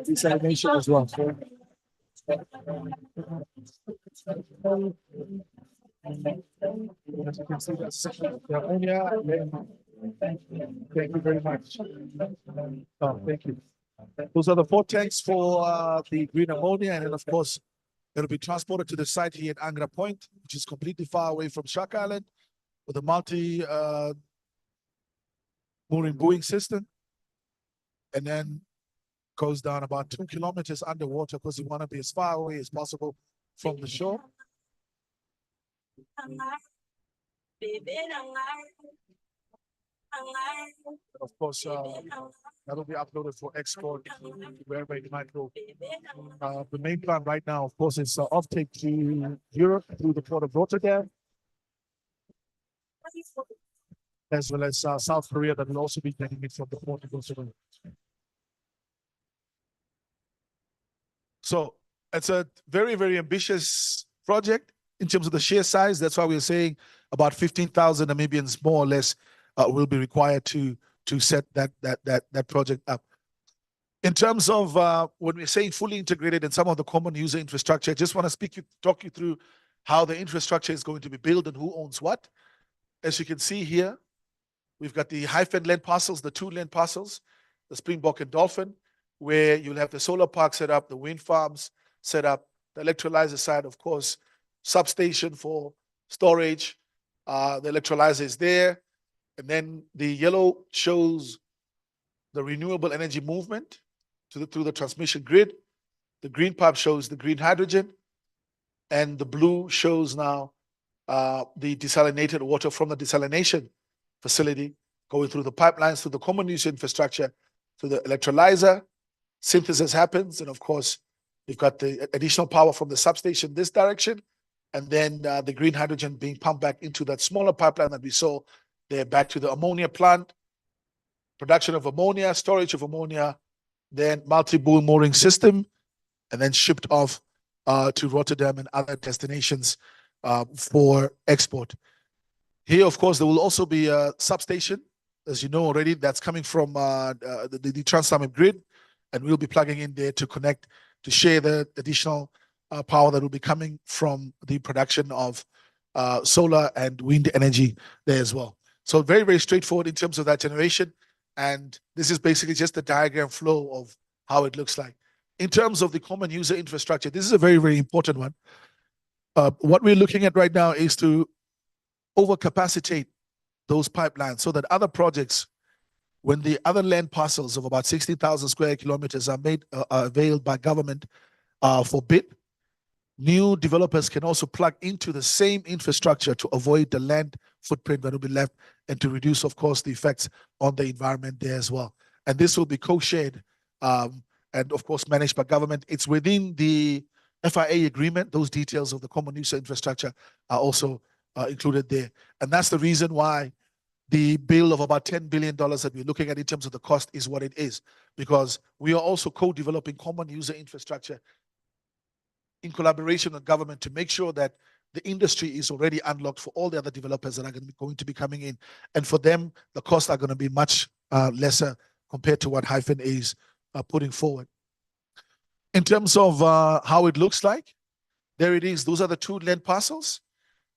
Desalination as well. As you can see, that's the ammonia. Thank you very much. Oh, thank you. Those are the 4 tanks for the green ammonia, and then of course it'll be transported to the site here at Angra Point, which is completely far away from Shark Island, with a multi mooring buoying system, and then goes down about 2 kilometers underwater because we want to be as far away as possible from the shore. Of course, that'll be uploaded for export wherever it might go. The main plan right now, of course, is offtake to Europe through the port of Rotterdam, as well as South Korea that will also be getting it from the port of Rotterdam. So it's a very, very ambitious project in terms of the sheer size. That's why we're saying about 15,000 Namibians, more or less, will be required to set that project up. In terms of when we're saying fully integrated and some of the common user infrastructure, I just want to talk you through how the infrastructure is going to be built and who owns what. As you can see here, We've got the hyphen land parcels, the 2 land parcels, the Springbok and Dolphin, where you'll have the solar park set up, the wind farms set up, the electrolyzer side, of course, substation for storage. The electrolyzer is there. And then the yellow shows the renewable energy movement through the transmission grid. The green pipe shows the green hydrogen. And the blue shows now the desalinated water from the desalination facility going through the pipelines, through the common use infrastructure, to the electrolyzer. Synthesis happens. And of course, you've got the additional power from the substation this direction. And then the green hydrogen being pumped back into that smaller pipeline that we saw there, back to the ammonia plant, production of ammonia, storage of ammonia, then multi-buoy mooring system, and then shipped off to Rotterdam and other destinations for export. Here, of course, there will also be a substation, as you know already, that's coming from the Trans-Summit grid, and we'll be plugging in there to connect, to share the additional power that will be coming from the production of solar and wind energy there as well. So very, very straightforward in terms of that generation. And this is basically just the diagram flow of how it looks like. In terms of the common user infrastructure, this is a very, very important one. What we're looking at right now is to overcapacitate those pipelines so that other projects, when the other land parcels of about 60,000 square kilometers are made availed by government for bid, new developers can also plug into the same infrastructure to avoid the land footprint that will be left and to reduce, of course, the effects on the environment there as well. And this will be co-shared and, of course, managed by government. It's within the FIA agreement. Those details of the common user infrastructure are also included there. And that's the reason why the bill of about $10 billion that we're looking at in terms of the cost is what it is, because we are also co-developing common user infrastructure in collaboration with government to make sure that the industry is already unlocked for all the other developers that are going to be coming in. And for them, the costs are going to be much lesser compared to what Hyphen is putting forward. In terms of how it looks like, there it is. Those are the 2 land parcels,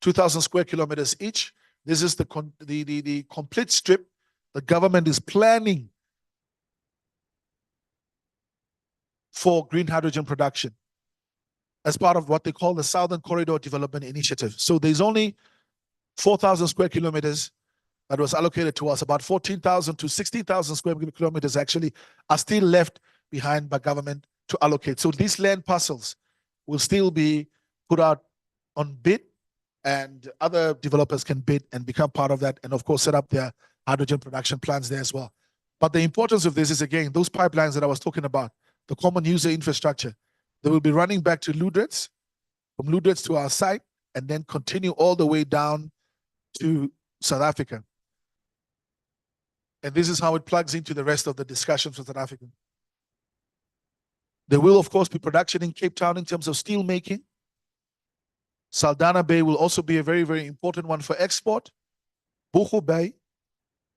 2,000 square kilometers each. This is the complete strip the government is planning for green hydrogen production as part of what they call the Southern Corridor Development Initiative. So there's only 4,000 square kilometers that was allocated to us. About 14,000 to 16,000 square kilometers actually are still left behind by government to allocate. So these land parcels will still be put out on bid, and other developers can bid and become part of that, and of course set up their hydrogen production plants there as well. But the importance of this is, again, those pipelines that I was talking about, the common user infrastructure, they will be running back to Lüderitz, from Lüderitz to our site, and then continue all the way down to South Africa. And this is how it plugs into the rest of the discussion for South Africa. There will, of course, be production in Cape Town in terms of steel making. Saldanha Bay will also be a very, very important one for export. Bochum Bay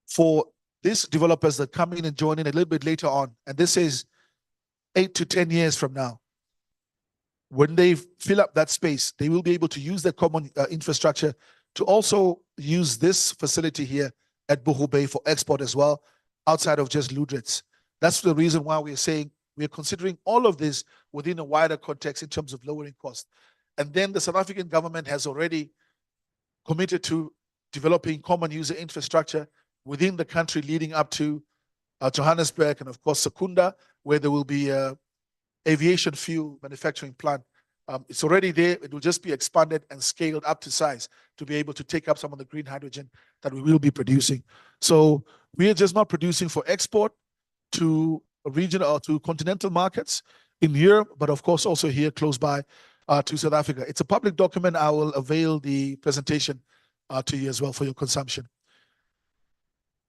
for these developers that come in and join in a little bit later on. And this is 8 to 10 years from now. When they fill up that space, they will be able to use their common infrastructure to also use this facility here at Bochum Bay for export as well, outside of just Lüderitz. That's the reason why we're saying we're considering all of this within a wider context in terms of lowering costs. And then the South African government has already committed to developing common user infrastructure within the country leading up to Johannesburg and, of course, Secunda, where there will be an aviation fuel manufacturing plant. It's already there. It will just be expanded and scaled up to size to be able to take up some of the green hydrogen that we will be producing. So we are just not producing for export to regional or to continental markets in Europe, but of course also here close by to South Africa. It's a public document. I will avail the presentation to you as well for your consumption.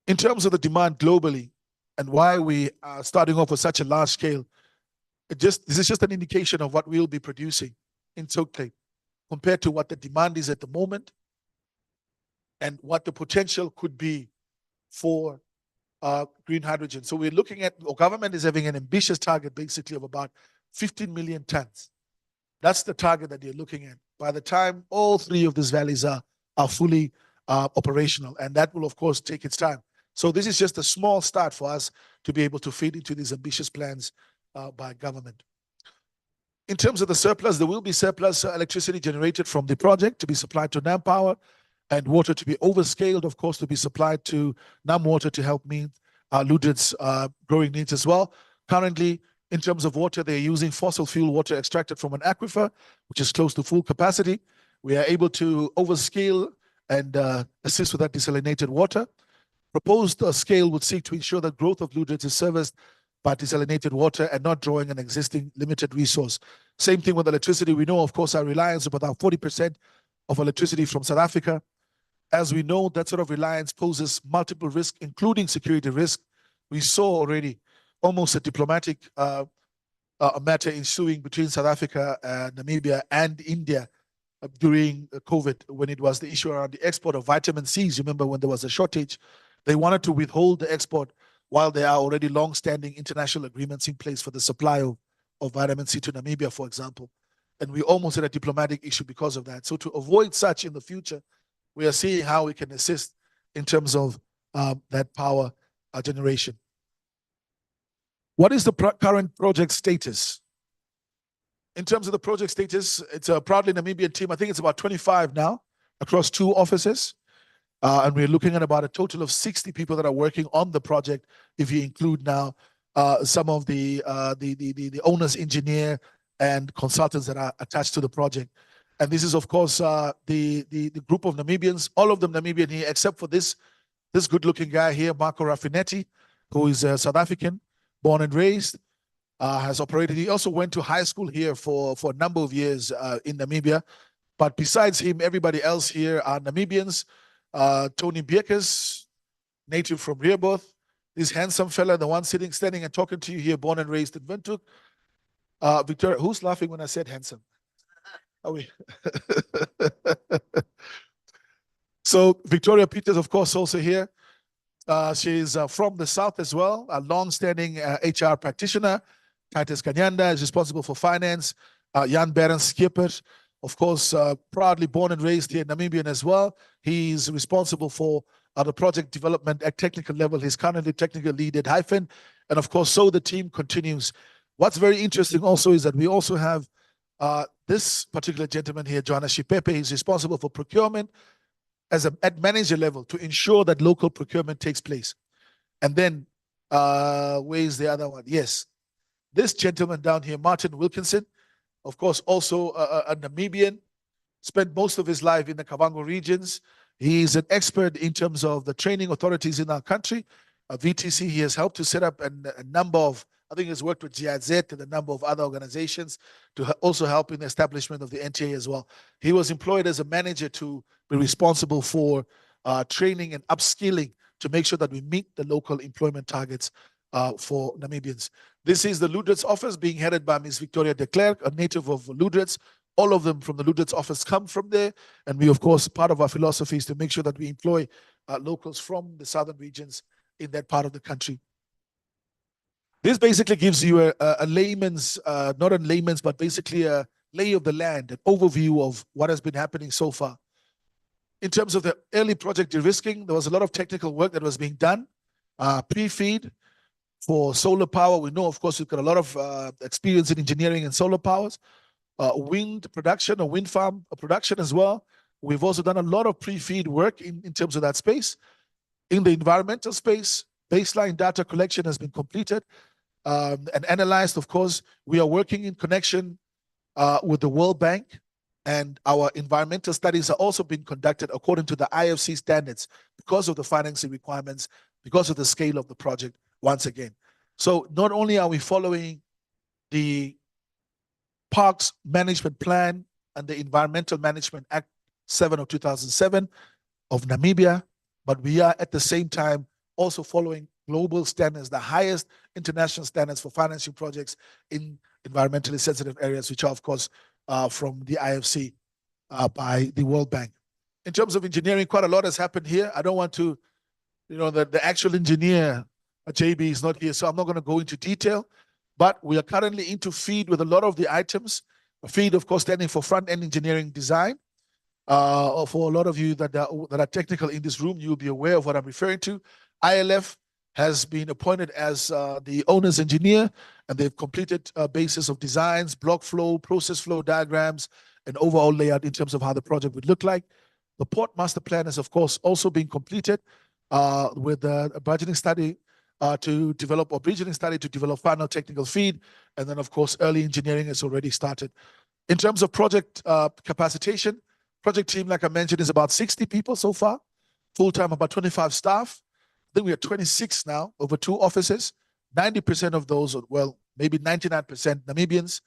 In terms of the demand globally and why we are starting off with such a large scale, this is just an indication of what we'll be producing in total compared to what the demand is at the moment and what the potential could be for green hydrogen. So we're looking at, our government is having an ambitious target basically of about 15 million tons. That's the target that they're looking at. By the time all 3 of these valleys are fully operational, and that will of course take its time. So this is just a small start for us to be able to feed into these ambitious plans by government. In terms of the surplus, there will be surplus electricity generated from the project to be supplied to NamPower, and water to be overscaled, of course, to be supplied to NamWater to help meet Luderit's growing needs as well. Currently, in terms of water, they're using fossil fuel water extracted from an aquifer, which is close to full capacity. We are able to overscale and assist with that desalinated water. Proposed scale would seek to ensure that growth of Luderitz is serviced by desalinated water and not drawing an existing limited resource. Same thing with electricity. We know, of course, our reliance of about 40% of electricity from South Africa. As we know, that sort of reliance poses multiple risks, including security risk. We saw already almost a diplomatic matter ensuing between South Africa, Namibia, and India during COVID, when it was the issue around the export of vitamin C's. Remember when there was a shortage, they wanted to withhold the export while there are already long-standing international agreements in place for the supply of vitamin C to Namibia, for example. And we almost had a diplomatic issue because of that. So to avoid such in the future, we are seeing how we can assist in terms of that power generation. What is the current project status? In terms of the project status, it's a proudly Namibian team. I think it's about 25 now across 2 offices. And we're looking at about a total of 60 people that are working on the project, if you include now some of the owner's engineer and consultants that are attached to the project. And this is, of course, the group of Namibians, all of them Namibian here, except for this good-looking guy here, Marco Raffinetti, who is South African, born and raised, has operated. He also went to high school here for a number of years in Namibia. But besides him, everybody else here are Namibians. Tony Bierkes, native from Rehoboth. This handsome fella, the one standing and talking to you here, born and raised in Windhoek. Victoria, who's laughing when I said handsome? Are we? So Victoria Peters, of course, also here. She's from the South as well, a long-standing HR practitioner. Titus Kanyanda is responsible for finance. Jan Berend Skipper, of course, proudly born and raised here in Namibian as well. He's responsible for the project development at technical level. He's currently technical lead at Hyphen. And of course, so the team continues. What's very interesting also is that we also have this particular gentleman here, Johanna Shipepe. He's responsible for procurement at manager level to ensure that local procurement takes place. And then, where's the other one? Yes, this gentleman down here, Martin Wilkinson, of course, also a Namibian, spent most of his life in the Kavango regions. He's an expert in terms of the training authorities in our country. VTC, he has helped to set up a number of, I think he's worked with GIZ and a number of other organizations to also help in the establishment of the NTA as well. He was employed as a manager to be responsible for training and upskilling to make sure that we meet the local employment targets for Namibians. This is the Luderitz office being headed by Ms. Victoria de Klerk, a native of Luderitz. All of them from the Luderitz office come from there. And we, of course, part of our philosophy is to make sure that we employ locals from the southern regions in that part of the country. This basically gives you a layman's, not a layman's, but basically a lay of the land, an overview of what has been happening so far. In terms of the early project de-risking, there was a lot of technical work that was being done. Pre-feed for solar power. We know, of course, we've got a lot of experience in engineering and solar powers. Wind production or wind farm production as well. We've also done a lot of pre-feed work in terms of that space. In the environmental space, baseline data collection has been completed and analyzed. Of course, we are working in connection with the World Bank, and our environmental studies are also being conducted according to the IFC standards because of the financing requirements, because of the scale of the project once again. So not only are we following the Parks Management Plan and the Environmental Management Act 7 of 2007 of Namibia, but we are at the same time also following global standards, the highest international standards for financing projects in environmentally sensitive areas, which are, of course, from the IFC by the World Bank. In terms of engineering, quite a lot has happened here. I don't want to, the actual engineer, JB, is not here, so I'm not going to go into detail. But we are currently into FEED with a lot of the items. FEED, of course, standing for front-end engineering design. For a lot of you that are technical in this room, you'll be aware of what I'm referring to. ILF has been appointed as the owner's engineer, and they've completed a basis of designs, block flow, process flow diagrams, and overall layout in terms of how the project would look like. The port master plan is, of course, also being completed with a budgeting study to develop, or bridging study to develop final technical feed. And then, of course, early engineering has already started. In terms of project capacitation, project team, like I mentioned, is about 60 people so far, full-time about 25 staff. I think we are 26 now, over 2 offices. 90% of those, well, maybe 99% Namibians.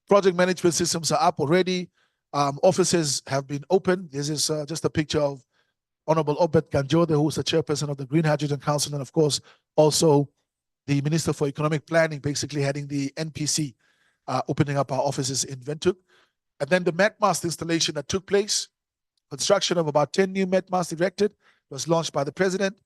Project management systems are up already. Offices have been opened. This is just a picture of Honorable Obed Ganjode, who is the chairperson of the Green Hydrogen Council, and of course, also the Minister for Economic Planning, basically heading the NPC, opening up our offices in Windhoek. And then the MetMast installation that took place, construction of about 10 new MetMasts erected, was launched by the president.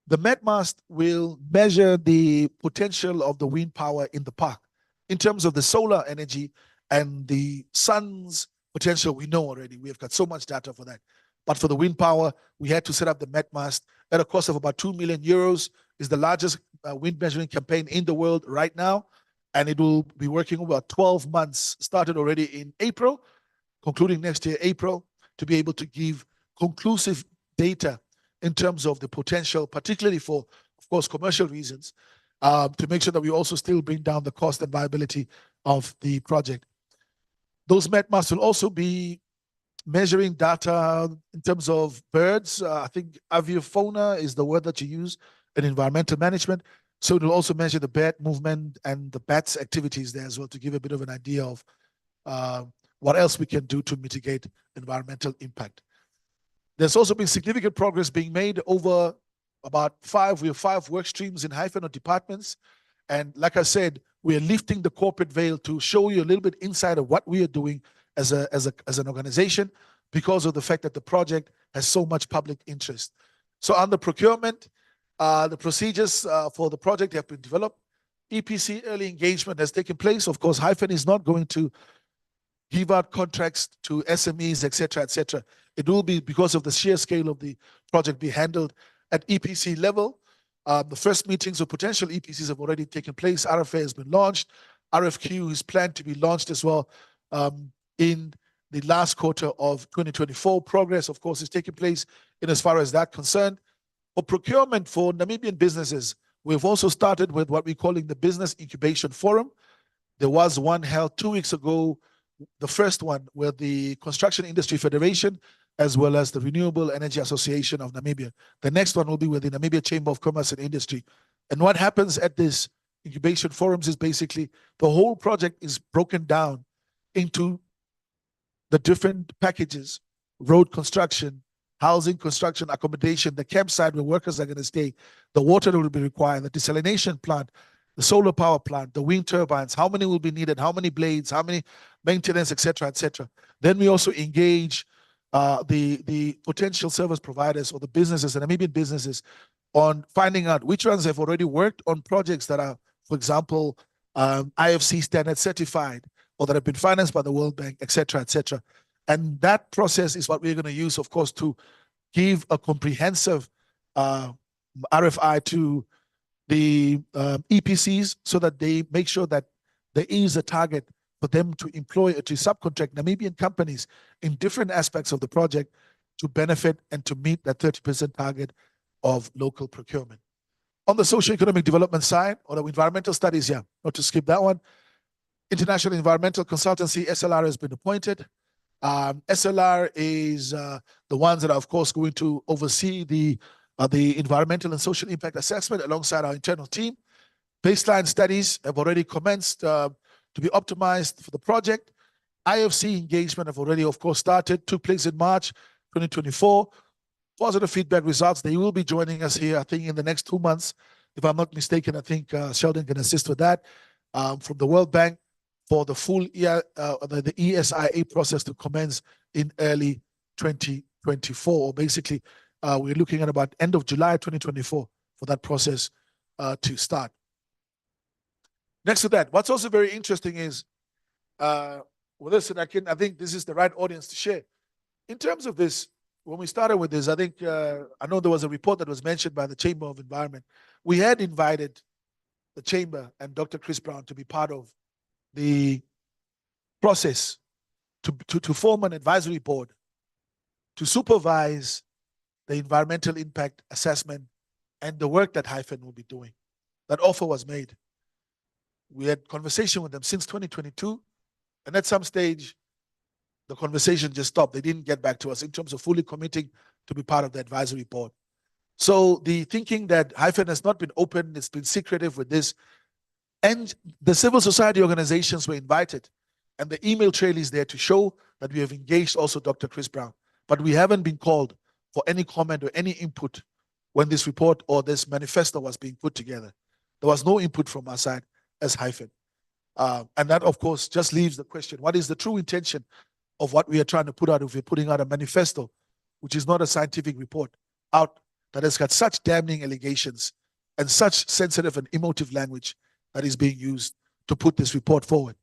The MetMast will measure the potential of the wind power in the park. In terms of the solar energy and the sun's potential, we know already. We have got so much data for that. But for the wind power, we had to set up the MetMast at a cost of about 2 million euros. It's the largest wind measuring campaign in the world right now. And it will be working over 12 months, started already in April, concluding next year, April, to be able to give conclusive data in terms of the potential, particularly for, of course, commercial reasons, to make sure that we also still bring down the cost and viability of the project. Those MetMasts will also be measuring data in terms of birds. I think aviofauna is the word that you use in environmental management. So it will also measure the bat movement and the bats' activities there as well, to give a bit of an idea of what else we can do to mitigate environmental impact. There's also been significant progress being made over about 5 work streams in hyphen or departments. And like I said, we are lifting the corporate veil to show you a little bit inside of what we are doing as an organization, because of the fact that the project has so much public interest. So under procurement, the procedures for the project have been developed. EPC early engagement has taken place. Of course, hyphen is not going to give out contracts to SMEs, et cetera, It will be, because of the sheer scale of the project, be handled at EPC level. The first meetings of potential EPCs have already taken place. RFA has been launched. RFQ is planned to be launched as well in the last quarter of 2024. Progress, of course, is taking place in as far as that concerned. For procurement for Namibian businesses, we've also started with what we're calling the Business Incubation Forum. There was one held 2 weeks ago, the first one with the Construction Industry Federation, as well as the Renewable Energy Association of Namibia. The next one will be with the Namibia Chamber of Commerce and Industry. And what happens at this incubation forums is basically the whole project is broken down into the different packages: road construction, housing construction, accommodation, the campsite where workers are going to stay, the water that will be required, the desalination plant, the solar power plant, the wind turbines, how many will be needed, how many blades, how many maintenance, et cetera, et cetera. Then we also engage the potential service providers or the businesses, the Namibian businesses, on finding out which ones have already worked on projects that are, for example, IFC standard certified, or that have been financed by the World Bank, et cetera, et cetera. And that process is what we're going to use, of course, to give a comprehensive RFI to the EPCs, so that they make sure that there is a target for them to employ or to subcontract Namibian companies in different aspects of the project to benefit and to meet that 30% target of local procurement. On the socio-economic development side, or the environmental studies, not to skip that one, International Environmental Consultancy, SLR, has been appointed. SLR is the ones that are, of course, going to oversee the environmental and social impact assessment alongside our internal team. Baseline studies have already commenced to be optimized for the project. IFC engagement have already, of course, started, took place in March 2024. Positive feedback results. They will be joining us here, I think, in the next 2 months. If I'm not mistaken, I think Sheldon can assist with that, from the World Bank, for the full the ESIA process to commence in early 2024. Basically, we're looking at about end of July 2024 for that process to start. Next to that, what's also very interesting is, well, listen, I think this is the right audience to share. In terms of this, when we started with this, I think, I know there was a report that was mentioned by the Chamber of Environment. We had invited the Chamber and Dr. Chris Brown to be part of the process to form an advisory board to supervise the environmental impact assessment and the work that Hyphen will be doing. That offer was made. We had conversation with them since 2022, and at some stage, the conversation just stopped. They didn't get back to us in terms of fully committing to be part of the advisory board. So the thinking that Hyphen has not been open, it's been secretive with this, and the civil society organizations were invited, and the email trail is there to show that we have engaged also Dr. Chris Brown, but we haven't been called for any comment or any input when this report or this manifesto was being put together. There was no input from our side as Hyphen. And that, of course, just leaves the question, what is the true intention of what we are trying to put out if we're putting out a manifesto, which is not a scientific report, out that has got such damning allegations and such sensitive and emotive language that is being used to put this report forward.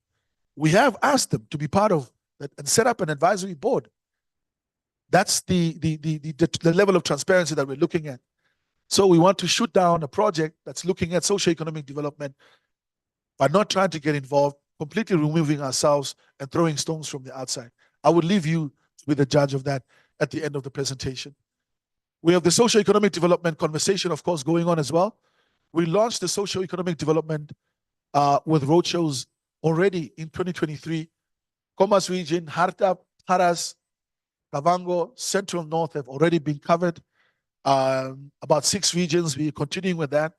We have asked them to be part of that and set up an advisory board. That's the level of transparency that we're looking at. So we want to shoot down a project that's looking at socioeconomic development by not trying to get involved, completely removing ourselves and throwing stones from the outside. I would leave you with the judge of that at the end of the presentation. We have the socioeconomic development conversation, of course, going on as well. We launched the socioeconomic development with roadshows already in 2023. Komas region, Harta, Haras, Kavango, Central North have already been covered. About 6 regions, we're continuing with that.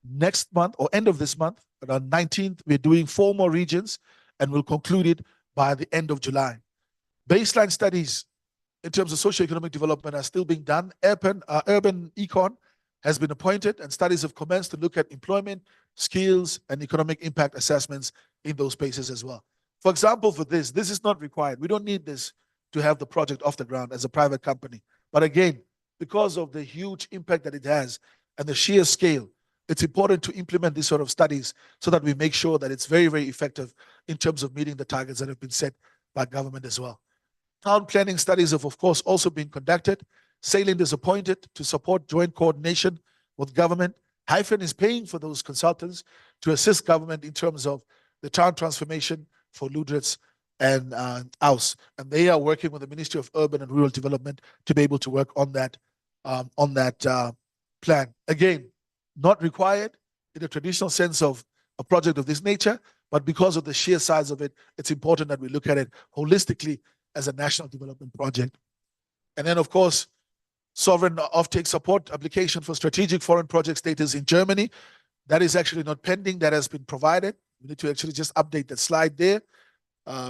Next month, or end of this month, on 19th, we're doing 4 more regions, and we'll conclude it by the end of July. Baseline studies in terms of socioeconomic development are still being done. Urban Econ has been appointed, and studies have commenced to look at employment, skills, and economic impact assessments in those spaces as well. For example, for this is not required. We don't need this to have the project off the ground as a private company. But again, because of the huge impact that it has and the sheer scale, it's important to implement these sort of studies so that we make sure that it's very, very effective in terms of meeting the targets that have been set by government as well. Town planning studies have, of course, also been conducted. Salient is appointed to support joint coordination with government. Hyphen is paying for those consultants to assist government in terms of the town transformation for Ludritz and Aus. And they are working with the Ministry of Urban and Rural Development to be able to work on that plan. Again, not required in a traditional sense of a project of this nature, but because of the sheer size of it, it's important that we look at it holistically as a national development project. And then, of course, sovereign offtake support application for strategic foreign project status in Germany. That is actually not pending. That has been provided. We need to actually just update that slide there.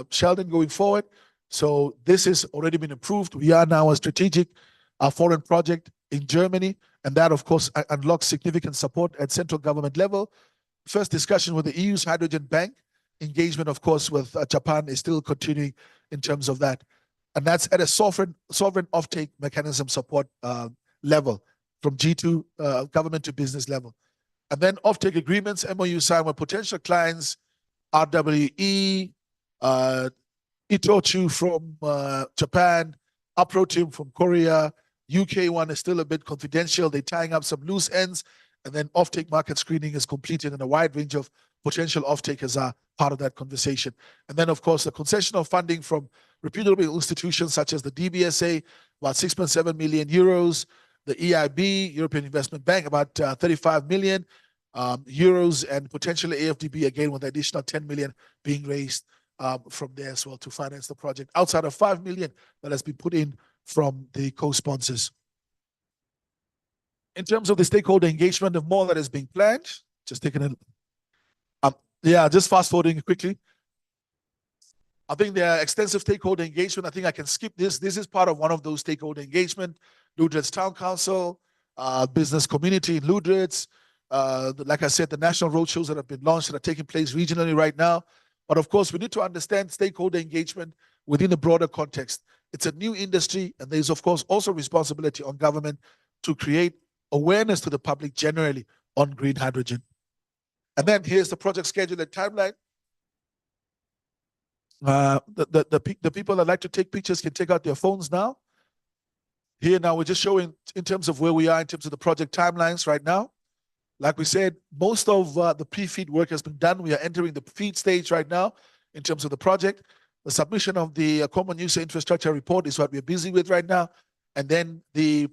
Sheldon, going forward. So this has already been approved. We are now a strategic foreign project in Germany, and that, of course, unlocks significant support at central government level. First discussion with the EU's Hydrogen Bank. Engagement, of course, with Japan is still continuing in terms of that. And that's at a sovereign offtake mechanism support level from G2 government to business level. And then offtake agreements, MOU signed with potential clients, RWE, Itochu from Japan, Aproteam from Korea, UK one is still a bit confidential. They're tying up some loose ends, and then offtake market screening is completed, and a wide range of potential off-takers are part of that conversation. And then, of course, the concessional funding from reputable institutions such as the DBSA, about 6.7 million euros, the EIB, European Investment Bank, about 35 million euros, and potentially AFDB, again, with additional 10 million being raised from there as well to finance the project, outside of 5 million that has been put in from the co-sponsors. In terms of the stakeholder engagement, of more that is being planned, just taking a just fast forwarding quickly. I think there are extensive stakeholder engagement. I think I can skip this. This is part of one of those stakeholder engagement. Ludritz Town Council, business community in Ludritz. Like I said, the national roadshows that have been launched that are taking place regionally right now. But of course, we need to understand stakeholder engagement within a broader context. It's a new industry, and there's, of course, also responsibility on government to create awareness to the public generally on green hydrogen. And then here's the project schedule and timeline. The people that like to take pictures can take out their phones now. Here now, we're just showing in terms of where we are in terms of the project timelines right now. Like we said, most of the pre-feed work has been done. We are entering the feed stage right now in terms of the project. The submission of the Common User Infrastructure Report is what we're busy with right now. And then the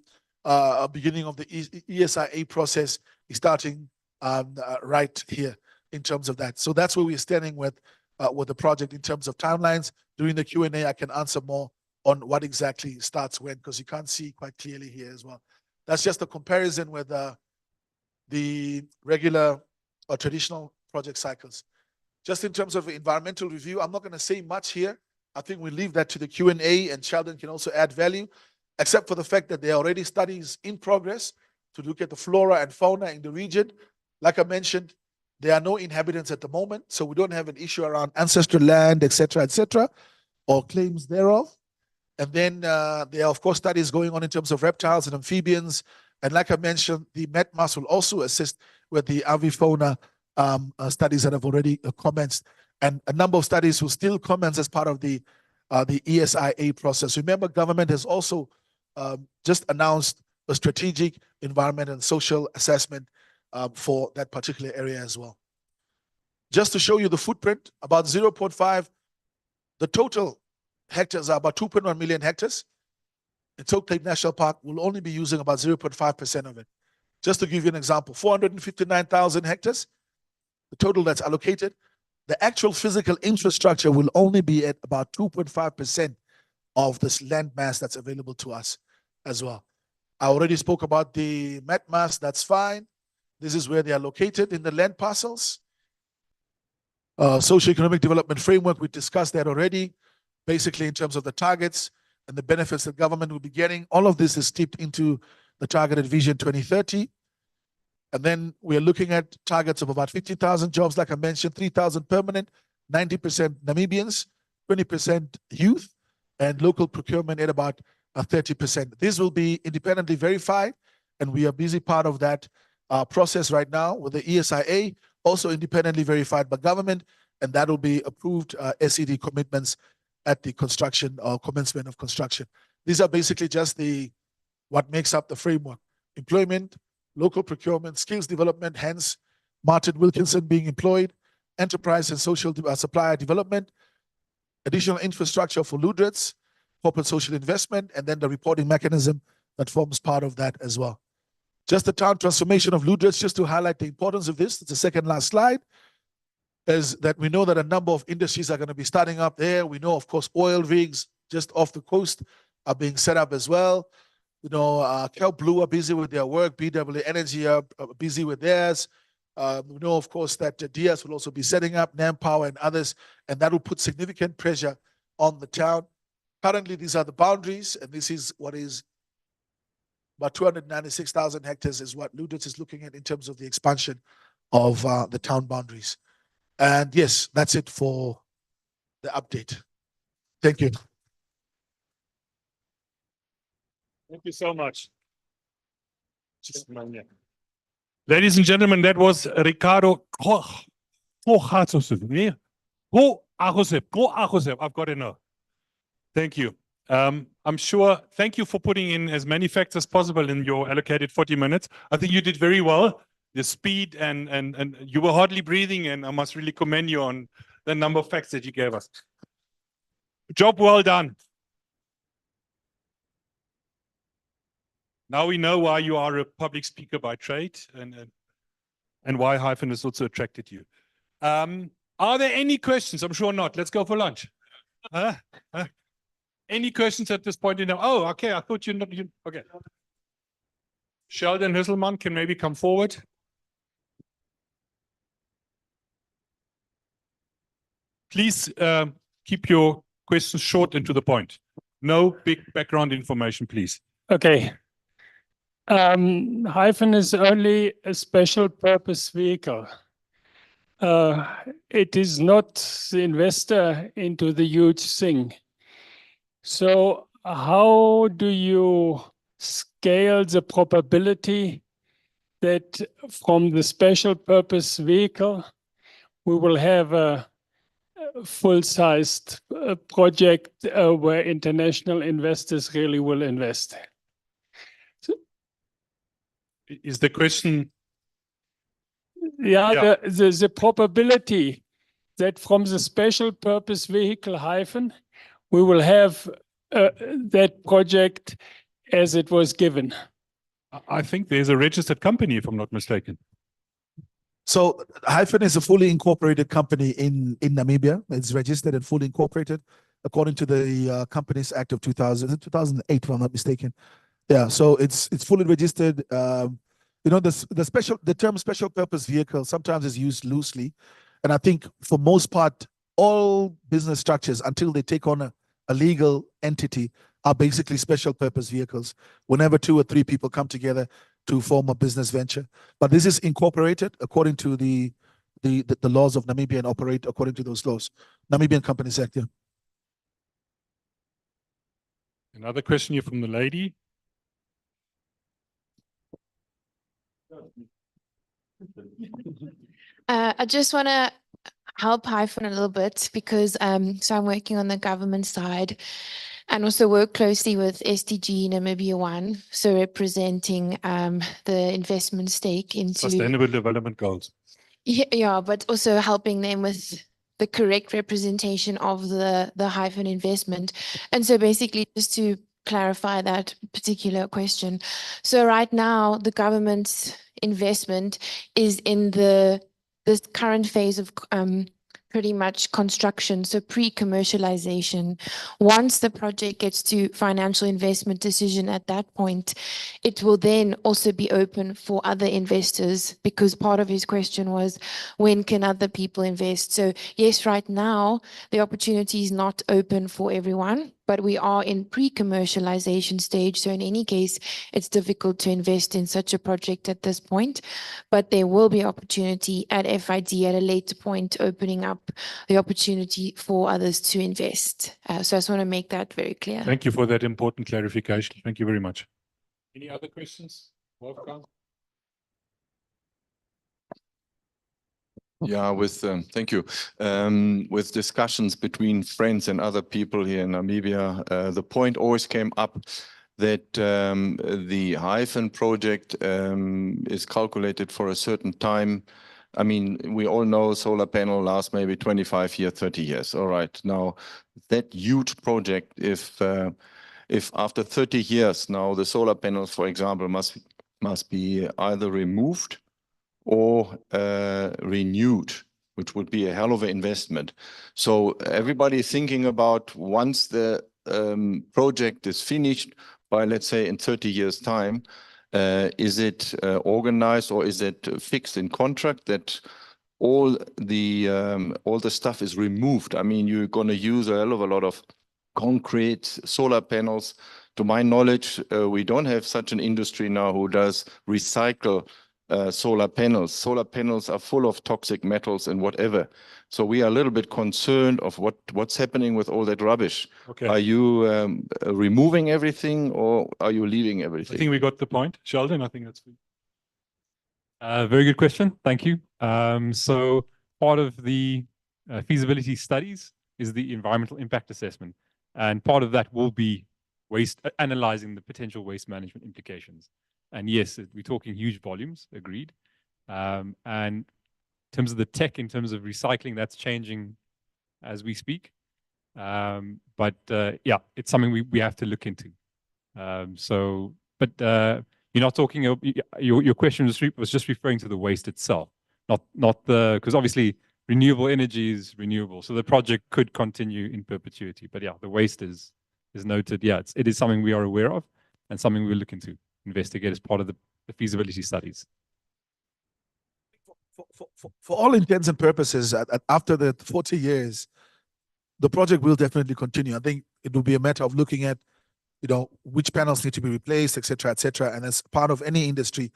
beginning of the ESIA process is starting right here in terms of that. So that's where we're standing with the project in terms of timelines. During the Q&A, I can answer more on what exactly starts when, because you can't see quite clearly here as well. That's just a comparison with the regular or traditional project cycles. Just in terms of environmental review, I'm not going to say much here. I think we leave that to the Q&A, and Sheldon can also add value, except for the fact that there are already studies in progress to look at the flora and fauna in the region. Like I mentioned, there are no inhabitants at the moment, so we don't have an issue around ancestral land, etc., or claims thereof. And then there are, of course, studies going on in terms of reptiles and amphibians. And like I mentioned, the MetMAS will also assist with the avifauna studies that have already commenced. And a number of studies will still commence as part of the ESIA process. Remember, government has also just announced a strategic environment and social assessment for that particular area as well. Just to show you the footprint, about 0.5, the total hectares are about 2.1 million hectares. The Toe Cape National Park will only be using about 0.5% of it. Just to give you an example, 459,000 hectares, the total that's allocated. The actual physical infrastructure will only be at about 2.5% of this land mass that's available to us as well. I already spoke about the MetMAS, that's fine. This is where they are located in the land parcels. Socioeconomic development framework, we discussed that already. Basically, in terms of the targets and the benefits that government will be getting, all of this is steeped into the targeted Vision 2030. And then we are looking at targets of about 50,000 jobs, like I mentioned, 3,000 permanent, 90% Namibians, 20% youth, and local procurement at about 30%. This will be independently verified, and we are busy part of that process right now with the ESIA, also independently verified by government, and that will be approved SED commitments at the construction or commencement of construction. These are basically just what makes up the framework. Employment, local procurement, skills development, hence Martin Wilkinson being employed, enterprise and social supplier development, additional infrastructure for Ludrits, corporate social investment, and then the reporting mechanism that forms part of that as well. Just the town transformation of Ludrits, just to highlight the importance of this, it's the second last slide, is that we know that a number of industries are going to be starting up there. We know, of course, oil rigs just off the coast are being set up as well. You know, Kelp Blue are busy with their work. BW Energy are busy with theirs. We know, of course, that DS will also be setting up, NamPower and others, and that will put significant pressure on the town. Currently, these are the boundaries, and this is what is about 296,000 hectares is what Ludwig is looking at in terms of the expansion of the town boundaries. And yes, that's it for the update. Thank you. Thank you so much. Ladies and gentlemen, that was Ricardo Goagoseb. Goagoseb. I've got to know. Thank you. I'm sure, thank you for putting in as many facts as possible in your allocated 40 minutes. I think you did very well. The speed and you were hardly breathing, and I must really commend you on the number of facts that you gave us. Job well done. Now we know why you are a public speaker by trade and why Hyphen has also attracted you. Are there any questions? I'm sure not. Let's go for lunch. Any questions at this point in time? Oh, okay. I thought you're not. Okay. Sheldon Husselman can maybe come forward. Please keep your questions short and to the point. No big background information, please. Okay. Hyphen is only a special purpose vehicle. It is not the investor into the huge thing. So how do you scale the probability that from the special purpose vehicle, we will have a full-sized project where international investors really will invest. Is the question? Yeah, Yeah. the probability that from the special purpose vehicle hyphen, we will have that project as it was given. I think there's a registered company, if I'm not mistaken. So Hyphen is a fully incorporated company in Namibia. It's registered and fully incorporated according to the Companies Act of 2008, if I'm not mistaken. Yeah, so it's fully registered. You know, the term special purpose vehicle sometimes is used loosely. And I think for most part, all business structures, until they take on a legal entity, are basically special purpose vehicles whenever 2 or 3 people come together to form a business venture. But this is incorporated according to the laws of Namibia and operate according to those laws. Namibian Companies Act, yeah. Another question here from the lady. I just want to help Hyphen a little bit because so I'm working on the government side and also work closely with SDG Namibia 1, so representing the investment stake into Sustainable Development Goals. Yeah, but also helping them with the correct representation of the hyphen investment. And so basically just to clarify that particular question. So right now the government's investment is in this current phase of pretty much construction, so pre-commercialization. Once the project gets to financial investment decision at that point, it will then also be open for other investors, because part of his question was, when can other people invest? So yes, right now, the opportunity is not open for everyone, but we are in pre-commercialization stage. So in any case, it's difficult to invest in such a project at this point, but there will be opportunity at FID at a later point, opening up the opportunity for others to invest. So I just want to make that very clear. Thank you for that important clarification. Thank you very much. Any other questions? Wolfgang? Yeah, thank you. With discussions between friends and other people here in Namibia, the point always came up that the hyphen project is calculated for a certain time. I mean, we all know solar panel lasts maybe 25 years, 30 years. All right. Now, that huge project, if after 30 years now the solar panels, for example, must be either removed or renewed, which would be a hell of an investment. So everybody is thinking about, once the project is finished by, let's say, in 30 years' time, is it organized or is it fixed in contract that all the stuff is removed? I mean, you're going to use a hell of a lot of concrete, solar panels. To my knowledge, we don't have such an industry now who does recycle solar panels. Solar panels are full of toxic metals and whatever. So we are a little bit concerned of what's happening with all that rubbish. Okay. Are you removing everything or are you leaving everything? I think we got the point. Sheldon, I think that's good. Very good question. Thank you. So part of the feasibility studies is the environmental impact assessment. And part of that will be analyzing the potential waste management implications. And yes, we're talking huge volumes, agreed. And in terms of the tech, in terms of recycling, that's changing as we speak. But yeah, it's something we have to look into. But you're not talking, your question was just referring to the waste itself, not because obviously renewable energy is renewable. So the project could continue in perpetuity. But yeah, the waste is noted. Yeah, it is something we are aware of and something we're looking to investigate as part of the feasibility studies. For all intents and purposes, after the 40 years, the project will definitely continue. I think it will be a matter of looking at, which panels need to be replaced, et cetera, et cetera. And as part of any industry,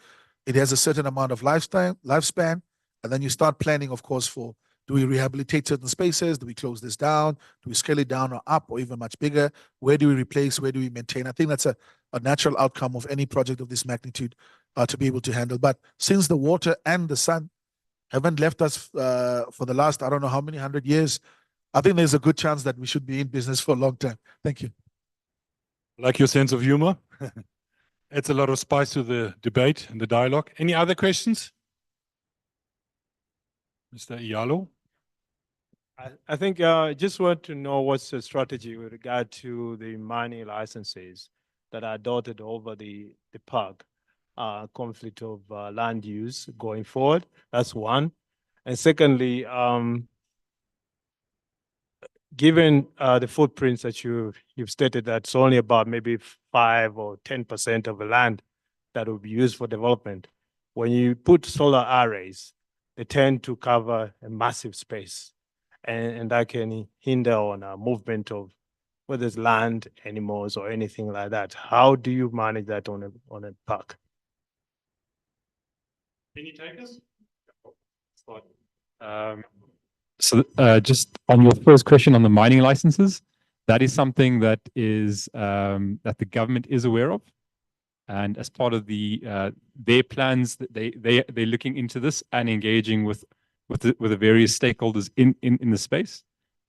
it has a certain amount of lifespan. And then you start planning, of course, for, do we rehabilitate certain spaces? Do we close this down? Do we scale it down or up or even much bigger? Where do we replace? Where do we maintain? I think that's a natural outcome of any project of this magnitude to be able to handle. But since the water and the sun haven't left us for the last, I don't know how many 100 years, I think there's a good chance that we should be in business for a long time. Thank you. Like your sense of humor. Adds a lot of spice to the debate and the dialogue. Any other questions? Mr. Iyalo? I think I just want to know what's the strategy with regard to the mining licenses that are dotted over the park, conflict of land use going forward. That's one. And secondly, given the footprints that you've stated that it's only about maybe 5 or 10% of the land that will be used for development. When you put solar arrays, they tend to cover a massive space, and that can hinder on movement of whether it's land, animals, or anything like that. How do you manage that on a park? Any takers? So just on your first question on the mining licenses, that is something that is that the government is aware of, and as part of their plans, they're looking into this and engaging with the various stakeholders in the space,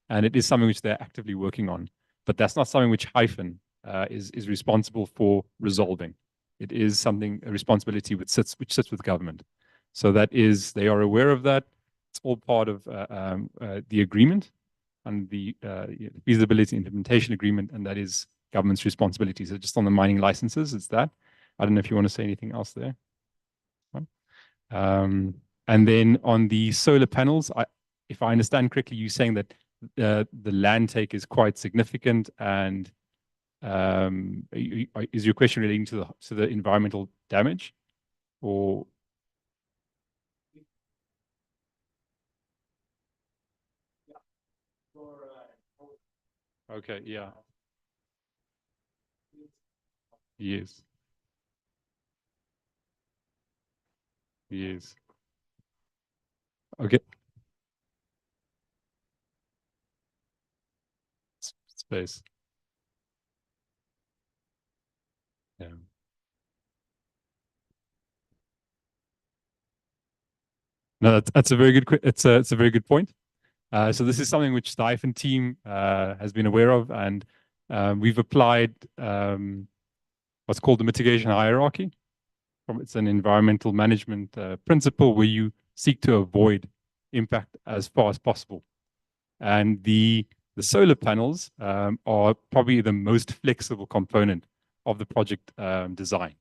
and it is something which they're actively working on. But that's not something which Hyphen is responsible for resolving. It is something, a responsibility which sits with government. So that is, they are aware of that. It's all part of the agreement and the feasibility implementation agreement, and that is government's responsibility. So just on the mining licenses, it's that. I don't know if you want to say anything else there. And then on the solar panels, if I understand correctly, you're saying that the land take is quite significant, and is your question relating to the environmental damage, or? Okay, yeah. Yes. Yes. Okay. Space. Yeah. No, that's a very good. It's a very good point. So this is something which the Hyphen team has been aware of, and we've applied what's called the mitigation hierarchy. It's an environmental management principle where you seek to avoid impact as far as possible. And the solar panels are probably the most flexible component of the project design.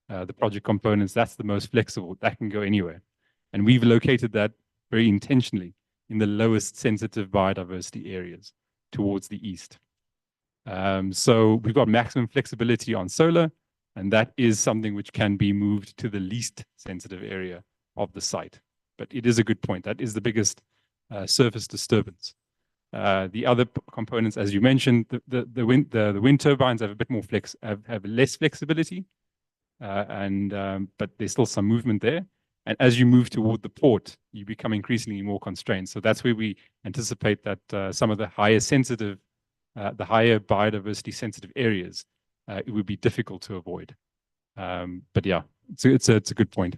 The project components, that's the most flexible. That can go anywhere. And we've located that very intentionally in the lowest sensitive biodiversity areas towards the east. So we've got maximum flexibility on solar, and that is something which can be moved to the least sensitive area of the site. But it is a good point. That is the biggest surface disturbance. The other components, as you mentioned, the wind turbines have a bit more have less flexibility, but there's still some movement there. And as you move toward the port, you become increasingly more constrained. So that's where we anticipate that some of the higher biodiversity sensitive areas, it would be difficult to avoid. But yeah, it's a good point.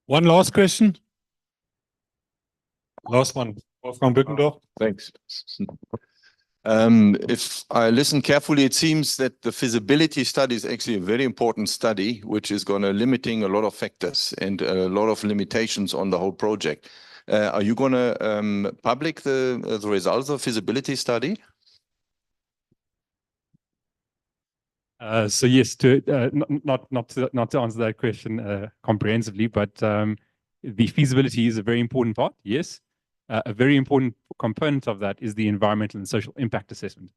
One last question. Last one, Wolfgang Bückendorf. Thanks. If I listen carefully, it seems that the feasibility study is actually a very important study, which is going to limiting a lot of factors and a lot of limitations on the whole project. Are you going to public the results of feasibility study? So yes, not to answer that question comprehensively, but the feasibility is a very important part. Yes, a very important component of that is the environmental and social impact assessment,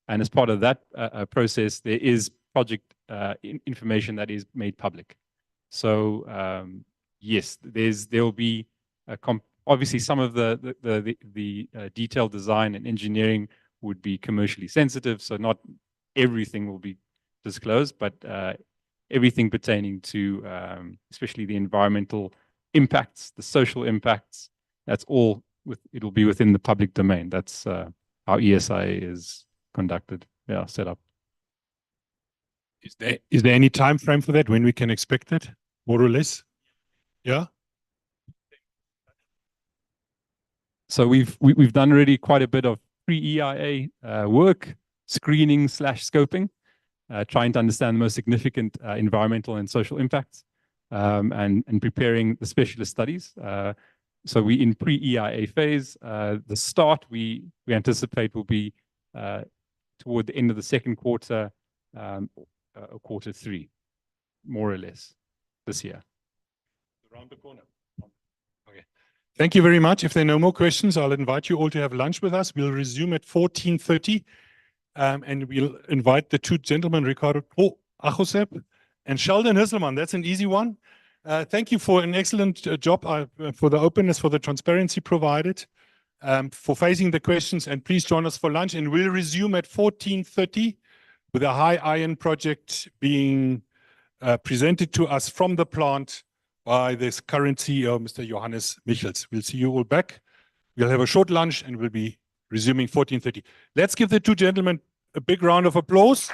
and as part of that process, there is project information that is made public. So yes, there will be obviously some of the detailed design and engineering would be commercially sensitive, so not everything will be disclosed, but everything pertaining to especially the environmental impacts, the social impacts, that's all it'll be within the public domain. That's how ESI is conducted, set up. Is there any time frame for that, when we can expect that, more or less? Yeah. So we've done already quite a bit of pre-EIA work, screening / scoping, trying to understand the most significant environmental and social impacts, and preparing the specialist studies. So we in pre-EIA phase. The start we anticipate will be toward the end of the second quarter, quarter 3, more or less, this year. Around the corner. Okay. Thank you very much. If there are no more questions, I'll invite you all to have lunch with us. We'll resume at 14:30, and we'll invite the 2 gentlemen, Ricardo Goagoseb and Sheldon Hisselman. That's an easy one. Thank you for an excellent job, for the openness, for the transparency provided, for facing the questions, and please join us for lunch. And we'll resume at 14:30 with a high iron project being presented to us from the plant by this current CEO, Mr. Johannes Michels. We'll see you all back. We'll have a short lunch and we'll be resuming 14:30. Let's give the 2 gentlemen a big round of applause.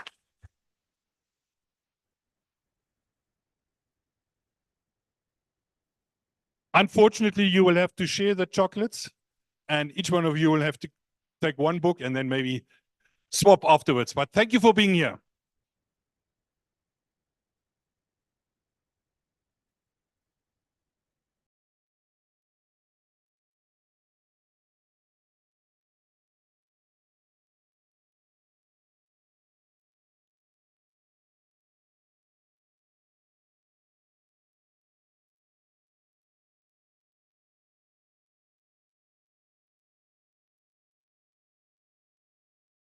Unfortunately, you will have to share the chocolates, and each one of you will have to take one book and then maybe swap afterwards. But thank you for being here.